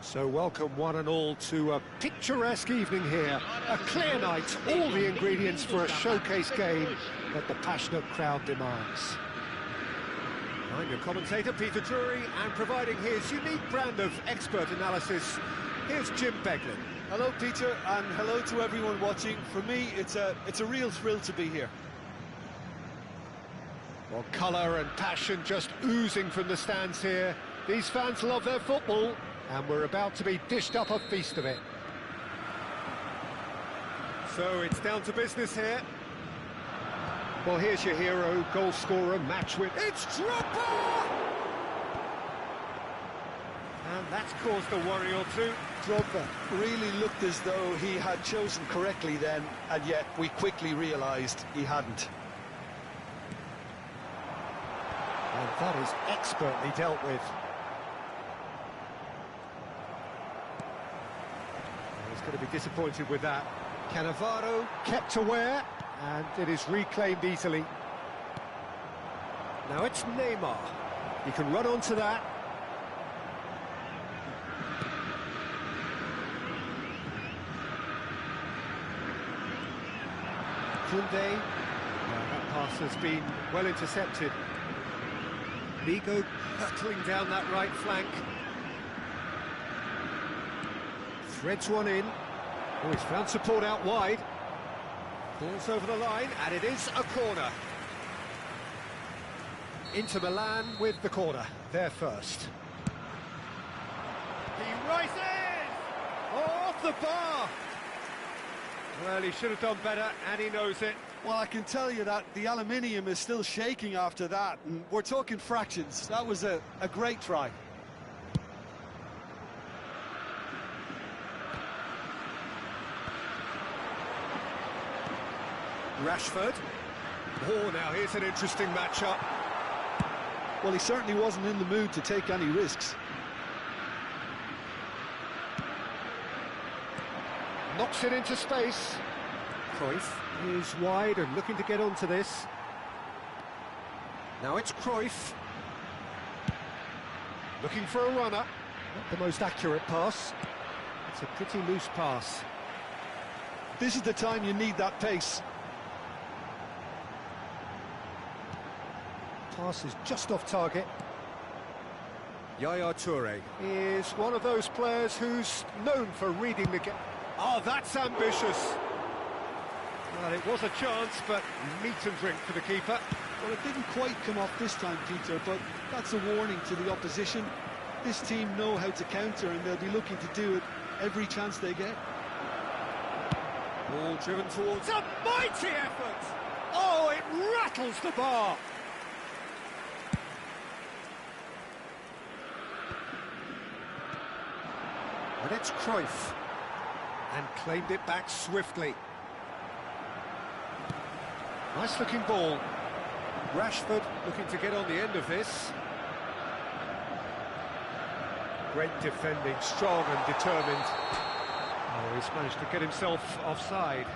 So welcome one and all to a picturesque evening here. A clear night, all the ingredients for a showcase game that the passionate crowd demands. I'm your commentator, Peter Drury, and providing his unique brand of expert analysis, here's Jim Beglin. Hello, Peter, and hello to everyone watching. For me, it's a real thrill to be here. Well, colour and passion just oozing from the stands here. These fans love their football, and we're about to be dished up a feast of it. So it's down to business here. Well, here's your hero, goal scorer, match win. It's Drogba! And that's caused a worry or two. Drogba really looked as though he had chosen correctly then, and yet we quickly realised he hadn't. And that is expertly dealt with. He's going to be disappointed with that. Cannavaro kept aware, and it is reclaimed easily. Now it's Neymar. He can run onto that. Koundé. That pass has been well intercepted. Vigo hurtling down that right flank. Threads one in. Oh, he's found support out wide. Ball's over the line, and it is a corner. Inter Milan with the corner. They're first. He rises! Oh, off the bar! Well, he should have done better, and he knows it. Well, I can tell you that the aluminium is still shaking after that, and we're talking fractions. That was a great try. Rashford. Oh, now here's an interesting matchup. Well, he certainly wasn't in the mood to take any risks. Knocks it into space. Cruyff is wide and looking to get onto this. Now it's Cruyff. Looking for a runner. Not the most accurate pass. It's a pretty loose pass. This is the time you need that pace. Pass is just off target. Yaya Toure. Is one of those players who's known for reading the game. Oh, that's ambitious. Well, it was a chance, but meat and drink for the keeper. Well, it didn't quite come off this time, Peter, but that's a warning to the opposition. This team know how to counter, and they'll be looking to do it every chance they get. Ball driven towards a mighty effort. Oh, it rattles the bar. And it's Cruyff. And claimed it back swiftly. Nice looking ball. Rashford looking to get on the end of this. Great defending, strong and determined. Oh, he's managed to get himself offside.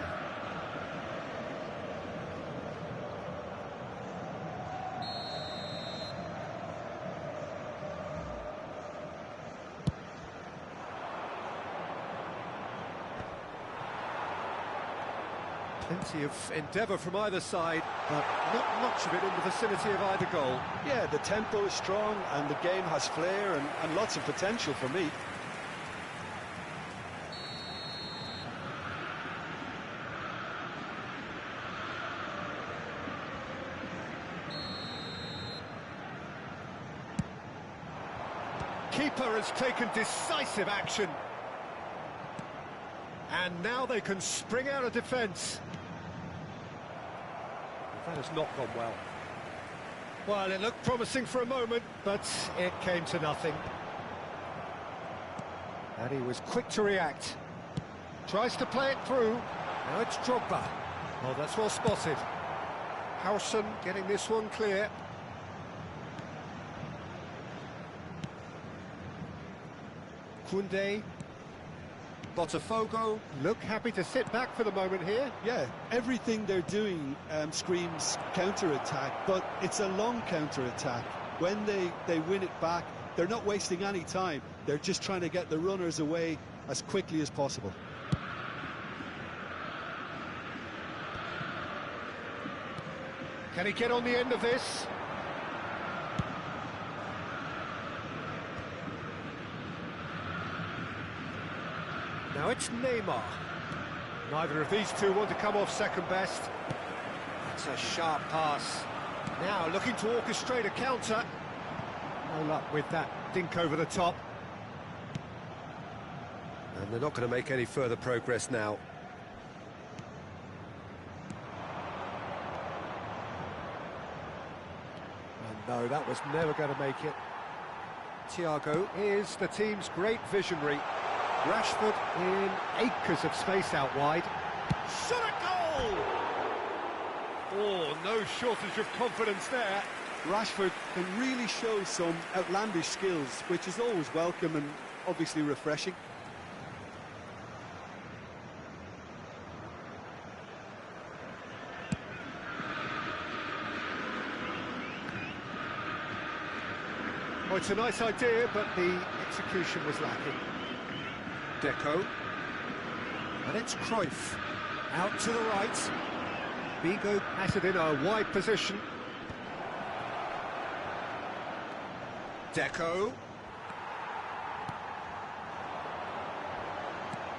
Plenty of endeavour from either side, but not much of it in the vicinity of either goal. Yeah, the tempo is strong and the game has flair and lots of potential for me. Keeper has taken decisive action. And now they can spring out of defence. That has not gone well. Well, it looked promising for a moment, but it came to nothing. And he was quick to react. Tries to play it through. Now it's Drogba. Oh, that's well spotted. Howson getting this one clear. Koundé. Botafogo look happy to sit back for the moment here. Yeah, everything they're doing screams counter-attack, but it's a long counter-attack. When they win it back, they're not wasting any time. They're just trying to get the runners away as quickly as possible. Can he get on the end of this? Now it's Neymar. Neither of these two want to come off second best. That's a sharp pass. Now looking to orchestrate a counter. No luck with that dink over the top. And they're not going to make any further progress now. And no, that was never going to make it. Thiago is the team's great visionary. Rashford in acres of space out wide. Shot a goal! Oh, no shortage of confidence there. Rashford can really show some outlandish skills, which is always welcome and obviously refreshing. Oh, it's a nice idea, but the execution was lacking. Deco. And it's Cruyff. Out to the right. Figo has it in a wide position. Deco.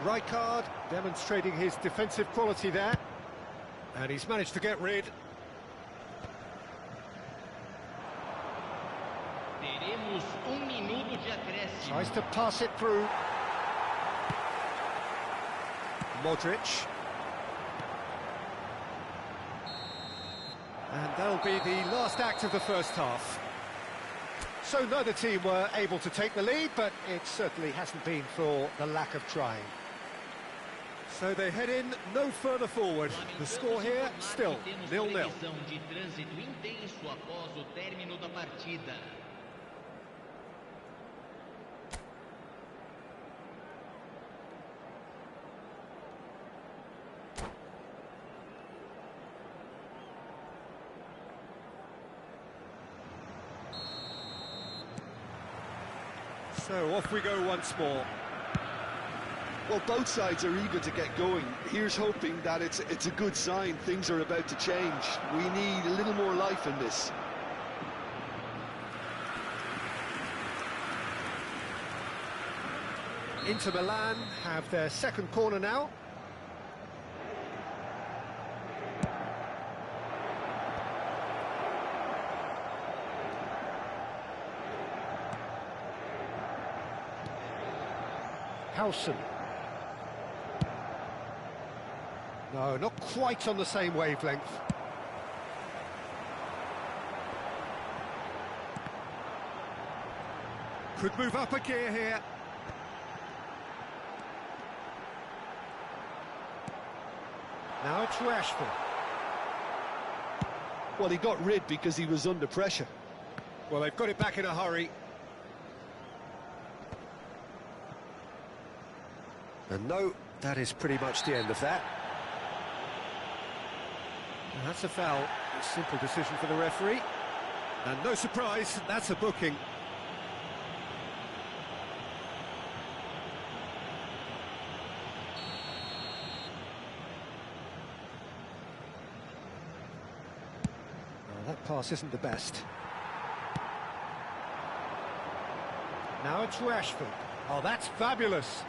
Rijkaard demonstrating his defensive quality there. And he's managed to get rid. Teremos minuto de acréscimo. Tries to pass it through. Modric. And that'll be the last act of the first half. So neither team were able to take the lead, but it certainly hasn't been for the lack of trying. So they head in no further forward. The score here, still 0-0. De trânsito intenso após o término da partida. So off we go once more. Well, both sides are eager to get going. Here's hoping that it's a good sign. Things are about to change. We need a little more life in this. Inter Milan have their second corner now. Howson. No, not quite on the same wavelength. Could move up a gear here. Now it's Rashford. Well, he got rid because he was under pressure. Well, they've got it back in a hurry. And no, that is pretty much the end of that. And that's a foul. A simple decision for the referee. And no surprise, that's a booking. Oh, that pass isn't the best. Now it's Rashford. Oh, that's fabulous.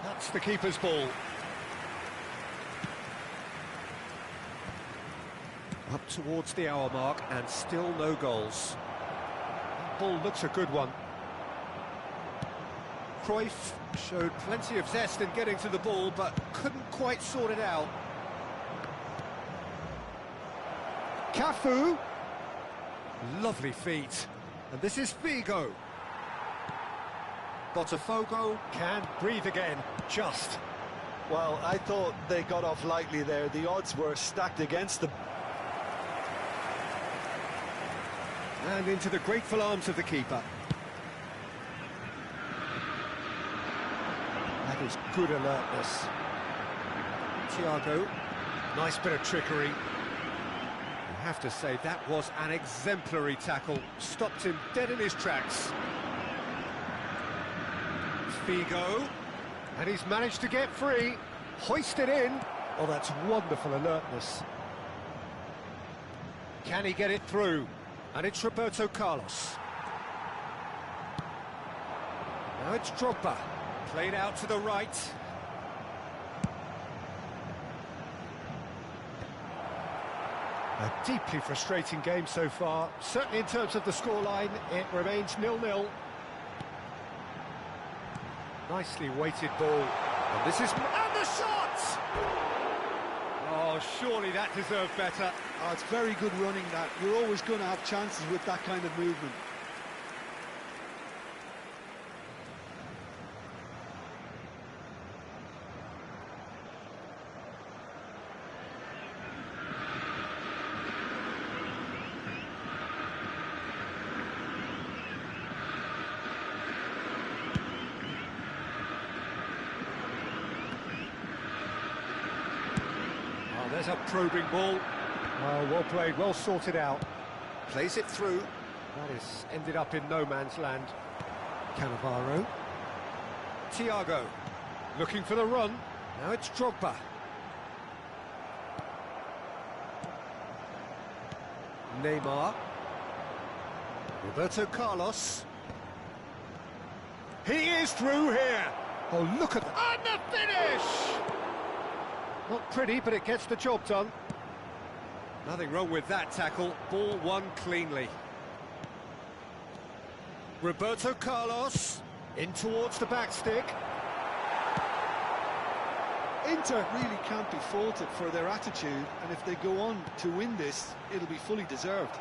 That's the keeper's ball. Up towards the hour mark and still no goals. That ball looks a good one. Cruyff showed plenty of zest in getting to the ball, but couldn't quite sort it out. Cafu. Lovely feet. And this is Figo. Botafogo can breathe again, just. Well, I thought they got off lightly there. The odds were stacked against them. And into the grateful arms of the keeper. That is good alertness. Thiago, nice bit of trickery. have to say, that was an exemplary tackle. Stopped him dead in his tracks. Figo. And he's managed to get free. Hoisted in. Oh, that's wonderful alertness. Can he get it through? And it's Roberto Carlos. Now it's Drogba. Played out to the right. A deeply frustrating game so far. Certainly in terms of the scoreline, it remains 0-0. Nicely weighted ball. And this is... And the shot! Oh, surely that deserved better. Oh, it's very good running, that. You're always going to have chances with that kind of movement. There's a probing ball. Oh, well played, well sorted out. Plays it through. That is ended up in no man's land. Cannavaro. Thiago. Looking for the run. Now it's Drogba. Neymar. Roberto Carlos. He is through here. Oh, look at that. And the finish! Not pretty, but it gets the job done. Nothing wrong with that tackle. Ball won cleanly. Roberto Carlos in towards the back stick. Inter really can't be faulted for their attitude, and if they go on to win this, it'll be fully deserved.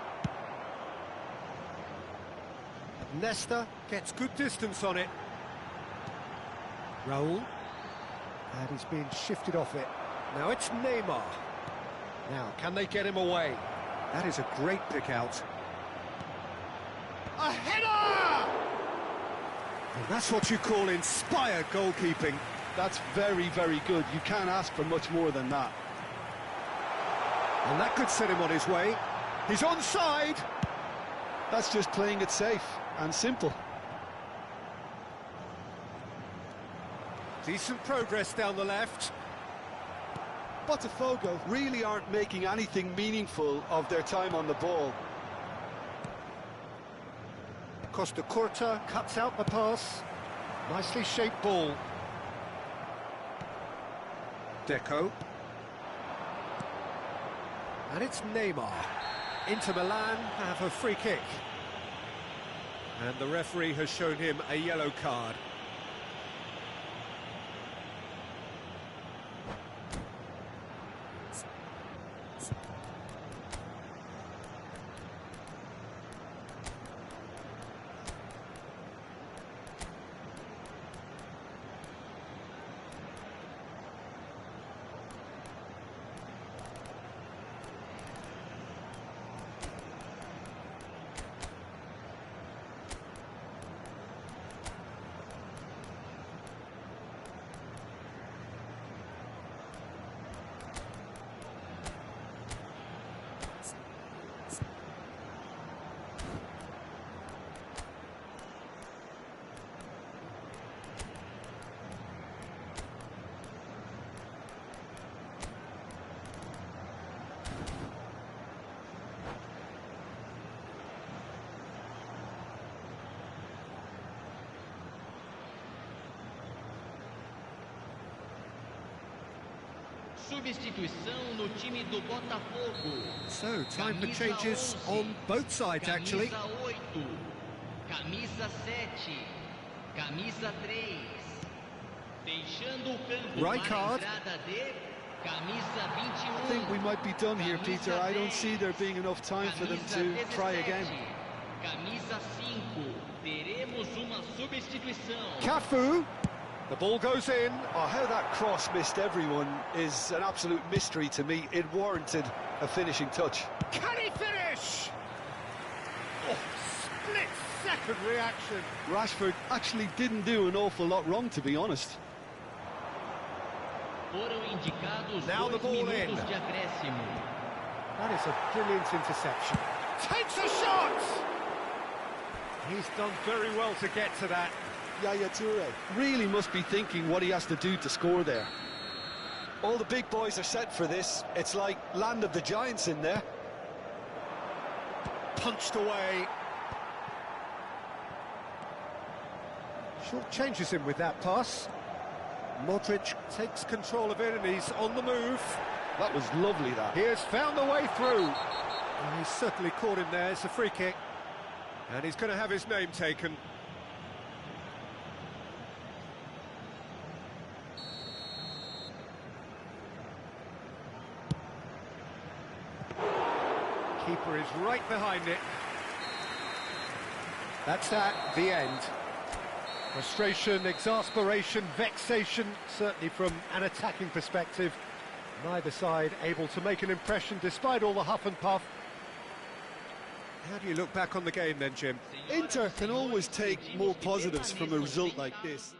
Nesta gets good distance on it. Raul. And he's being shifted off it. Now it's Neymar. Now, can they get him away? That is a great pick out. A header! And that's what you call inspired goalkeeping. That's very, very good. You can't ask for much more than that. And that could set him on his way. He's onside! That's just playing it safe and simple. Decent progress down the left. Botafogo really aren't making anything meaningful of their time on the ball. Costa Curta cuts out the pass. Nicely shaped ball. Deco. And it's Neymar. Inter Milan have a free kick. And the referee has shown him a yellow card. Substituição no time do Botafogo. So, time for changes on both sides, actually. Camisa 8, camisa 7, camisa 3. Deixando o campo Rijkaard. para a entrada de camisa 21. I think we might be done here, Peter. I don't see there being enough time for them to try again. Camisa 5. Teremos uma substituição. Cafu. The ball goes in. Oh, how that cross missed everyone is an absolute mystery to me. It warranted a finishing touch. Can he finish? Oh, split-second reaction. Rashford actually didn't do an awful lot wrong, to be honest. Foram indicados Now the 2 ball minutos in. de acréscimo. That is a brilliant interception. Takes a shot! He's done very well to get to that. Yaya Toure really must be thinking what he has to do to score there. All the big boys are set for this. It's like land of the giants in there. Punched away. Short changes him with that pass. Modric takes control of it and he's on the move. That was lovely, that. He has found the way through. And he's certainly caught him there. It's a free kick. And he's going to have his name taken. Keeper is right behind it. That's that, the end. Frustration, exasperation, vexation, certainly from an attacking perspective. Neither side able to make an impression despite all the huff and puff. How do you look back on the game then, Jim? Inter can always take more positives from a result like this.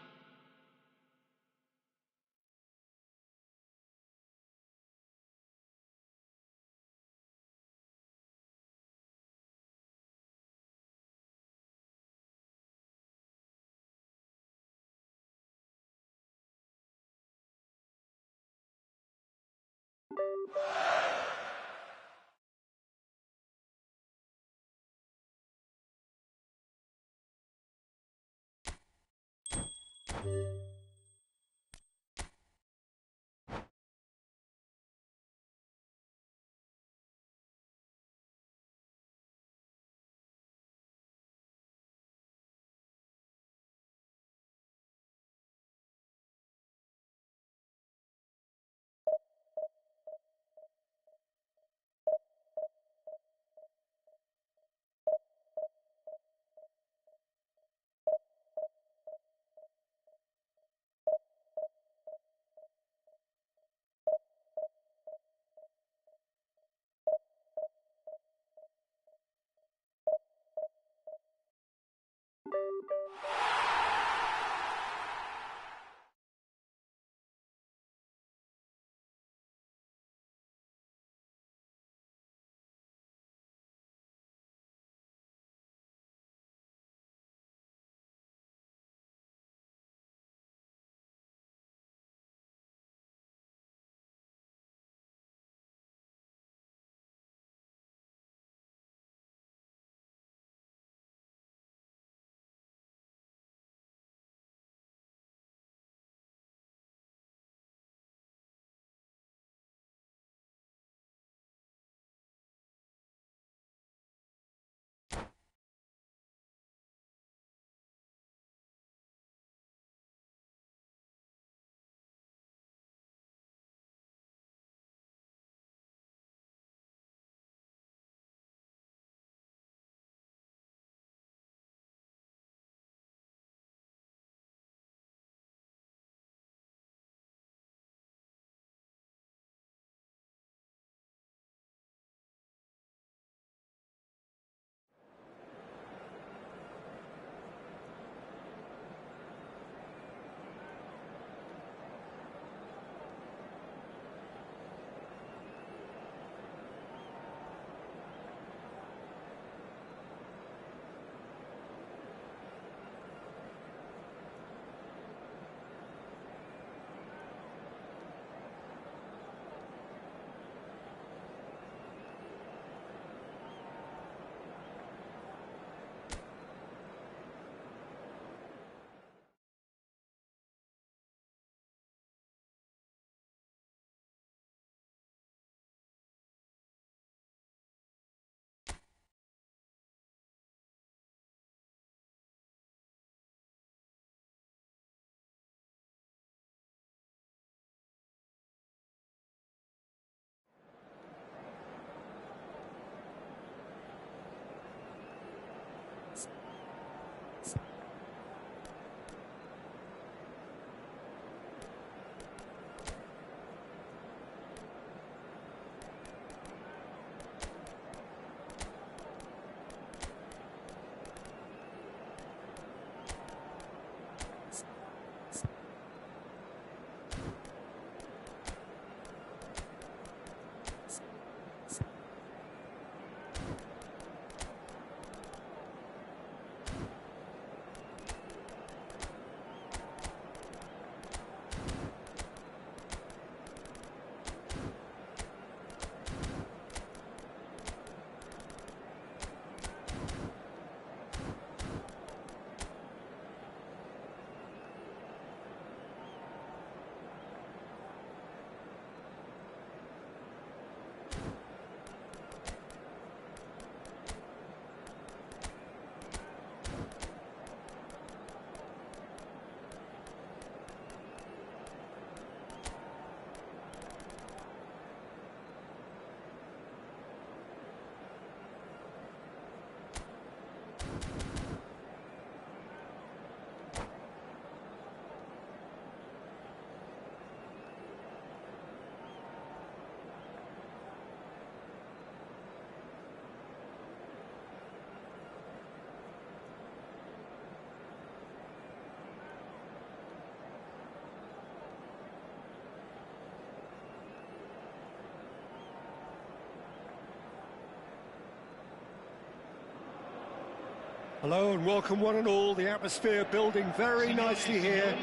Hello and welcome one and all. The atmosphere building very nicely here.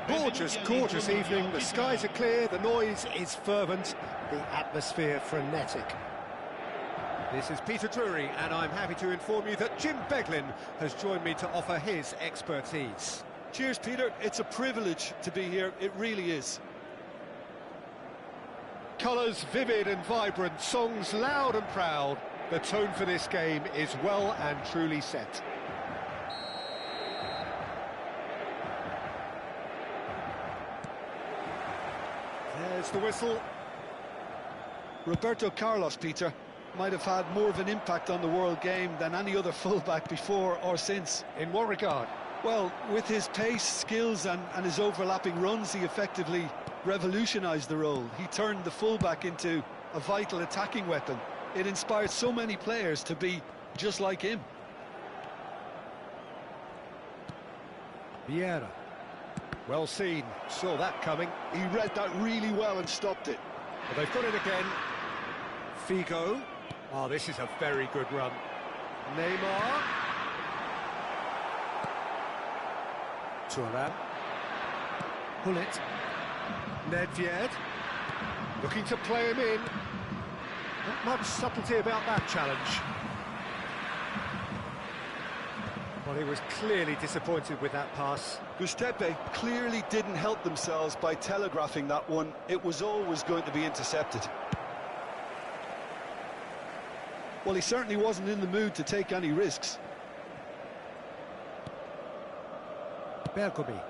Gorgeous, gorgeous evening. The skies are clear, the noise is fervent, the atmosphere frenetic. This is Peter Drury, and I'm happy to inform you that Jim Beglin has joined me to offer his expertise. Cheers, Peter. It's a privilege to be here. It really is. Colours vivid and vibrant, songs loud and proud. The tone for this game is well and truly set. There's the whistle. Roberto Carlos, Peter, might have had more of an impact on the world game than any other fullback before or since. In what regard? Well, with his pace, skills and his overlapping runs, he effectively revolutionised the role. He turned the fullback into a vital attacking weapon. It inspired so many players to be just like him. Vieira. Well seen, saw that coming. He read that really well and stopped it. Well, they've got it again. Figo. Oh, this is a very good run. Neymar. Thuram. Hullet. Nedved. Looking to play him in. Not much subtlety about that challenge. Well, he was clearly disappointed with that pass. Giuseppe clearly didn't help themselves by telegraphing that one. It was always going to be intercepted. Well, he certainly wasn't in the mood to take any risks. Bergomi.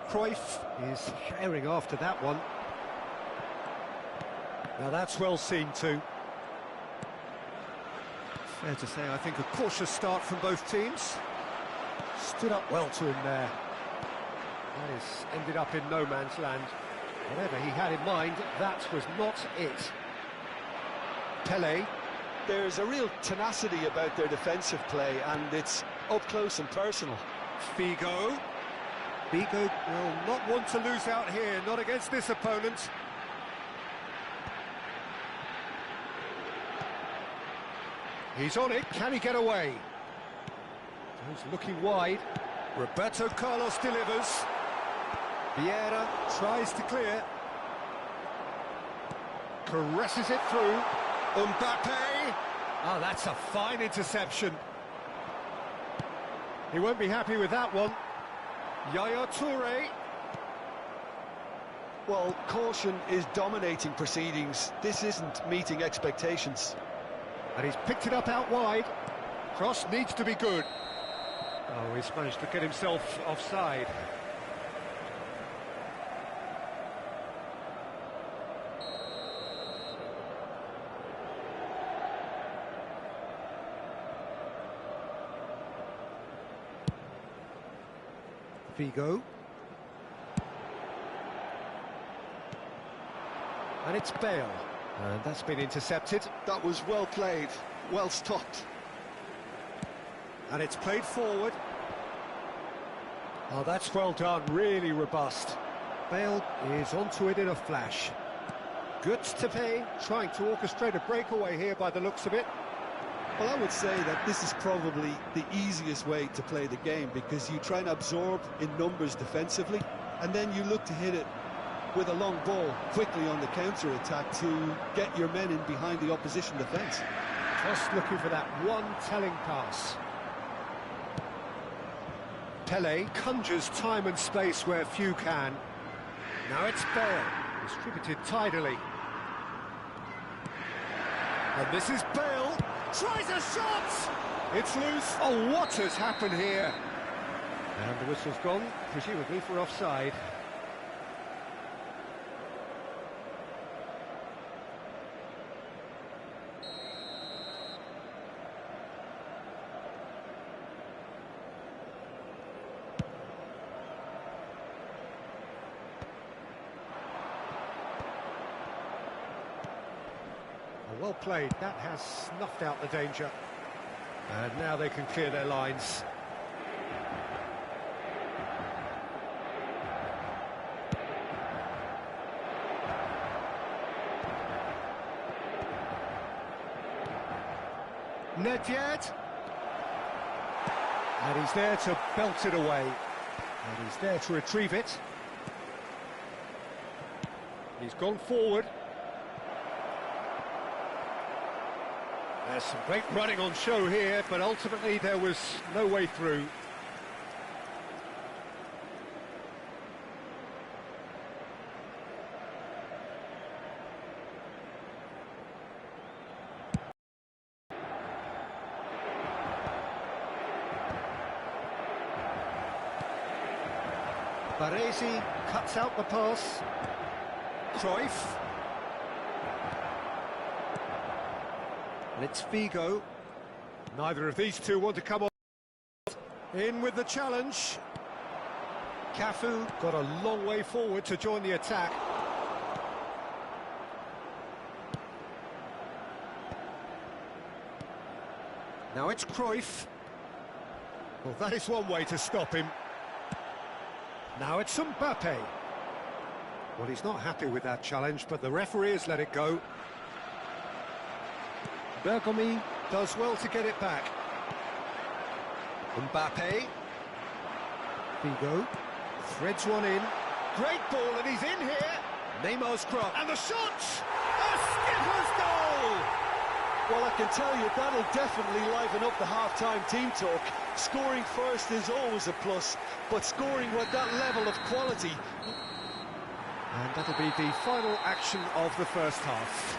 Cruyff is sharing after that one. Now that's well seen too. Fair to say, I think a cautious start from both teams. Stood up well to him there. That is ended up in no man's land. Whatever he had in mind, that was not it. Pele. There's a real tenacity about their defensive play, and it's up close and personal. Figo. Figo will not want to lose out here, not against this opponent. He's on it, can he get away? He's looking wide. Roberto Carlos delivers. Vieira tries to clear. Caresses it through. Mbappe. Oh, that's a fine interception. He won't be happy with that one. Yaya Toure. Well, caution is dominating proceedings. This isn't meeting expectations. And he's picked it up out wide. Cross needs to be good. Oh, he's managed to get himself offside. Figo. And it's Bale. And that's been intercepted. That was well played, well stopped. And it's played forward. Oh, that's well done, really robust. Bale is onto it in a flash. Good to pay, trying to orchestrate a breakaway here by the looks of it. Well, I would say that this is probably the easiest way to play the game, because you try and absorb in numbers defensively, and then you look to hit it with a long ball quickly on the counter-attack to get your men in behind the opposition defence. Just looking for that one telling pass. Pele conjures time and space where few can. Now it's Bale, distributed tidily. And this is Bale, tries a shot! It's loose. Oh, what has happened here? And the whistle's gone, presumably for offside. Well played, that has snuffed out the danger. And now they can clear their lines. Nedved. And he's there to belt it away. And he's there to retrieve it. He's gone forward. There's some great running on show here, but ultimately there was no way through. Baresi cuts out the pass. Cruyff. And it's Figo. Neither of these two want to come on. In with the challenge. Cafu got a long way forward to join the attack. Now it's Cruyff. Well, that is one way to stop him. Now it's Mbappe. Well, he's not happy with that challenge, but the referee has let it go. Bergomi does well to get it back. Mbappe. Figo threads one in. Great ball, and he's in here. Neymar's cross. And the shot! A skipper's goal! Well, I can tell you, that'll definitely liven up the half-time team talk. Scoring first is always a plus, but scoring with that level of quality... And that'll be the final action of the first half.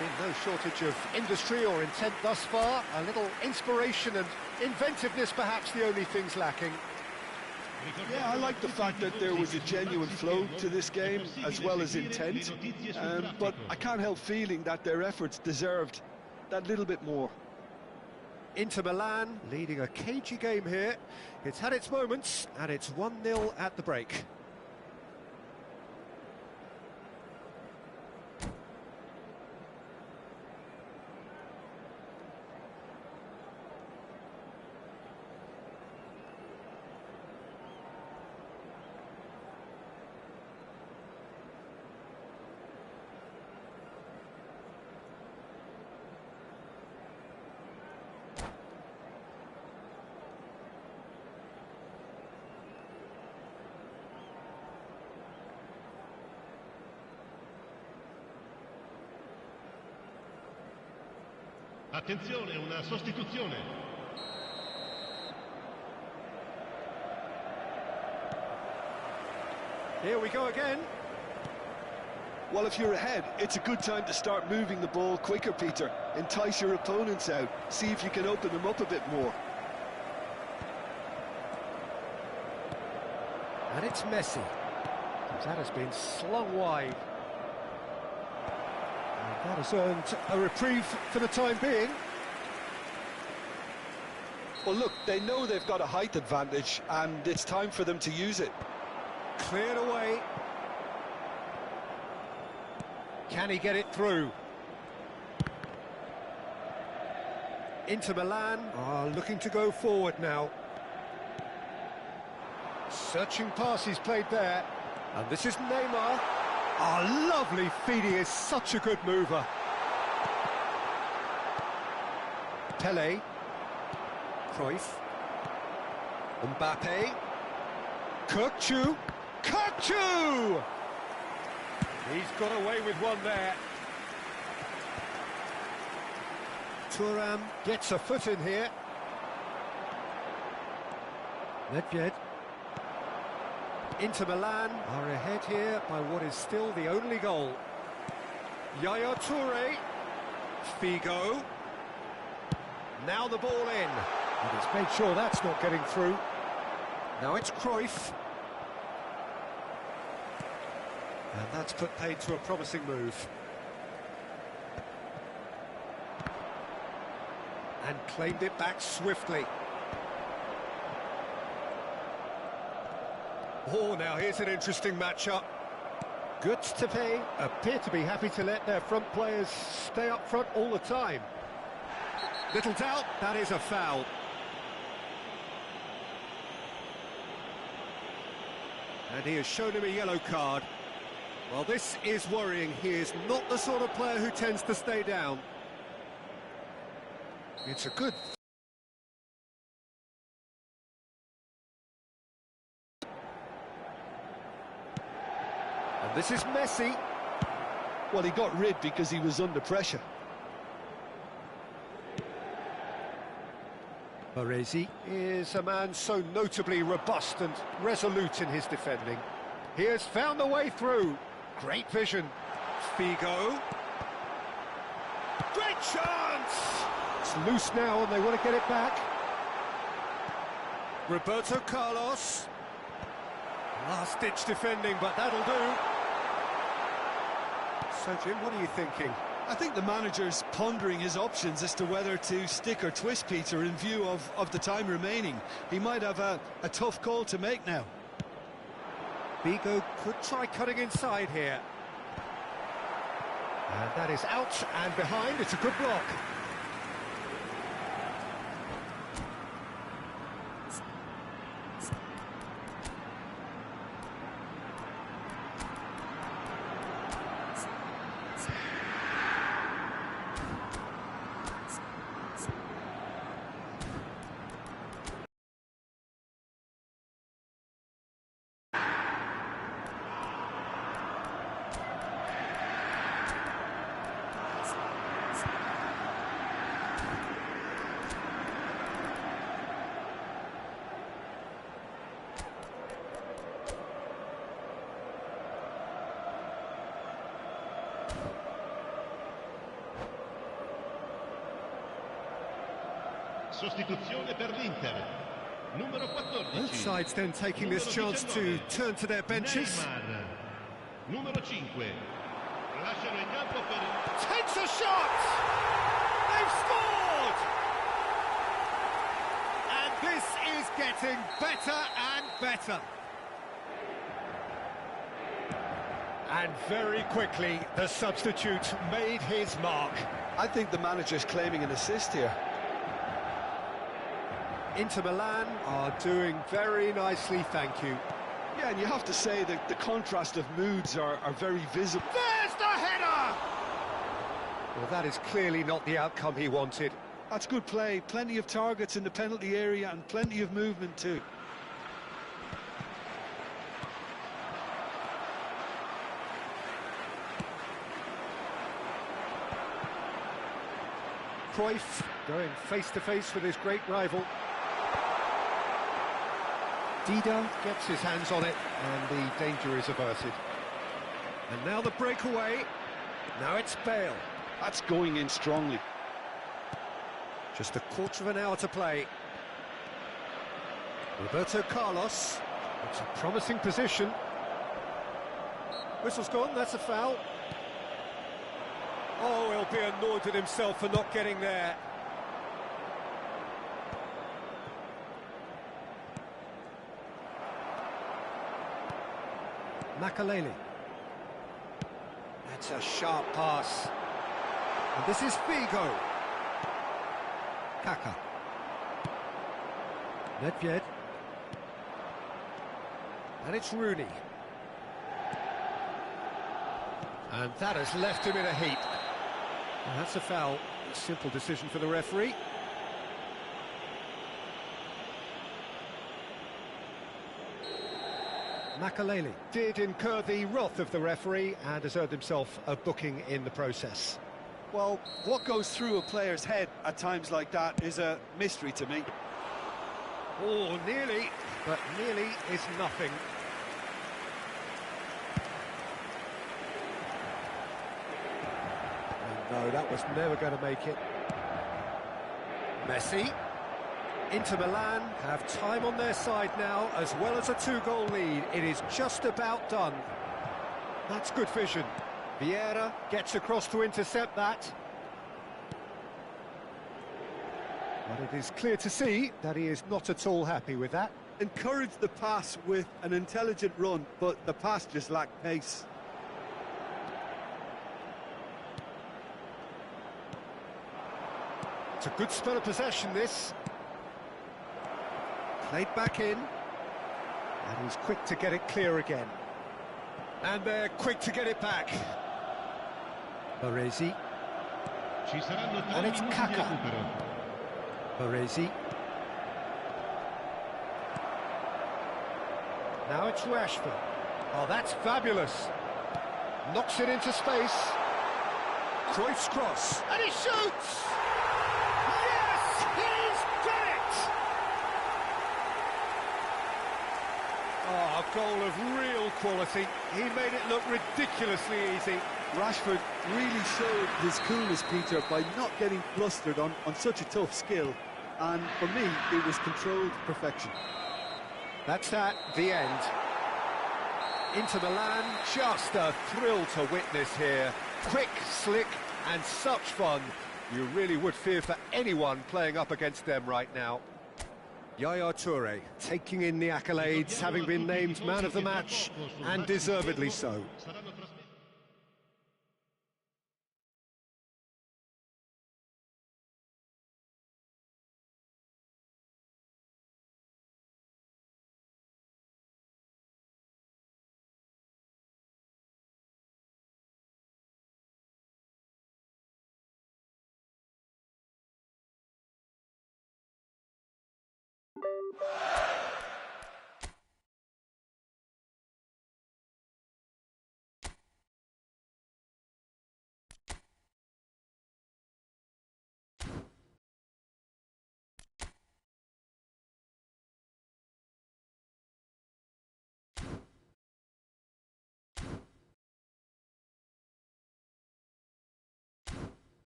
There's been no shortage of industry or intent thus far. A little inspiration and inventiveness, perhaps the only things lacking. Yeah, I like the fact that there was a genuine flow to this game, as well as intent. But I can't help feeling that their efforts deserved that little bit more. Inter Milan leading a cagey game here. It's had its moments, and it's 1-0 at the break. Attenzione, una sostituzione. Here we go again. Well, if you're ahead, it's a good time to start moving the ball quicker, Peter. Entice your opponents out. See if you can open them up a bit more. And it's Messi. That has been slung wide. And that has earned a reprieve for the time being. Well, look, they know they've got a height advantage, and it's time for them to use it. Cleared away. Can he get it through? Inter Milan are looking to go forward now. Searching pass he's played there. And this is Neymar. Oh, lovely feed, he is such a good mover. Pele. Cruyff. Mbappe. Kirkchu. Kirkchu! He's got away with one there. Thuram gets a foot in here. Nedved. Inter Milan are ahead here by what is still the only goal. Yaya Toure. Figo. Now the ball in. And he's made sure that's not getting through. Now it's Cruyff. And that's put paid to a promising move. And claimed it back swiftly. Oh, now here's an interesting matchup. Götze appear to be happy to let their front players stay up front all the time. Little doubt, that is a foul. And he has shown him a yellow card. Well, this is worrying. He is not the sort of player who tends to stay down. It's a good... And this is Messi. Well, he got rid because he was under pressure. Baresi is a man so notably robust and resolute in his defending. He has found the way through. Great vision. Figo. Great chance! It's loose now and they want to get it back. Roberto Carlos. Last-ditch defending, but that'll do. So, Jim, what are you thinking? I think the manager's pondering his options as to whether to stick or twist Peter in view of the time remaining. He might have a tough call to make now. Figo could try cutting inside here. And that is out and behind. It's a good block. Sostituzione per l'Inter. Numero 14. Both sides then taking this chance to turn to their benches. Neymar. Numero 5. Lasciano il campo per... Takes a shot! They've scored! And this is getting better and better. And very quickly, the substitute made his mark. I think the manager's claiming an assist here. Inter Milan are doing very nicely, thank you. Yeah, and you have to say that the contrast of moods are very visible. There's the header! Well, that is clearly not the outcome he wanted. That's good play. Plenty of targets in the penalty area and plenty of movement too. Cruyff going face-to-face with his great rival. Dida gets his hands on it, and the danger is averted. And now the breakaway. Now it's Bale. That's going in strongly. Just a quarter of an hour to play. Roberto Carlos. It's a promising position. Whistle's gone, that's a foul. Oh, he'll be annoyed with himself for not getting there. Makaleli. That's a sharp pass. And this is Figo. Kaka. Nedved. And it's Rooney. And that has left him in a heap. And that's a foul. A simple decision for the referee. Makaleli did incur the wrath of the referee and has earned himself a booking in the process. Well, what goes through a player's head at times like that is a mystery to me. Oh, nearly, but nearly is nothing. And no, that was never going to make it. Messi. Inter Milan have time on their side now, as well as a two-goal lead. It is just about done. That's good vision. Vieira gets across to intercept that. But it is clear to see that he is not at all happy with that. Encouraged the pass with an intelligent run, but the pass just lacked pace. It's a good spell of possession, this. Played back in. And he's quick to get it clear again. And they're quick to get it back. Baresi. Ci saranno 3 And it's minuti di Kaka. recupero. Baresi. Now it's Rashford. Oh, that's fabulous. Knocks it into space. Cruyff's cross. And he shoots! Yes, he's done it! Oh, a goal of real quality. He made it look ridiculously easy. Rashford really showed his coolness, Peter, by not getting flustered on such a tough skill. And for me, it was controlled perfection. That's at the end. Into Milan, just a thrill to witness here. Quick, slick, and such fun. You really would fear for anyone playing up against them right now. Yaya Toure taking in the accolades, having been named man of the match, and deservedly so.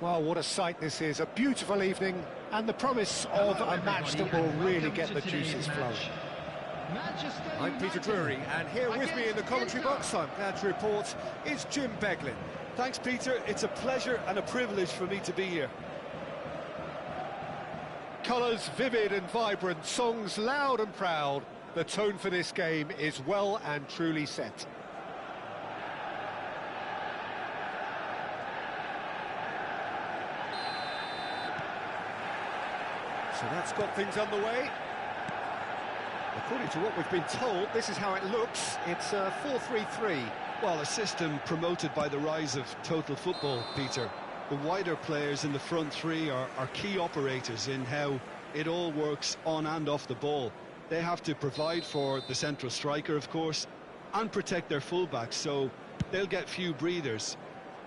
Well, what a sight this is, a beautiful evening, and the promise of a match that will really get the juices flowing. I'm Peter Drury, and here with me in the commentary box, I'm glad to report, is Jim Beglin. Thanks, Peter. It's a pleasure and a privilege for me to be here. Colours vivid and vibrant, songs loud and proud. The tone for this game is well and truly set. So that's got things underway. According to what we've been told, this is how it looks. It's a 4-3-3. Well, a system promoted by the rise of total football, Peter. The wider players in the front three are key operators in how it all works on and off the ball. They have to provide for the central striker, of course, and protect their fullbacks, so they'll get few breathers.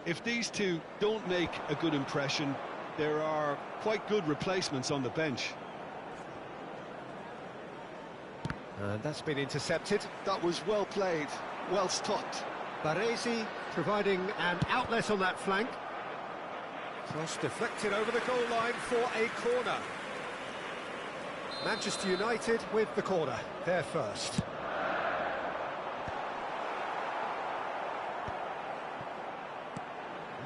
If these two don't make a good impression, there are quite good replacements on the bench. And that's been intercepted. That was well played, well stopped. Baresi providing an outlet on that flank. Cross deflected over the goal line for a corner. Manchester United with the corner, they're first.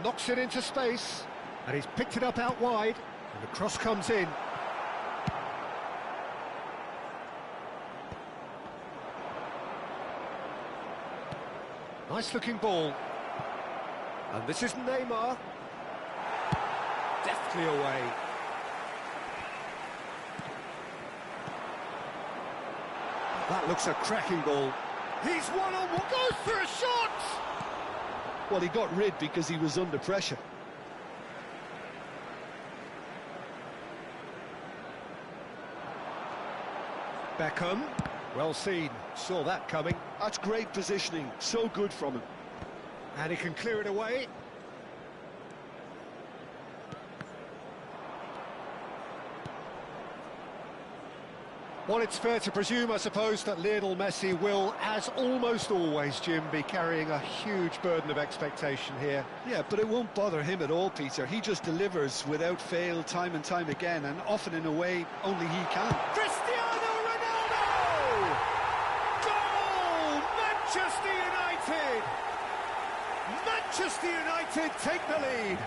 Knocks it into space, and he's picked it up out wide, and the cross comes in. Nice looking ball. And this is Neymar. Deftly away. That looks a cracking ball. He's one-on-one, goes for a shot! Well, he got rid because he was under pressure. Beckham, well seen, saw that coming. That's great positioning, so good from him. And he can clear it away. Well, it's fair to presume, I suppose, that Lionel Messi will, as almost always, Jim, be carrying a huge burden of expectation here. Yeah, but it won't bother him at all, Peter. He just delivers without fail time and time again, and often in a way only he can. Cristiano Ronaldo! Goal! Manchester United! Manchester United take the lead.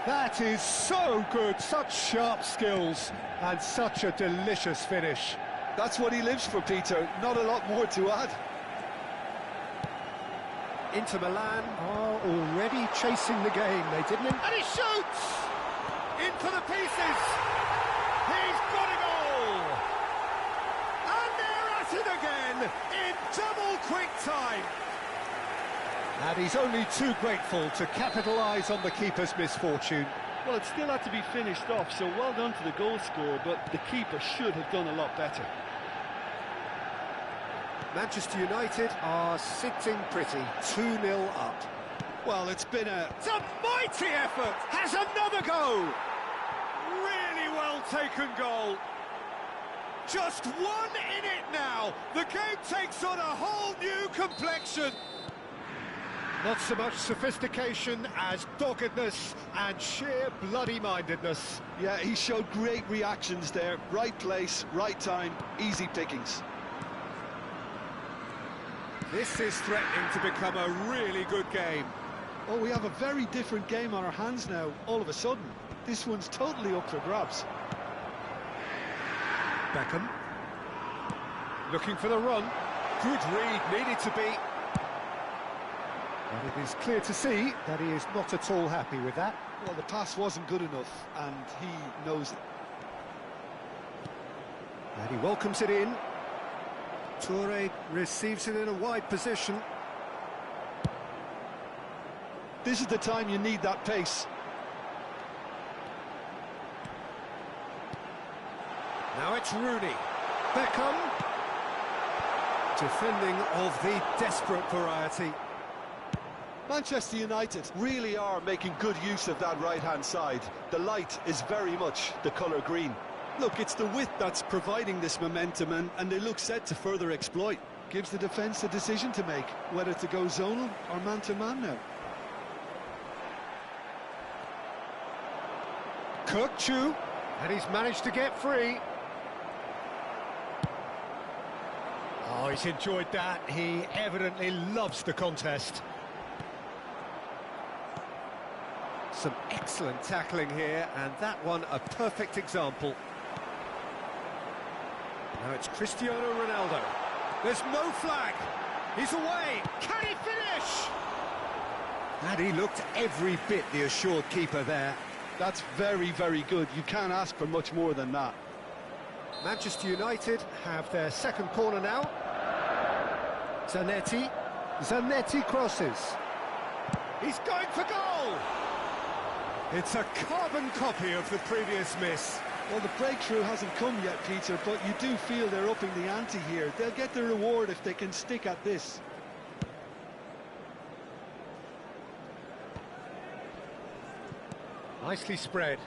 That is so good, such sharp skills, and such a delicious finish. That's what he lives for, Peter. Not a lot more to add. Inter Milan are already chasing the game, they didn't. And he shoots! In for the pieces! He's got a goal! And they're at it again, in double quick time! And he's only too grateful to capitalise on the keeper's misfortune. Well, it still had to be finished off, so well done to the goal scorer, but the keeper should have done a lot better. Manchester United are sitting pretty, 2-0 up. Well, it's been a mighty effort! Has another go! Really well taken goal. Just one in it now. The game takes on a whole new complexion. Not so much sophistication as doggedness and sheer bloody-mindedness. Yeah, he showed great reactions there. Right place, right time, easy pickings. This is threatening to become a really good game. Oh, we have a very different game on our hands now, all of a sudden. This one's totally up for grabs. Beckham. Looking for the run. Good read, needed to be. But it is clear to see that he is not at all happy with that. Well, the pass wasn't good enough, and he knows it. And he welcomes it in. Toure receives it in a wide position. This is the time you need that pace. Now it's Rooney. Beckham. Defending of the desperate variety. Manchester United really are making good use of that right-hand side. The light is very much the colour green. Look, it's the width that's providing this momentum, and they look set to further exploit. Gives the defence a decision to make, whether to go zonal or man-to-man now. Kirkchu, and he's managed to get free. Oh, he's enjoyed that. He evidently loves the contest. Some excellent tackling here, and that one a perfect example. Now it's Cristiano Ronaldo. There's no flag. He's away. Can he finish? And he looked every bit the assured keeper there. That's very, very good. You can't ask for much more than that. Manchester United have their second corner now. Zanetti. Zanetti crosses. He's going for goal! It's a carbon copy of the previous miss. Well, the breakthrough hasn't come yet, Peter, but you do feel they're upping the ante here. They'll get the reward if they can stick at this. Nicely spread.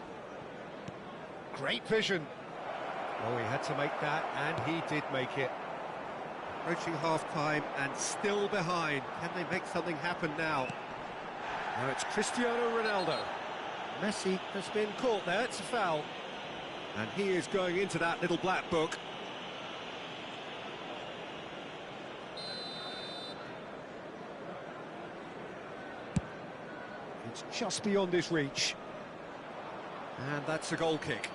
Great vision. Oh, he had to make that, and he did make it. Approaching half-time and still behind. Can they make something happen now? Now it's Cristiano Ronaldo. Messi has been caught there, it's a foul. And he is going into that little black book. It's just beyond his reach. And that's a goal kick.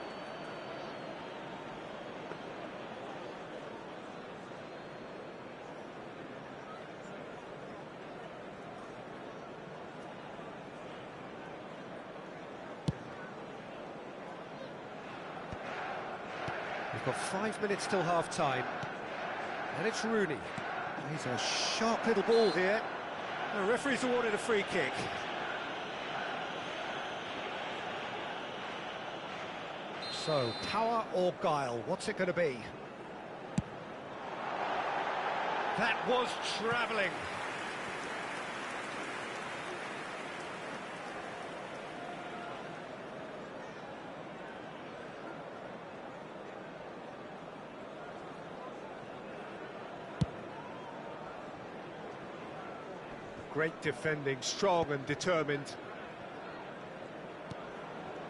We've got 5 minutes till half-time. And it's Rooney. He's a sharp little ball here. The referee's awarded a free kick. So, power or guile, what's it going to be? That was travelling. Great defending, strong and determined.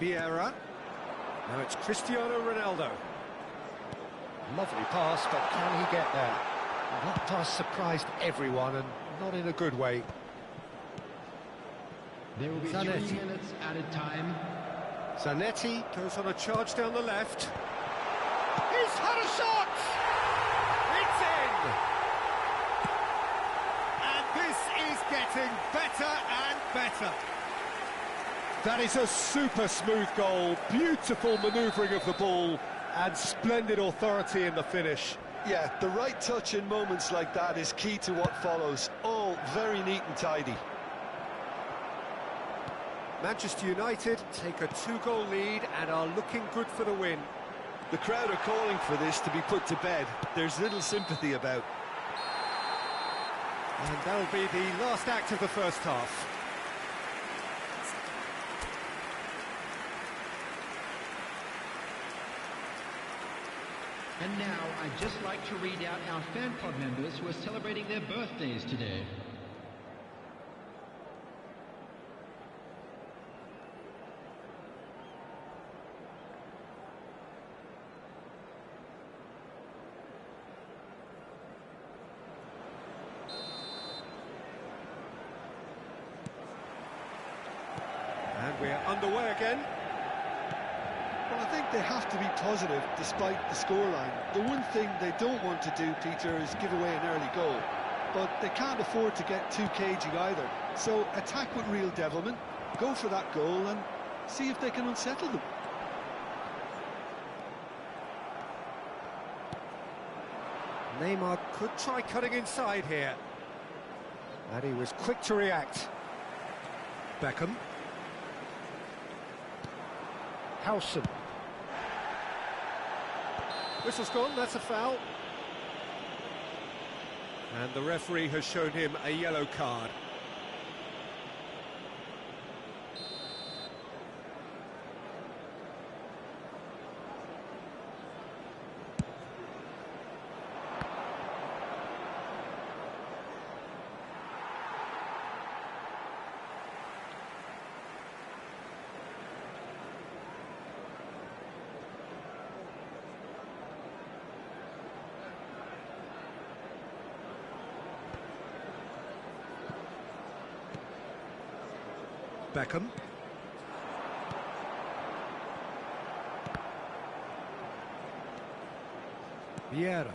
Vieira. Now it's Cristiano Ronaldo. Lovely pass, but can he get there? That pass surprised everyone, and not in a good way. There will be Zanetti. 3 minutes added time. Zanetti goes on a charge down the left. He's had a shot! It's in! And this is getting better and better. That is a super smooth goal, beautiful manoeuvring of the ball, and splendid authority in the finish. Yeah, the right touch in moments like that is key to what follows. All very neat and tidy. Manchester United take a 2-goal lead and are looking good for the win. The crowd are calling for this to be put to bed. There's little sympathy about. And that'll be the last act of the first half. And now, I'd just like to read out our fan club members who are celebrating their birthdays today. And we're underway again. Well, I think they have to be positive despite the scoreline. The one thing they don't want to do, Peter, is give away an early goal. But they can't afford to get too cagey either. So attack with real devilment, go for that goal and see if they can unsettle them. Neymar could try cutting inside here. And he was quick to react. Beckham. Howson. Whistle's gone, that's a foul. And the referee has shown him a yellow card. Beckham. Vieira.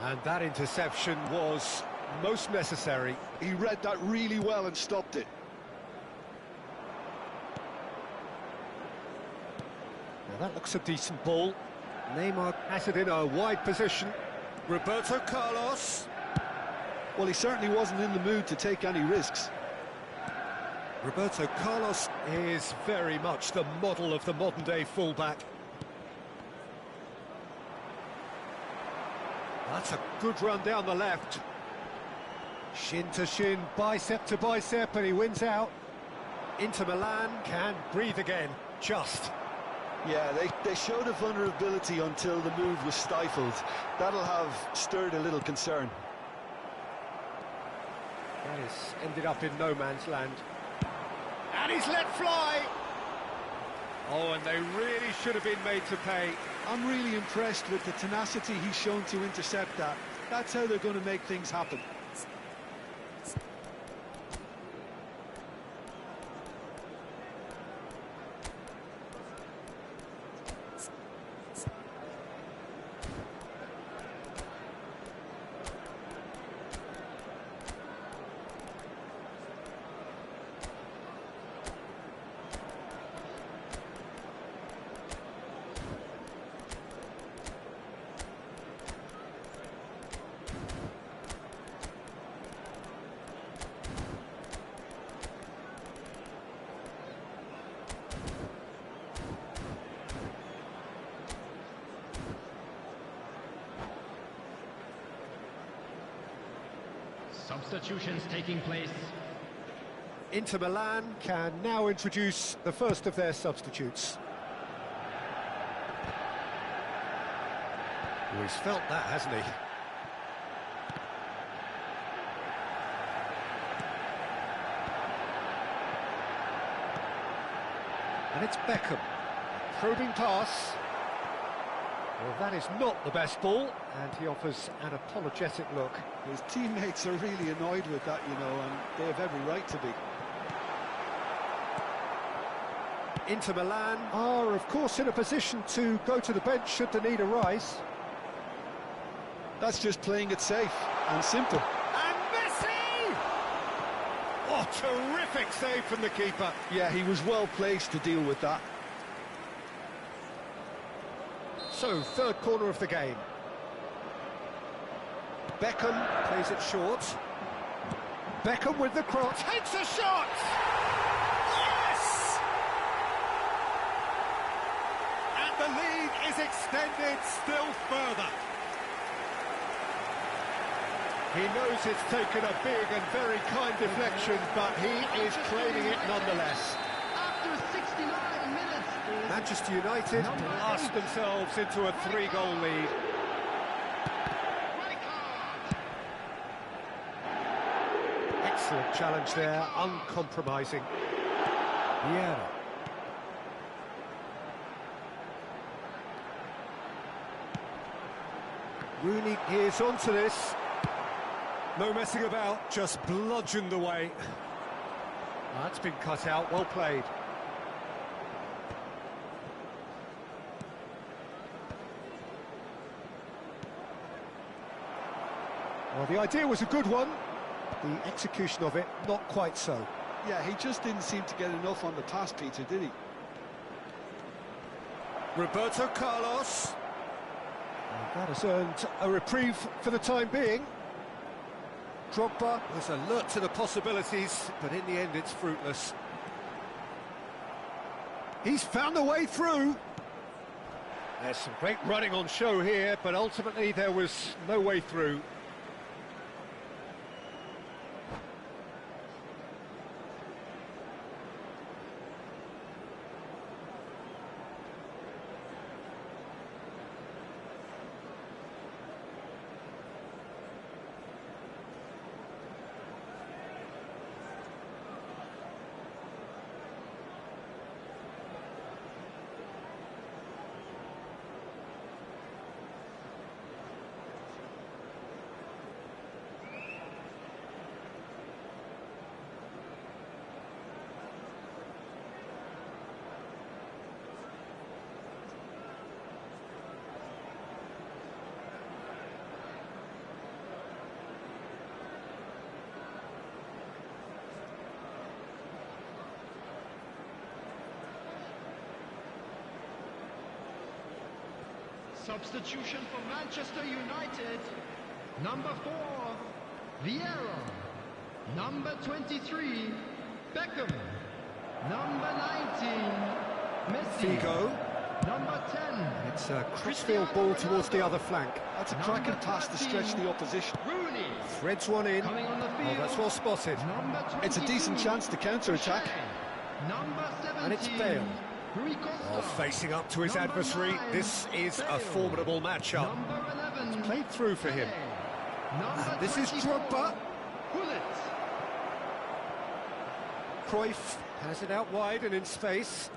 And that interception was most necessary. He read that really well and stopped it. Well, that looks a decent ball. Neymar has it in a wide position. Roberto Carlos. Well, he certainly wasn't in the mood to take any risks. Roberto Carlos is very much the model of the modern-day fullback. That's a good run down the left. Shin to shin, bicep to bicep, and he wins out. Inter Milan can breathe again, just. Yeah, they showed a vulnerability until the move was stifled. That'll have stirred a little concern. That has ended up in no man's land. And he's let fly! Oh, and they really should have been made to pay. I'm really impressed with the tenacity he's shown to intercept that. That's how they're going to make things happen. Substitutions taking place. Inter Milan can now introduce the first of their substitutes. Oh, he's felt that, hasn't he? And it's Beckham. Probing pass. Well, that is not the best ball, and he offers an apologetic look. His teammates are really annoyed with that, you know, and they have every right to be. Inter Milan are, of course, in a position to go to the bench should the need arise. That's just playing it safe and simple. And Messi! Oh, terrific save from the keeper. Yeah, he was well placed to deal with that. So, third corner of the game. Beckham plays it short. Beckham with the cross, takes a shot! Yes! And the lead is extended still further. He knows it's taken a big and very kind deflection, but he is claiming it nonetheless. After 69 minutes. Manchester United blast themselves into a 3-goal lead. Excellent challenge there, uncompromising. Vieira. Rooney is onto this. No messing about, just bludgeoned away. That's been cut out, well played. Well, the idea was a good one. The execution of it, not quite so. Yeah, he just didn't seem to get enough on the pass, Peter, did he? Roberto Carlos. And that has earned a reprieve for the time being. Drogba was alert to the possibilities, but in the end it's fruitless. He's found a way through. There's some great running on show here, but ultimately there was no way through. Substitution for Manchester United. Number 4, Vieira. Number 23, Beckham. Number 19, Messi. Figo. Number 10, It's a crossfield ball towards the other flank. That's a cracking pass to stretch the opposition. Rooney. Threads one in. Coming on the Oh, field. that's well spotted. Number 22, It's a decent chance to counter-attack. Number 17, And it's Bale. Rui Costa. Oh, facing up to his Number adversary. 9, This is a Bale. formidable matchup. Number 11, Played through for him. Number This is 24, Drogba. Gullit. Cruyff has it out wide and in space.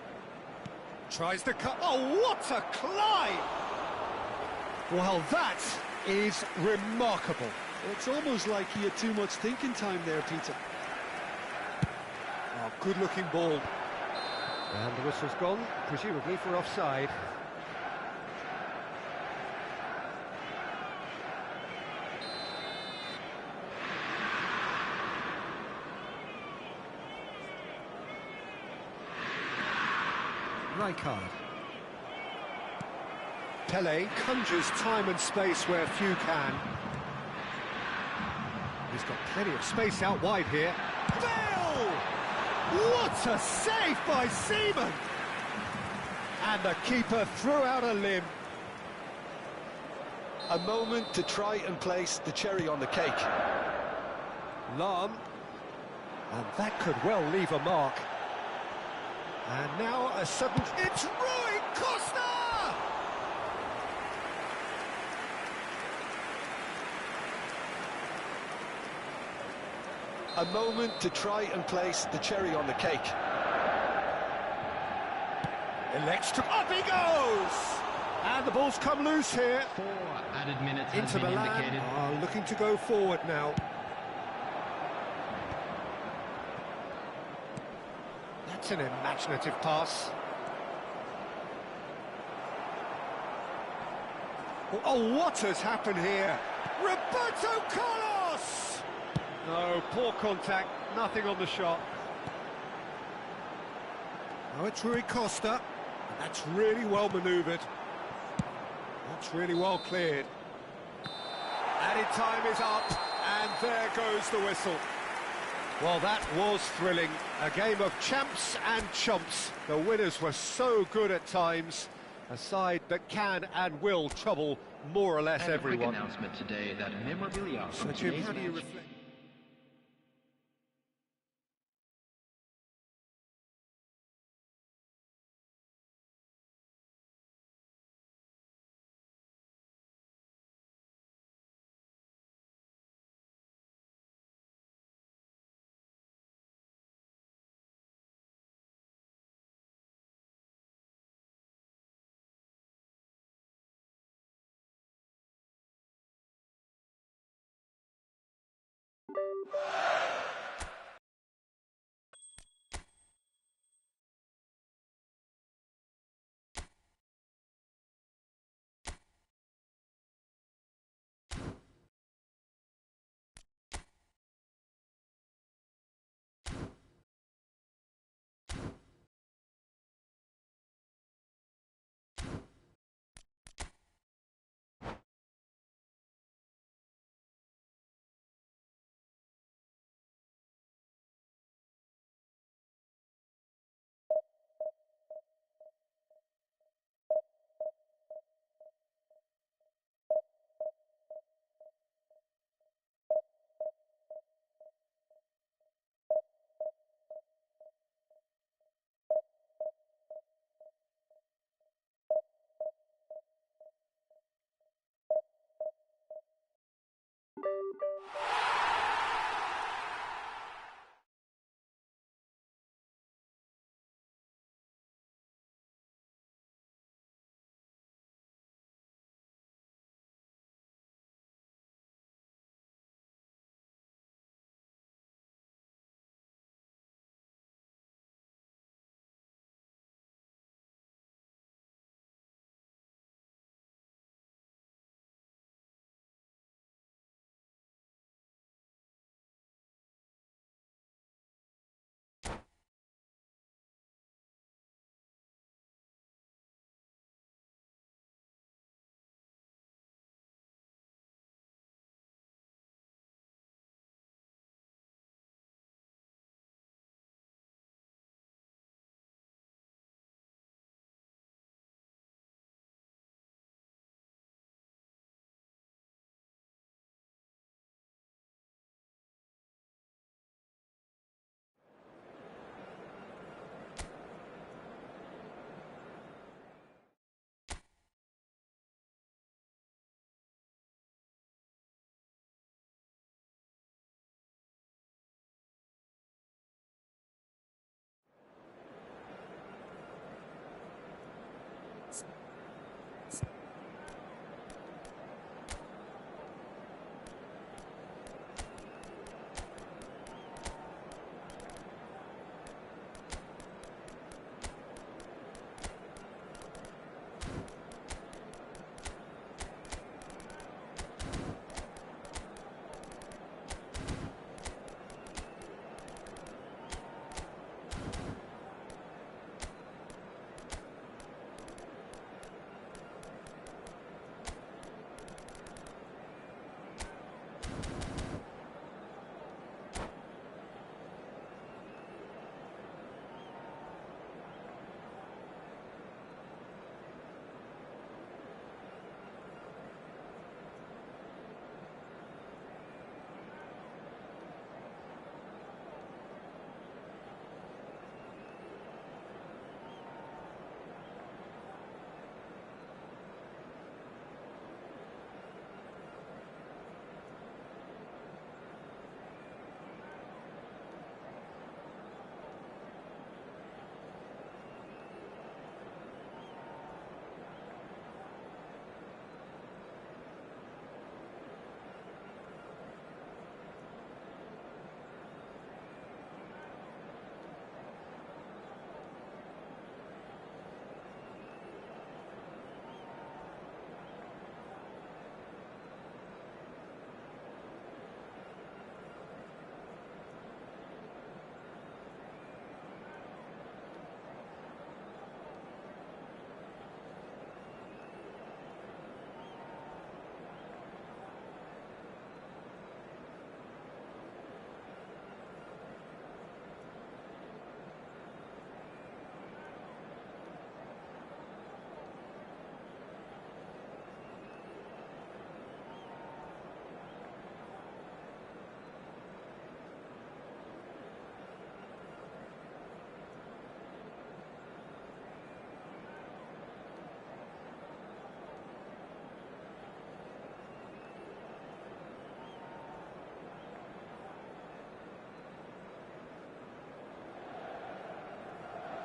Tries to cut. Oh, what a climb! Well, that is remarkable. It's almost like he had too much thinking time there, Peter. Oh, good-looking ball. And the whistle's gone, presumably for offside. Rijkaard. Pele conjures time and space where few can. He's got plenty of space out wide here. Bale! What a save by Seaman! And the keeper threw out a limb. A moment to try and place the cherry on the cake. Lahm. And that could well leave a mark. And now a sudden... It's Rui Costa! A moment to try and place the cherry on the cake. Elects to... Up he goes! And the ball's come loose here. 4 added minutes has Inter been Milan indicated. are looking to go forward now. That's an imaginative pass. Oh, what has happened here? Roberto Carlos! No, poor contact, nothing on the shot. Now it's Rui Costa. That's really well manoeuvred. That's really well cleared. Added time is up, and there goes the whistle. Well, that was thrilling. A game of champs and chumps. The winners were so good at times. A side that can and will trouble more or less And everyone. a quick announcement today that memorabilia from So, Jim, today's how do you match reflect?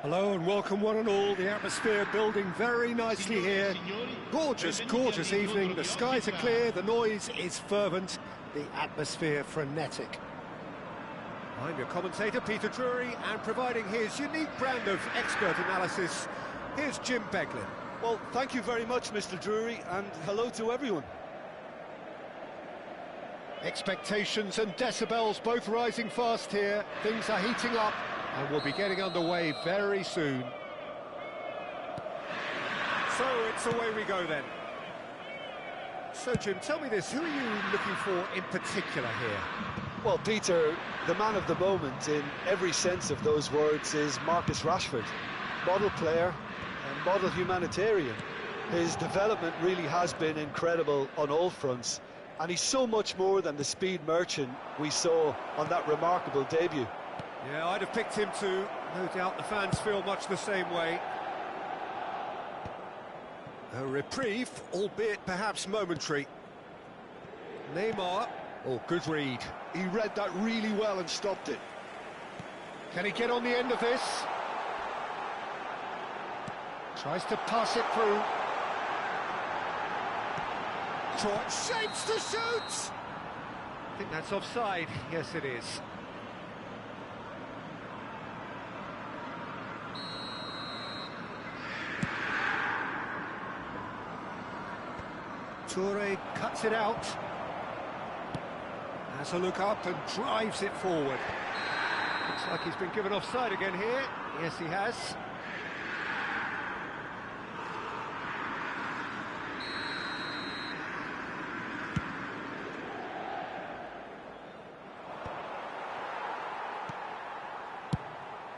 Hello and welcome one and all. The atmosphere building very nicely here. Gorgeous, gorgeous evening. The skies are clear, the noise is fervent, the atmosphere frenetic. I'm your commentator, Peter Drury, and providing his unique brand of expert analysis, here's Jim Beglin. Well, thank you very much, Mr. Drury, and hello to everyone. Expectations and decibels both rising fast here. Things are heating up and we'll be getting underway very soon. So it's away we go then. So Jim, tell me this, who are you looking for in particular here? Well, Peter, the man of the moment in every sense of those words is Marcus Rashford. Model player and model humanitarian. His development really has been incredible on all fronts, and he's so much more than the speed merchant we saw on that remarkable debut. Yeah, I'd have picked him too. No doubt the fans feel much the same way. A reprieve, albeit perhaps momentary. Neymar. Oh, good read. He read that really well and stopped it. Can he get on the end of this? Tries to pass it through. Shapes to shoot! I think that's offside. Yes, it is. Toure cuts it out. Has a look up and drives it forward. Looks like he's been given offside again here. Yes, he has.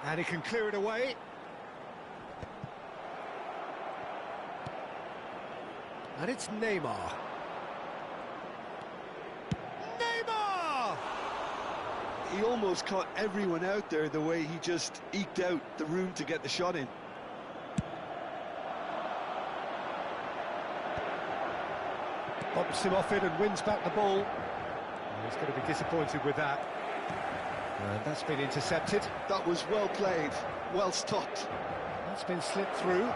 And he can clear it away. And it's Neymar. Neymar! He almost caught everyone out there the way he just eked out the room to get the shot in. Bumps him off it and wins back the ball. He's going to be disappointed with that. And that's been intercepted. That was well played, well stopped. That's been slipped through.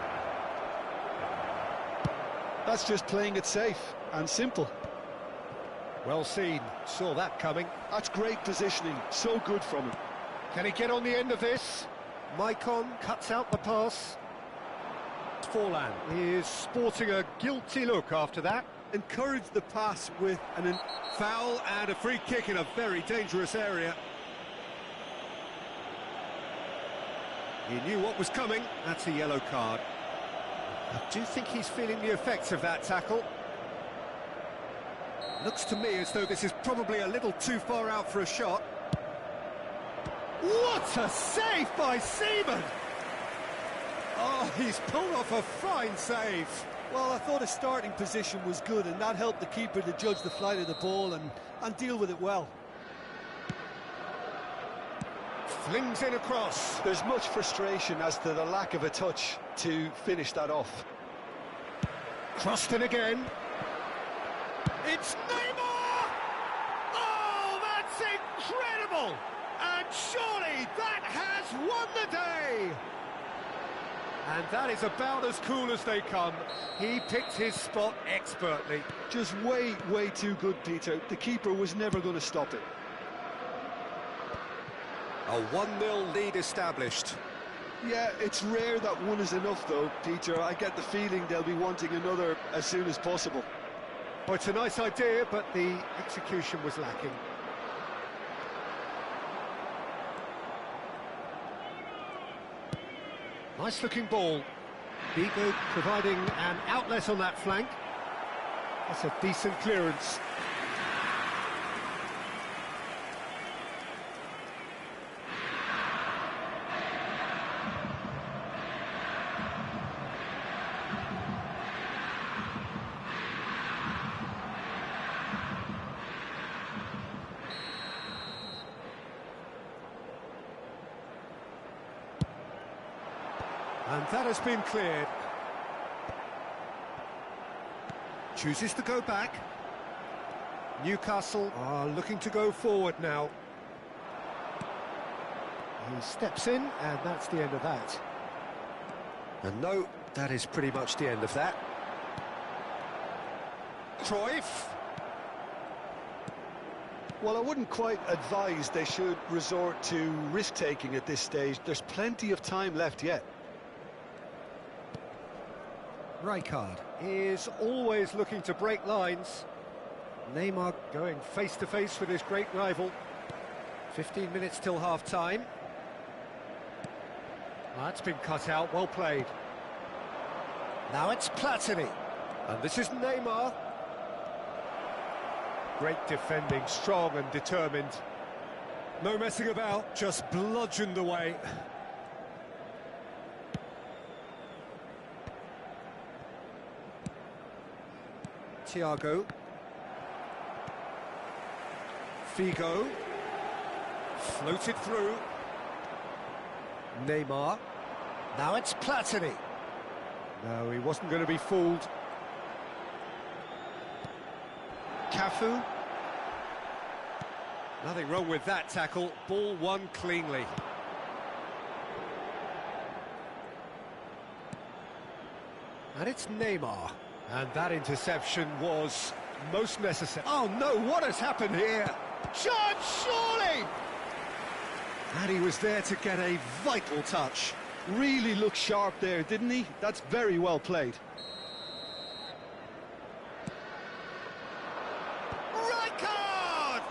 That's just playing it safe and simple. Well seen, saw that coming. That's great positioning, so good from him. Can he get on the end of this? Maicon cuts out the pass. Forlan. He is sporting a guilty look after that. Encouraged the pass with an foul and a free kick in a very dangerous area. He knew what was coming. That's a yellow card. I do think he's feeling the effects of that tackle. Looks to me as though this is probably a little too far out for a shot. What a save by Seaman! Oh, he's pulled off a fine save. Well, I thought his starting position was good, and that helped the keeper to judge the flight of the ball and deal with it well. Flings in across. There's much frustration as to the lack of a touch to finish that off. Crossed in again. It's Neymar! Oh, that's incredible! And surely that has won the day! And that is about as cool as they come. He picked his spot expertly. Just way, way too good, Peter. The keeper was never going to stop it. A 1-0 lead established. Yeah, it's rare that one is enough, though, Peter. I get the feeling they'll be wanting another as soon as possible. Well, it's a nice idea, but the execution was lacking. Nice looking ball. Figo providing an outlet on that flank. That's a decent clearance. And that has been cleared. Chooses to go back. Newcastle are looking to go forward now. He steps in, and that's the end of that. And no, that is pretty much the end of that. Cruyff. Well, I wouldn't quite advise they should resort to risk-taking at this stage. There's plenty of time left yet. Rijkaard is always looking to break lines. Neymar going face-to-face with his great rival. 15 minutes till half-time. That's been cut out, well played. Now it's Platini. And this is Neymar. Great defending, strong and determined. No messing about, just bludgeoned away. Thiago. Figo. Floated through. Neymar. Now it's Platini. No, he wasn't going to be fooled. Cafu. Nothing wrong with that tackle. Ball won cleanly. And it's Neymar. And that interception was most necessary. Oh no, what has happened here? Shot, surely! And he was there to get a vital touch. Really looked sharp there, didn't he? That's very well played. Rijkaard!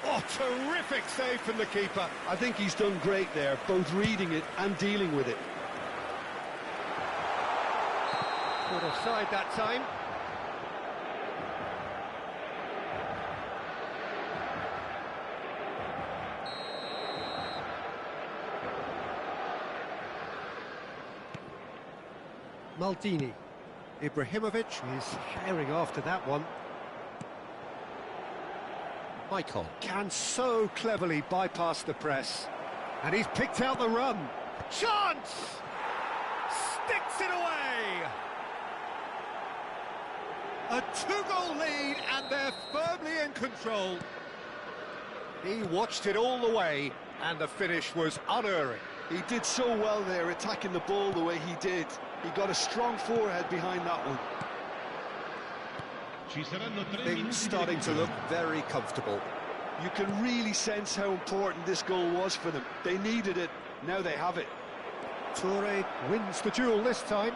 Oh, terrific save from the keeper. I think he's done great there, both reading it and dealing with it. Caught offside that time. Maldini. Ibrahimovic is herring after that one. Michael can so cleverly bypass the press. And he's picked out the run. Chance! Sticks it away! A two-goal lead, and they're firmly in control. He watched it all the way, and the finish was unerring. He did so well there, attacking the ball the way he did. He got a strong forehead behind that one. Things starting to look very comfortable. You can really sense how important this goal was for them. They needed it, now they have it. Toure wins the duel this time.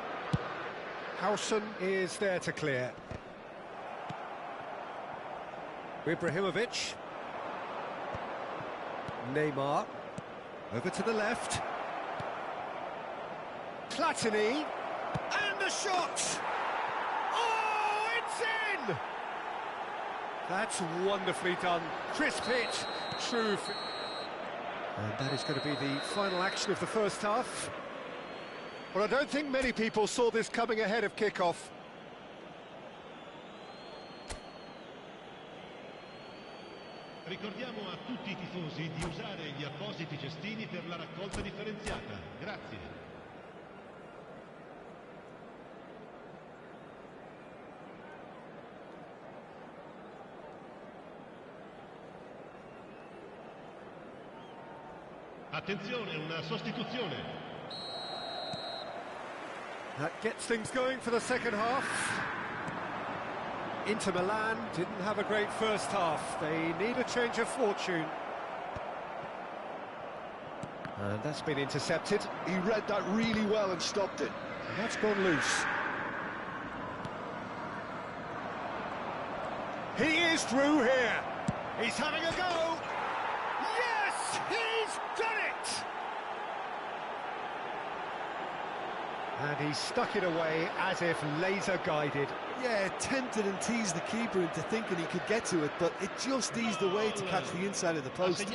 Howson is there to clear. Ibrahimovic. Neymar. Over to the left. Platini. And the shot! Oh, it's in! That's wonderfully done. Crisp hit. True. And that is going to be the final action of the first half. Well, I don't think many people saw this coming ahead of kick-off. Ricordiamo a tutti I tifosi di usare gli appositi cestini per la raccolta differenziata. Grazie. Attenzione, una sostituzione. That gets things going for the second half. Inter Milan didn't have a great first half. They need a change of fortune. And that's been intercepted. He read that really well and stopped it. And that's gone loose. He is through here. He's having a go. Yes, he's done it! And he stuck it away as if laser-guided. Yeah, tempted and teased the keeper into thinking he could get to it, but it just eased away to catch the inside of the post.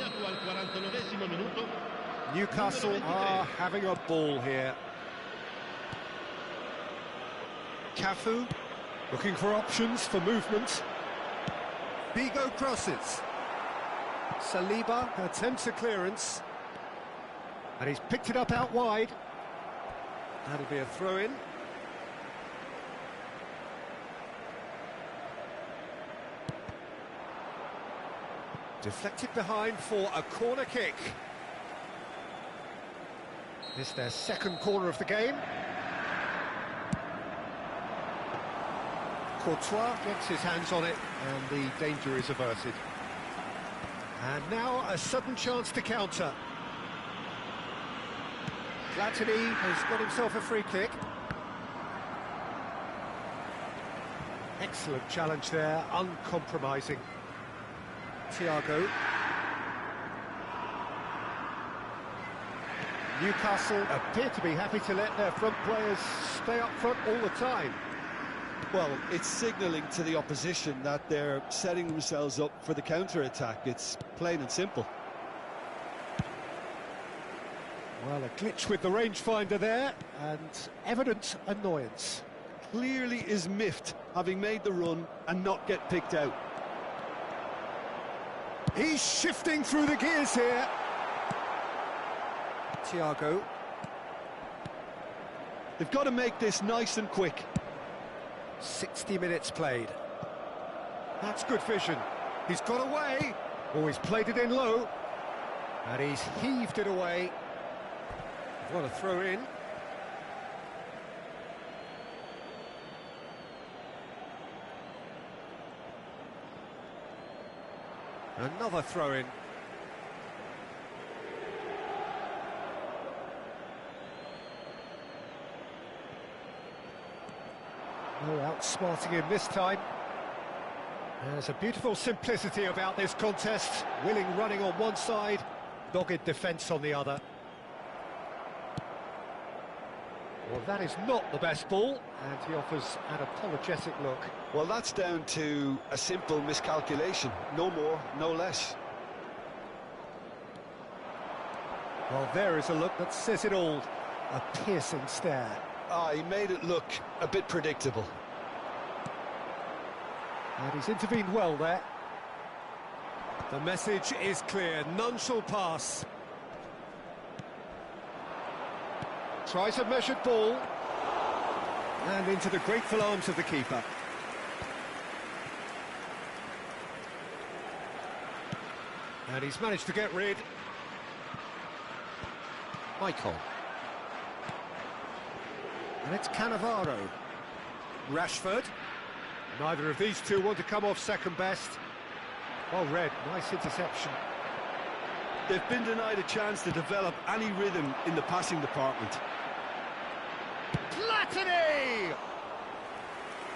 Newcastle are having a ball here. Cafu looking for options for movement. Figo crosses. Saliba attempts a clearance. And he's picked it up out wide. That'll be a throw-in. Deflected behind for a corner kick. It's their second corner of the game. Courtois gets his hands on it, and the danger is averted. And now a sudden chance to counter. Platini has got himself a free kick. Excellent challenge there, uncompromising. Thiago. Newcastle appear to be happy to let their front players stay up front all the time. Well, it's signalling to the opposition that they're setting themselves up for the counter-attack. It's plain and simple. Well, a glitch with the rangefinder there, and evident annoyance. Clearly is miffed, having made the run and not get picked out. He's shifting through the gears here. Thiago. They've got to make this nice and quick. 60 minutes played. That's good vision. He's got away. Oh, he's played it in low. And he's heaved it away. What a throw in. Another throw in. No outsmarting him this time. There's a beautiful simplicity about this contest. Willing running on one side, dogged defence on the other. Well, that is not the best ball, and he offers an apologetic look. Well, that's down to a simple miscalculation. No more, no less. Well, there is a look that says it all. A piercing stare. Ah, he made it look a bit predictable. And he's intervened well there. The message is clear, none shall pass. Tries a measured ball. And into the grateful arms of the keeper. And he's managed to get rid. Michael. And it's Cannavaro. Rashford. Neither of these two want to come off second best. Well read, nice interception. They've been denied a chance to develop any rhythm in the passing department. Platini!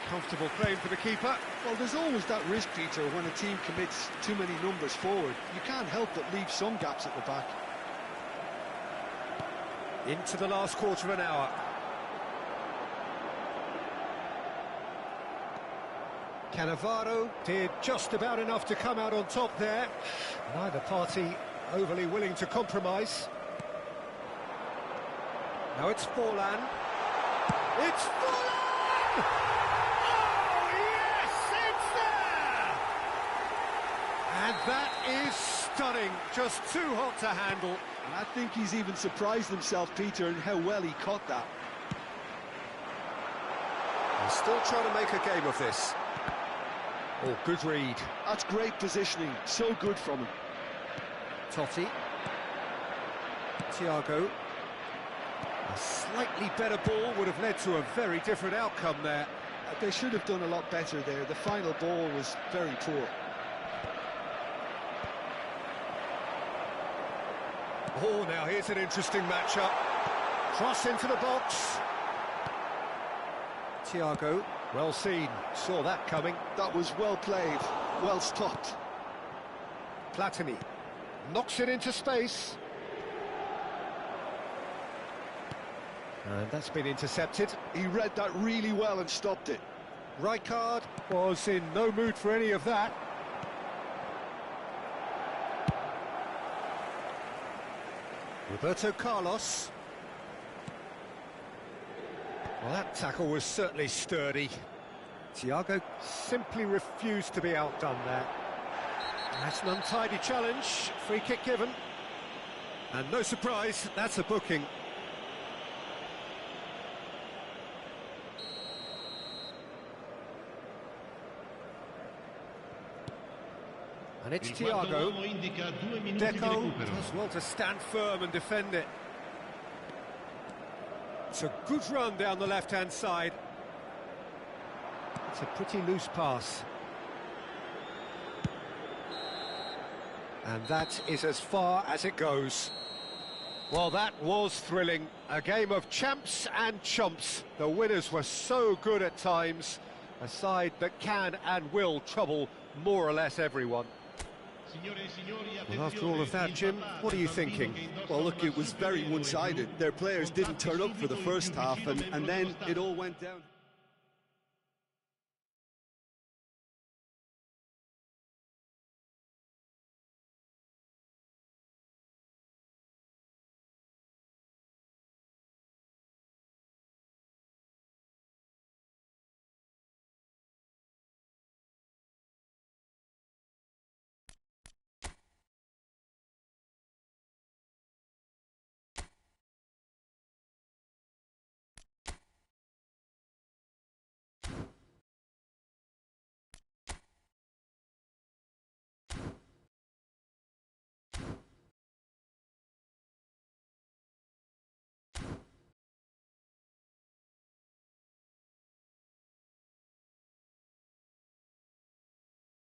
Comfortable claim for the keeper. Well, there's always that risk, Peter, when a team commits too many numbers forward. You can't help but leave some gaps at the back. Into the last quarter of an hour. Cannavaro did just about enough to come out on top there. Neither party overly willing to compromise. Now it's Forlan. It's Forlan! Oh, yes, it's there! And that is stunning. Just too hot to handle. And I think he's even surprised himself, Peter, in how well he caught that. He's still trying to make a game of this. Oh, good read. That's great positioning. So good from him. Totti. Thiago. A slightly better ball would have led to a very different outcome there. They should have done a lot better there. The final ball was very poor. Oh, now here's an interesting matchup. Cross into the box. Thiago, well seen, saw that coming. That was well played, well stopped. Platini knocks it into space. And that's been intercepted. He read that really well and stopped it. Rijkaard was in no mood for any of that. Roberto Carlos. Well, that tackle was certainly sturdy. Thiago simply refused to be outdone there. That's an untidy challenge. Free kick given. And no surprise, that's a booking. And it's Thiago. Deco does well to stand firm and defend it. It's a good run down the left-hand side. It's a pretty loose pass. And that is as far as it goes. Well, that was thrilling. A game of champs and chumps. The winners were so good at times. A side that can and will trouble more or less everyone. Well, after all of that, Jim, what are you thinking? Well, look, it was very one-sided. Their players didn't turn up for the first half, and then it all went down.